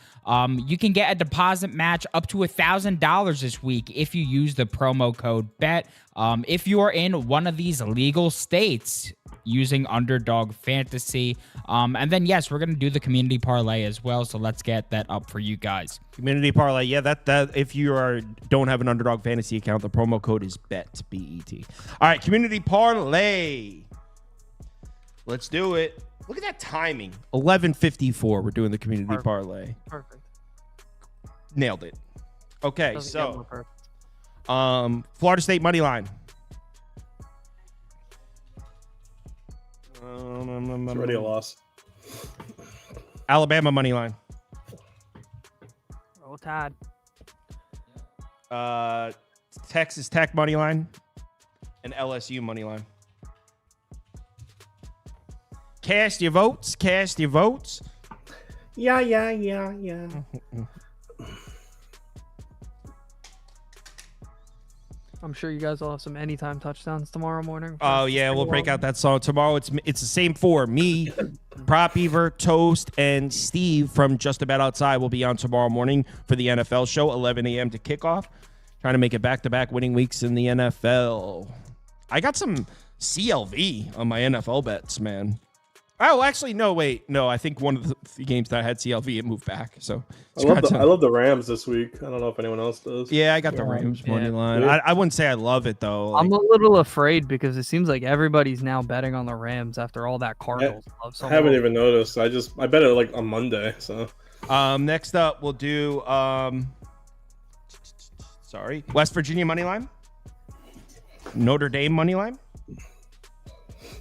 You can get a deposit match up to $1,000 this week if you use the promo code BET. If you are in one of these legal states, using Underdog Fantasy. And then, yes, we're going to do the community parlay as well. So let's get that up for you guys. Community parlay. Yeah, that if you don't have an Underdog Fantasy account, the promo code is BET, B-E-T. All right, community parlay. Let's do it. Look at that timing. 11:54. We're doing the community parlay. Perfect. Nailed it. Okay, Doesn't get more so perfect. Florida State money line. It's already a loss. Alabama money line. Roll Tide. Texas Tech money line and LSU money line. Cast your votes. Cast your votes. Yeah. I'm sure you guys will have some anytime touchdowns tomorrow morning. Oh yeah, we'll break out that song tomorrow. It's the same four. Me, Prop Beaver, Toast, and Steve from Just About Outside will be on tomorrow morning for the NFL show, 11 a.m. to kickoff. Trying to make it back-to-back winning weeks in the NFL. I got some CLV on my NFL bets, man. Oh, actually, no, wait. No, I think one of the games that I had CLV, it moved back. So I love the Rams this week. I don't know if anyone else does. yeah, I got the Rams money line. Yeah. I wouldn't say I love it, though. I'm a little afraid because it seems like everybody's now betting on the Rams after all that Cardinals love. I haven't even noticed. I bet it like on Monday. So next up, we'll do West Virginia money line, Notre Dame money line,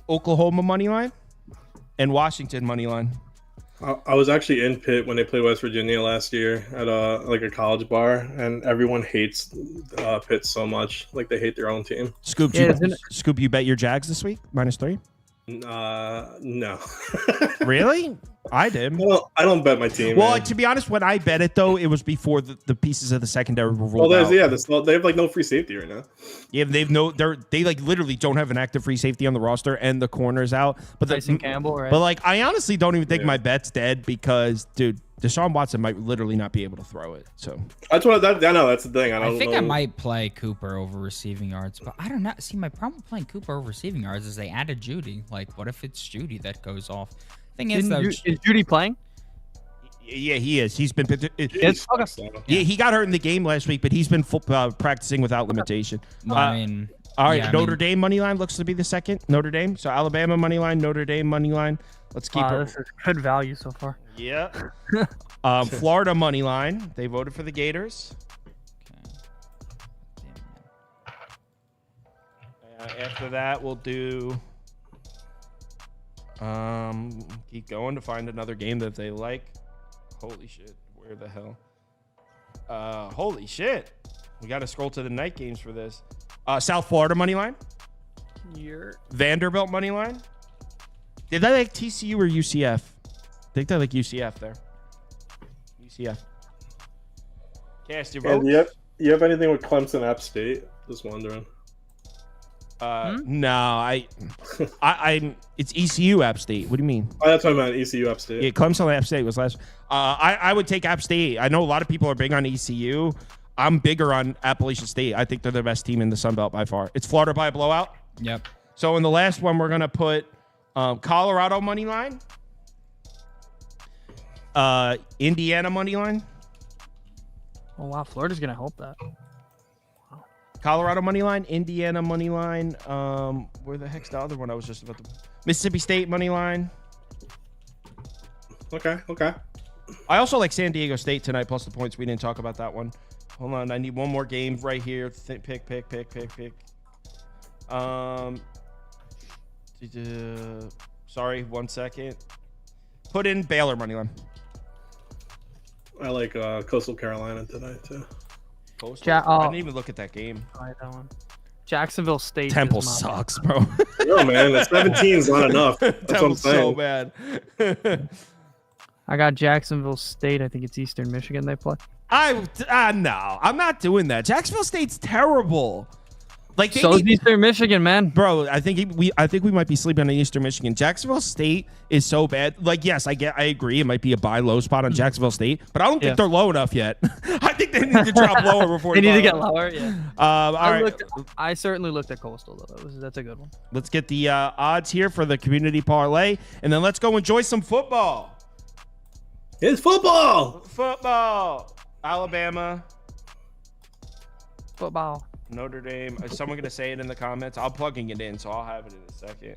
Oklahoma money line, and Washington money line. I was actually in Pitt when they played West Virginia last year at a college bar, and everyone hates Pitt so much. Like they hate their own team. Scoop, you bet your Jags this week -3? No. Really? I did. I don't bet my team. Well, man. to be honest, when I bet it though, it was before the pieces of the secondary were rolled out. They have like no free safety right now. Yeah, they like literally don't have an active free safety on the roster, and the corner's out. But Tyson Campbell, right? But like, I honestly don't even think my bet's dead because, dude, Deshaun Watson might literally not be able to throw it. So That's what I know. That's the thing. I think I might play Cooper over receiving yards, but I don't know. See, my problem with playing Cooper over receiving yards is they added Judy. Like, what if it's Judy that goes off? Thing is, though, is Judy playing? yeah, he is. He's been. Yes. Okay. Yeah, he got hurt in the game last week, but he's been practicing without limitation. I mean, all right, Notre Dame money line looks to be the second. Notre Dame. So Alabama money line, Notre Dame money line. Let's keep it. This is good value so far. Yeah. Florida money line. They voted for the Gators. After that, we'll do. Keep going to find another game that they like. Holy shit! Where the hell? Holy shit! We got to scroll to the night games for this. South Florida money line. Vanderbilt money line. Did they like TCU or UCF? I think they like UCF there. UCF. Cast your vote. You have anything with Clemson App State? Just wondering. No, it's ECU App State. What do you mean? Oh, that's what I meant. ECU App State. Yeah, Clemson App State was last. I would take App State. I know a lot of people are big on ECU. I'm bigger on Appalachian State. I think they're the best team in the Sun Belt by far. It's Florida by a blowout. Yep. So in the last one, we're gonna put Colorado money line, Indiana money line. Oh wow, Florida's gonna help that. Colorado money line, Indiana money line. Where the heck's the other one I was just about to? Mississippi State money line. Okay. I also like San Diego State tonight, plus the points. We didn't talk about that one. Hold on, I need one more game right here. Pick. Sorry, 1 second. Put in Baylor money line. I like Coastal Carolina tonight too. I didn't even look at that game. That one. Jacksonville State. Temple sucks, bro. No, man, the 17 is not enough. That's what I'm Temple's saying. so bad. I got Jacksonville State. I think it's Eastern Michigan they play. No, I'm not doing that. Jacksonville State's terrible. Like they So is need- Eastern Michigan, man. Bro, I think we might be sleeping on Eastern Michigan. Jacksonville State is so bad. Like, yes, I agree. It might be a buy low spot on Jacksonville State, but I don't think they're low enough yet. I think they need to drop lower before They need to buy get low. lower. Yeah. All right, I certainly looked at Coastal though. That's a good one. let's get the odds here for the community parlay, and then let's go enjoy some football. It's football. Football. Alabama, Football. Notre Dame. Is someone going to say it in the comments? I'm plugging it in, so I'll have it in a second.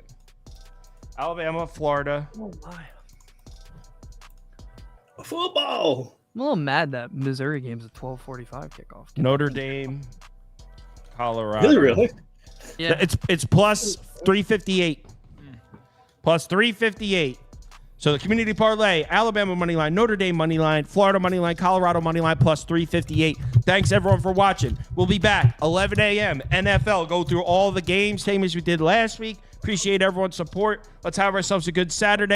Alabama, Florida. Oh my. Football. I'm a little mad that Missouri game's a 12:45 kickoff. Notre Dame, Colorado. Really? Yeah. It's plus 358. Plus 358. So the community parlay, Alabama money line, Notre Dame money line, Florida money line, Colorado money line, plus 358. Thanks everyone for watching. We'll be back 11 a.m. NFL. Go through all the games, same as we did last week. Appreciate everyone's support. Let's have ourselves a good Saturday.